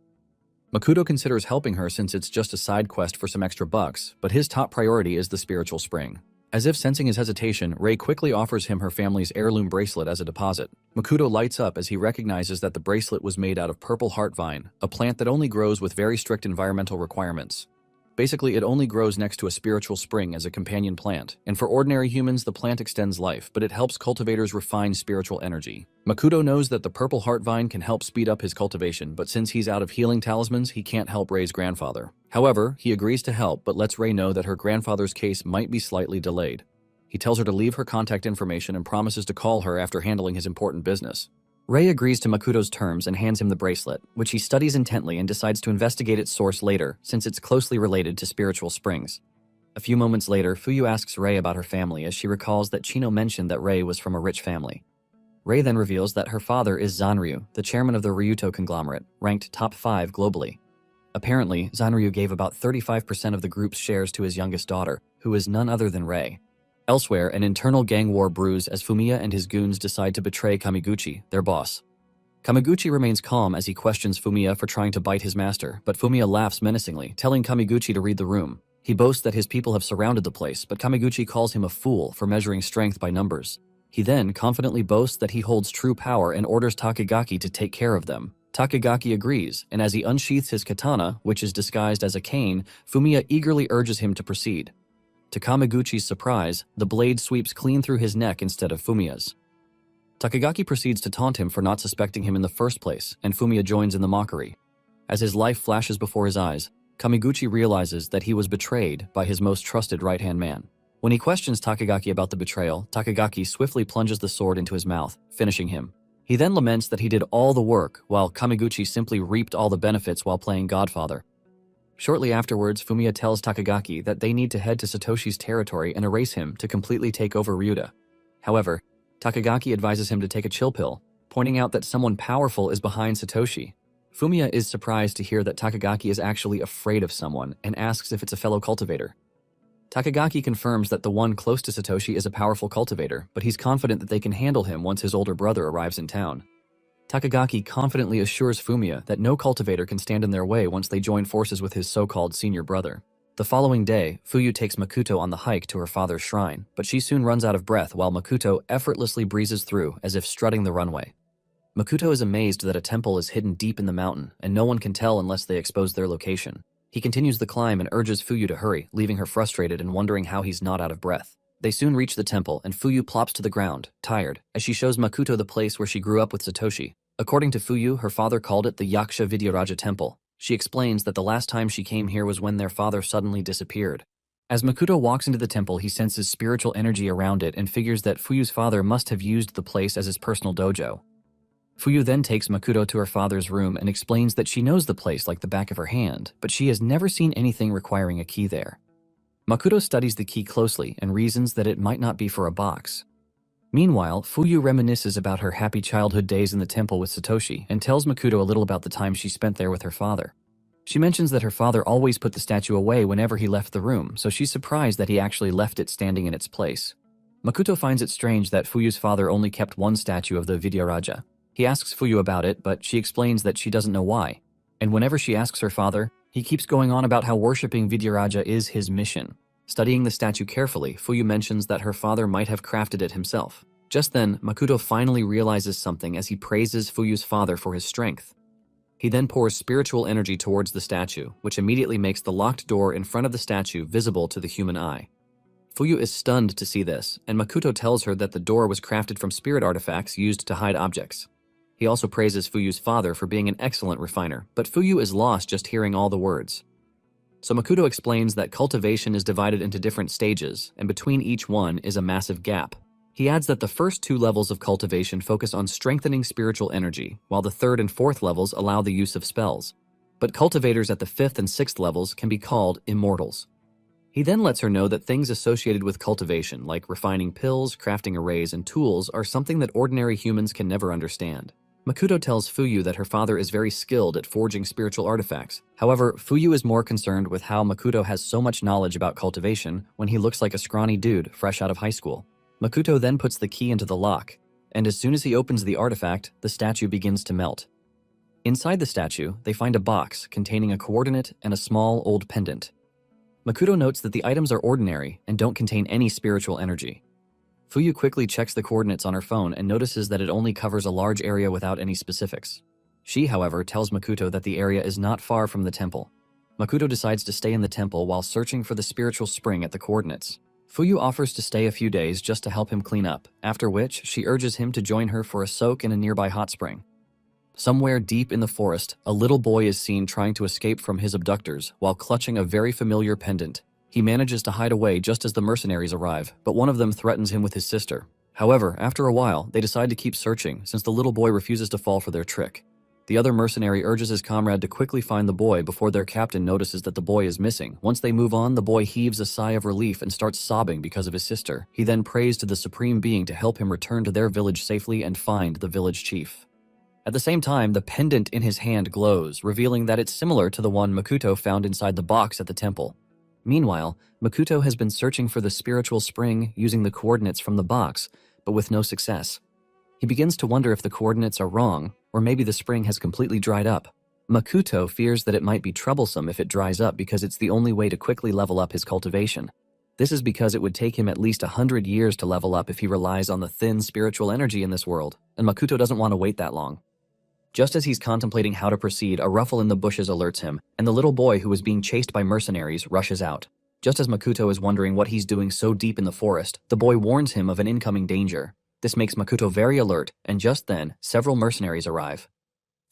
Makoto considers helping her since it's just a side quest for some extra bucks, but his top priority is the spiritual spring. As if sensing his hesitation, Rei quickly offers him her family's heirloom bracelet as a deposit. Makoto lights up as he recognizes that the bracelet was made out of purple heart vine, a plant that only grows with very strict environmental requirements. Basically, it only grows next to a spiritual spring as a companion plant, and for ordinary humans the plant extends life, but it helps cultivators refine spiritual energy. Makoto knows that the purple heart vine can help speed up his cultivation, but since he's out of healing talismans, he can't help Rei's grandfather. However, he agrees to help, but lets Rei know that her grandfather's case might be slightly delayed. He tells her to leave her contact information and promises to call her after handling his important business. Rei agrees to Makoto's terms and hands him the bracelet, which he studies intently and decides to investigate its source later, since it's closely related to spiritual springs. A few moments later, Fuyu asks Rei about her family as she recalls that Chino mentioned that Rei was from a rich family. Rei then reveals that her father is Zanryu, the chairman of the Ryuto conglomerate, ranked top 5 globally. Apparently, Zanryu gave about 35% of the group's shares to his youngest daughter, who is none other than Rei. Elsewhere, an internal gang war brews as Fumiya and his goons decide to betray Kamiguchi, their boss. Kamiguchi remains calm as he questions Fumiya for trying to bite his master, but Fumiya laughs menacingly, telling Kamiguchi to read the room. He boasts that his people have surrounded the place, but Kamiguchi calls him a fool for measuring strength by numbers. He then confidently boasts that he holds true power and orders Takagaki to take care of them. Takagaki agrees, and as he unsheaths his katana, which is disguised as a cane, Fumiya eagerly urges him to proceed. To Kamiguchi's surprise, the blade sweeps clean through his neck instead of Fumiya's. Takagaki proceeds to taunt him for not suspecting him in the first place, and Fumiya joins in the mockery. As his life flashes before his eyes, Kamiguchi realizes that he was betrayed by his most trusted right-hand man. When he questions Takagaki about the betrayal, Takagaki swiftly plunges the sword into his mouth, finishing him. He then laments that he did all the work, while Kamiguchi simply reaped all the benefits while playing Godfather. Shortly afterwards, Fumiya tells Takagaki that they need to head to Satoshi's territory and erase him to completely take over Ryuta. However, Takagaki advises him to take a chill pill, pointing out that someone powerful is behind Satoshi. Fumiya is surprised to hear that Takagaki is actually afraid of someone and asks if it's a fellow cultivator. Takagaki confirms that the one close to Satoshi is a powerful cultivator, but he's confident that they can handle him once his older brother arrives in town. Takagaki confidently assures Fumiya that no cultivator can stand in their way once they join forces with his so-called senior brother. The following day, Fuyu takes Makoto on the hike to her father's shrine, but she soon runs out of breath while Makoto effortlessly breezes through as if strutting the runway. Makoto is amazed that a temple is hidden deep in the mountain, and no one can tell unless they expose their location. He continues the climb and urges Fuyu to hurry, leaving her frustrated and wondering how he's not out of breath. They soon reach the temple, and Fuyu plops to the ground, tired, as she shows Makoto the place where she grew up with Satoshi. According to Fuyu, her father called it the Yaksha Vidyaraja Temple. She explains that the last time she came here was when their father suddenly disappeared. As Makoto walks into the temple, he senses spiritual energy around it and figures that Fuyu's father must have used the place as his personal dojo. Fuyu then takes Makoto to her father's room and explains that she knows the place like the back of her hand, but she has never seen anything requiring a key there. Makoto studies the key closely and reasons that it might not be for a box. Meanwhile, Fuyu reminisces about her happy childhood days in the temple with Satoshi and tells Makoto a little about the time she spent there with her father. She mentions that her father always put the statue away whenever he left the room, so she's surprised that he actually left it standing in its place. Makoto finds it strange that Fuyu's father only kept one statue of the Vidyaraja. He asks Fuyu about it, but she explains that she doesn't know why. And whenever she asks her father, he keeps going on about how worshipping Vidyaraja is his mission. Studying the statue carefully, Fuyu mentions that her father might have crafted it himself. Just then, Makoto finally realizes something as he praises Fuyu's father for his strength. He then pours spiritual energy towards the statue, which immediately makes the locked door in front of the statue visible to the human eye. Fuyu is stunned to see this, and Makoto tells her that the door was crafted from spirit artifacts used to hide objects. He also praises Fuyu's father for being an excellent refiner, but Fuyu is lost just hearing all the words. So Makoto explains that cultivation is divided into different stages, and between each one is a massive gap. He adds that the first 2 levels of cultivation focus on strengthening spiritual energy, while the 3rd and 4th levels allow the use of spells. But cultivators at the 5th and 6th levels can be called immortals. He then lets her know that things associated with cultivation, like refining pills, crafting arrays, and tools, are something that ordinary humans can never understand. Makoto tells Fuyu that her father is very skilled at forging spiritual artifacts. However, Fuyu is more concerned with how Makoto has so much knowledge about cultivation when he looks like a scrawny dude fresh out of high school. Makoto then puts the key into the lock, and as soon as he opens the artifact, the statue begins to melt. Inside the statue, they find a box containing a coordinate and a small old pendant. Makoto notes that the items are ordinary and don't contain any spiritual energy. Fuyu quickly checks the coordinates on her phone and notices that it only covers a large area without any specifics. She, however, tells Makoto that the area is not far from the temple. Makoto decides to stay in the temple while searching for the spiritual spring at the coordinates. Fuyu offers to stay a few days just to help him clean up, after which she urges him to join her for a soak in a nearby hot spring. Somewhere deep in the forest, a little boy is seen trying to escape from his abductors while clutching a very familiar pendant. He manages to hide away just as the mercenaries arrive, but one of them threatens him with his sister. However, after a while, they decide to keep searching since the little boy refuses to fall for their trick. The other mercenary urges his comrade to quickly find the boy before their captain notices that the boy is missing. Once they move on, the boy heaves a sigh of relief and starts sobbing because of his sister. He then prays to the Supreme Being to help him return to their village safely and find the village chief. At the same time, the pendant in his hand glows, revealing that it's similar to the one Makoto found inside the box at the temple. Meanwhile, Makoto has been searching for the spiritual spring using the coordinates from the box, but with no success. He begins to wonder if the coordinates are wrong, or maybe the spring has completely dried up. Makoto fears that it might be troublesome if it dries up because it's the only way to quickly level up his cultivation. This is because it would take him at least 100 years to level up if he relies on the thin spiritual energy in this world, and Makoto doesn't want to wait that long. Just as he's contemplating how to proceed, a ruffle in the bushes alerts him, and the little boy who was being chased by mercenaries rushes out. Just as Makoto is wondering what he's doing so deep in the forest, the boy warns him of an incoming danger. This makes Makoto very alert, and just then, several mercenaries arrive.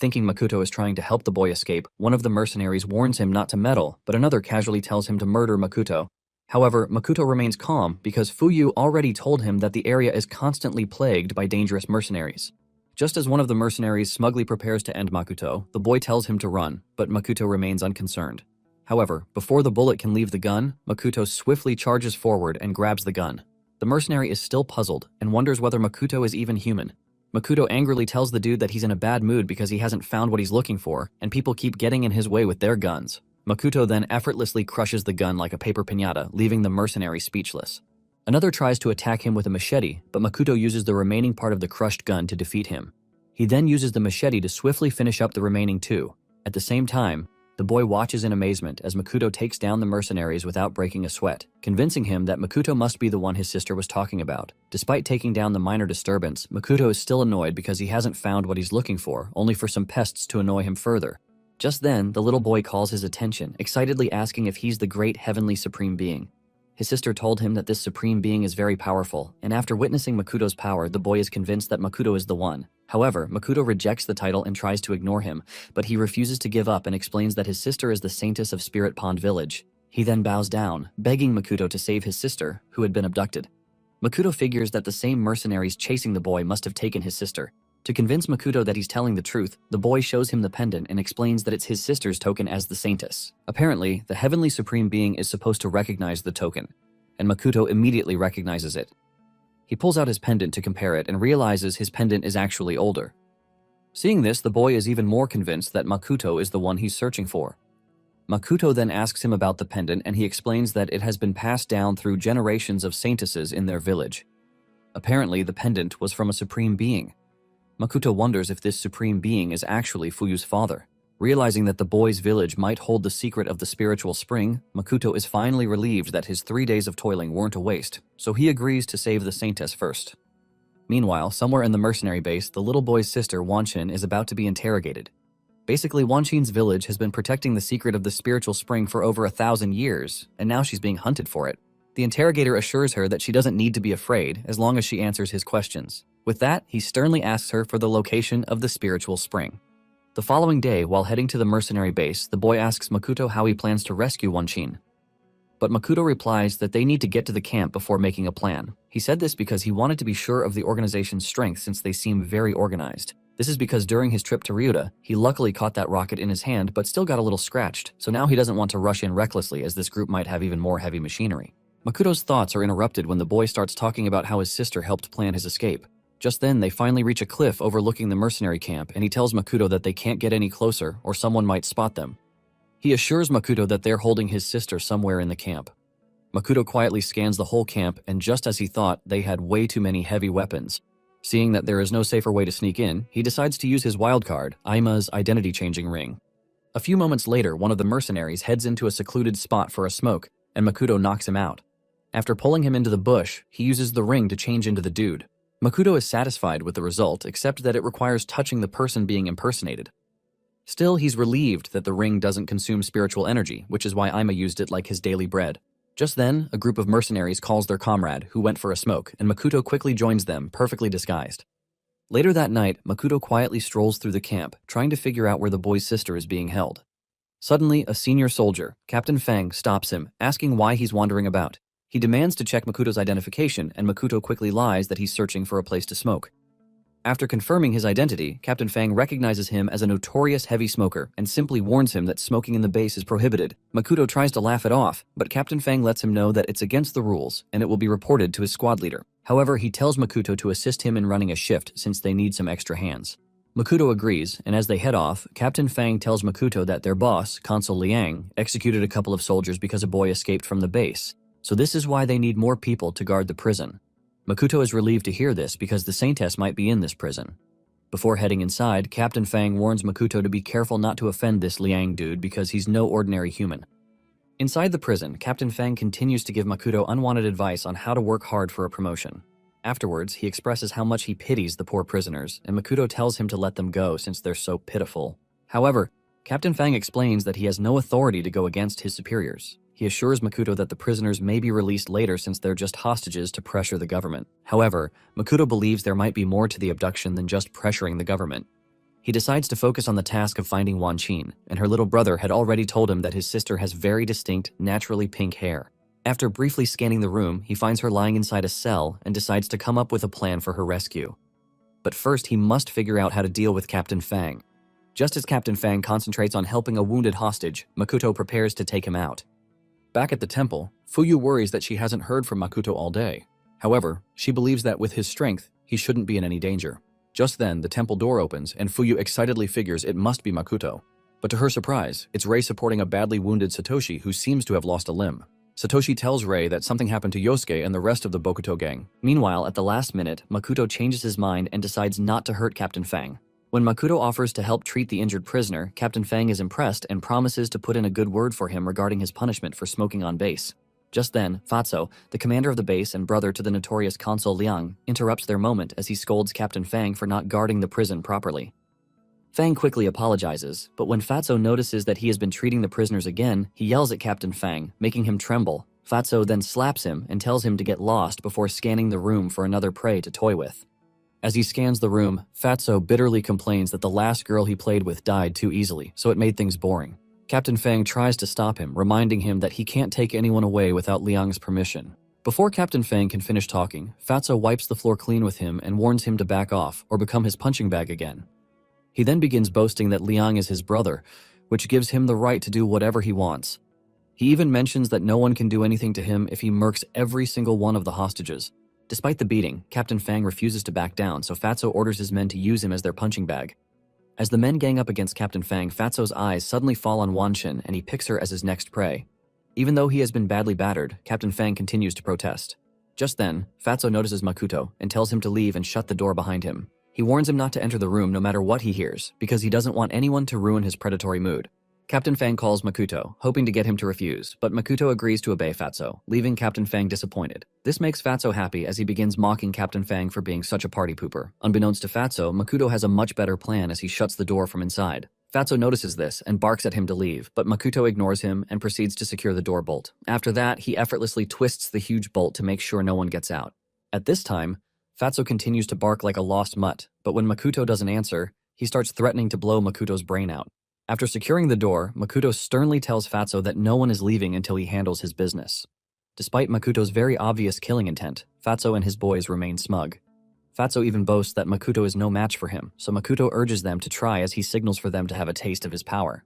Thinking Makoto is trying to help the boy escape, one of the mercenaries warns him not to meddle, but another casually tells him to murder Makoto. However, Makoto remains calm because Fuyu already told him that the area is constantly plagued by dangerous mercenaries. Just as one of the mercenaries smugly prepares to end Makoto, the boy tells him to run, but Makoto remains unconcerned. However, before the bullet can leave the gun, Makoto swiftly charges forward and grabs the gun. The mercenary is still puzzled and wonders whether Makoto is even human. Makoto angrily tells the dude that he's in a bad mood because he hasn't found what he's looking for, and people keep getting in his way with their guns. Makoto then effortlessly crushes the gun like a paper piñata, leaving the mercenary speechless. Another tries to attack him with a machete, but Makoto uses the remaining part of the crushed gun to defeat him. He then uses the machete to swiftly finish up the remaining two. At the same time, the boy watches in amazement as Makoto takes down the mercenaries without breaking a sweat, convincing him that Makoto must be the one his sister was talking about. Despite taking down the minor disturbance, Makoto is still annoyed because he hasn't found what he's looking for, only for some pests to annoy him further. Just then, the little boy calls his attention, excitedly asking if he's the great heavenly supreme being. His sister told him that this supreme being is very powerful, and after witnessing Makoto's power, the boy is convinced that Makoto is the one. However, Makoto rejects the title and tries to ignore him, but he refuses to give up and explains that his sister is the saintess of Spirit Pond Village. He then bows down, begging Makoto to save his sister, who had been abducted. Makoto figures that the same mercenaries chasing the boy must have taken his sister. To convince Makoto that he's telling the truth, the boy shows him the pendant and explains that it's his sister's token as the saintess. Apparently, the heavenly supreme being is supposed to recognize the token, and Makoto immediately recognizes it. He pulls out his pendant to compare it and realizes his pendant is actually older. Seeing this, the boy is even more convinced that Makoto is the one he's searching for. Makoto then asks him about the pendant, and he explains that it has been passed down through generations of saintesses in their village. Apparently, the pendant was from a supreme being. Makoto wonders if this supreme being is actually Fuyu's father. Realizing that the boy's village might hold the secret of the spiritual spring, Makoto is finally relieved that his 3 days of toiling weren't a waste, so he agrees to save the saintess first. Meanwhile, somewhere in the mercenary base, the little boy's sister, Wanchin, is about to be interrogated. Basically, Wanchin's village has been protecting the secret of the spiritual spring for over 1,000 years, and now she's being hunted for it. The interrogator assures her that she doesn't need to be afraid as long as she answers his questions. With that, he sternly asks her for the location of the spiritual spring. The following day, while heading to the mercenary base, the boy asks Makoto how he plans to rescue Wanchin. But Makoto replies that they need to get to the camp before making a plan. He said this because he wanted to be sure of the organization's strength since they seem very organized. This is because during his trip to Ryuta, he luckily caught that rocket in his hand but still got a little scratched, so now he doesn't want to rush in recklessly as this group might have even more heavy machinery. Makoto's thoughts are interrupted when the boy starts talking about how his sister helped plan his escape. Just then, they finally reach a cliff overlooking the mercenary camp, and he tells Makoto that they can't get any closer or someone might spot them. He assures Makoto that they're holding his sister somewhere in the camp. Makoto quietly scans the whole camp, and just as he thought, they had way too many heavy weapons. Seeing that there is no safer way to sneak in, he decides to use his wildcard, Aima's identity-changing ring. A few moments later, one of the mercenaries heads into a secluded spot for a smoke, and Makoto knocks him out. After pulling him into the bush, he uses the ring to change into the dude. Makoto is satisfied with the result, except that it requires touching the person being impersonated. Still, he's relieved that the ring doesn't consume spiritual energy, which is why Aima used it like his daily bread. Just then, a group of mercenaries calls their comrade, who went for a smoke, and Makoto quickly joins them, perfectly disguised. Later that night, Makoto quietly strolls through the camp, trying to figure out where the boy's sister is being held. Suddenly, a senior soldier, Captain Fang, stops him, asking why he's wandering about. He demands to check Makoto's identification, and Makoto quickly lies that he's searching for a place to smoke. After confirming his identity, Captain Fang recognizes him as a notorious heavy smoker and simply warns him that smoking in the base is prohibited. Makoto tries to laugh it off, but Captain Fang lets him know that it's against the rules and it will be reported to his squad leader. However, he tells Makoto to assist him in running a shift since they need some extra hands. Makoto agrees, and as they head off, Captain Fang tells Makoto that their boss, Consul Liang, executed a couple of soldiers because a boy escaped from the base, so this is why they need more people to guard the prison. Makoto is relieved to hear this because the Saintess might be in this prison. Before heading inside, Captain Fang warns Makoto to be careful not to offend this Liang dude because he's no ordinary human. Inside the prison, Captain Fang continues to give Makoto unwanted advice on how to work hard for a promotion. Afterwards, he expresses how much he pities the poor prisoners, and Makoto tells him to let them go since they're so pitiful. However, Captain Fang explains that he has no authority to go against his superiors. He assures Makoto that the prisoners may be released later since they're just hostages to pressure the government. However, Makoto believes there might be more to the abduction than just pressuring the government. He decides to focus on the task of finding Wan Qin, and her little brother had already told him that his sister has very distinct, naturally pink hair. After briefly scanning the room, he finds her lying inside a cell and decides to come up with a plan for her rescue. But first, he must figure out how to deal with Captain Fang. Just as Captain Fang concentrates on helping a wounded hostage, Makoto prepares to take him out. Back at the temple, Fuyu worries that she hasn't heard from Makoto all day. However, she believes that with his strength, he shouldn't be in any danger. Just then, the temple door opens and Fuyu excitedly figures it must be Makoto. But to her surprise, it's Rei supporting a badly wounded Satoshi who seems to have lost a limb. Satoshi tells Rei that something happened to Yosuke and the rest of the Bokuto gang. Meanwhile, at the last minute, Makoto changes his mind and decides not to hurt Captain Fang. When Makoto offers to help treat the injured prisoner, Captain Fang is impressed and promises to put in a good word for him regarding his punishment for smoking on base. Just then, Fatso, the commander of the base and brother to the notorious Consul Liang, interrupts their moment as he scolds Captain Fang for not guarding the prison properly. Fang quickly apologizes, but when Fatso notices that he has been treating the prisoners again, he yells at Captain Fang, making him tremble. Fatso then slaps him and tells him to get lost before scanning the room for another prey to toy with. As he scans the room, Fatso bitterly complains that the last girl he played with died too easily, so it made things boring. Captain Fang tries to stop him, reminding him that he can't take anyone away without Liang's permission. Before Captain Fang can finish talking, Fatso wipes the floor clean with him and warns him to back off or become his punching bag again. He then begins boasting that Liang is his brother, which gives him the right to do whatever he wants. He even mentions that no one can do anything to him if he murks every single one of the hostages. Despite the beating, Captain Fang refuses to back down, so Fatso orders his men to use him as their punching bag. As the men gang up against Captain Fang, Fatso's eyes suddenly fall on Wan Qin and he picks her as his next prey. Even though he has been badly battered, Captain Fang continues to protest. Just then, Fatso notices Makoto and tells him to leave and shut the door behind him. He warns him not to enter the room no matter what he hears, because he doesn't want anyone to ruin his predatory mood. Captain Fang calls Makoto, hoping to get him to refuse, but Makoto agrees to obey Fatso, leaving Captain Fang disappointed. This makes Fatso happy as he begins mocking Captain Fang for being such a party pooper. Unbeknownst to Fatso, Makoto has a much better plan as he shuts the door from inside. Fatso notices this and barks at him to leave, but Makoto ignores him and proceeds to secure the door bolt. After that, he effortlessly twists the huge bolt to make sure no one gets out. At this time, Fatso continues to bark like a lost mutt, but when Makoto doesn't answer, he starts threatening to blow Makoto's brain out. After securing the door, Makoto sternly tells Fatso that no one is leaving until he handles his business. Despite Makoto's very obvious killing intent, Fatso and his boys remain smug. Fatso even boasts that Makoto is no match for him, so Makoto urges them to try as he signals for them to have a taste of his power.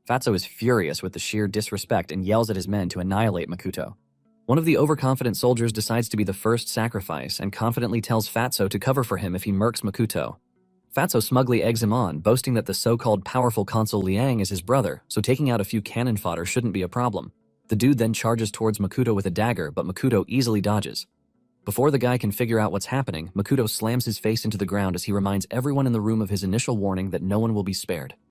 Fatso is furious with the sheer disrespect and yells at his men to annihilate Makoto. One of the overconfident soldiers decides to be the first sacrifice and confidently tells Fatso to cover for him if he murks Makoto. Fatso smugly eggs him on, boasting that the so-called powerful Consul Liang is his brother, so taking out a few cannon fodder shouldn't be a problem. The dude then charges towards Makoto with a dagger, but Makoto easily dodges. Before the guy can figure out what's happening, Makoto slams his face into the ground as he reminds everyone in the room of his initial warning that no one will be spared.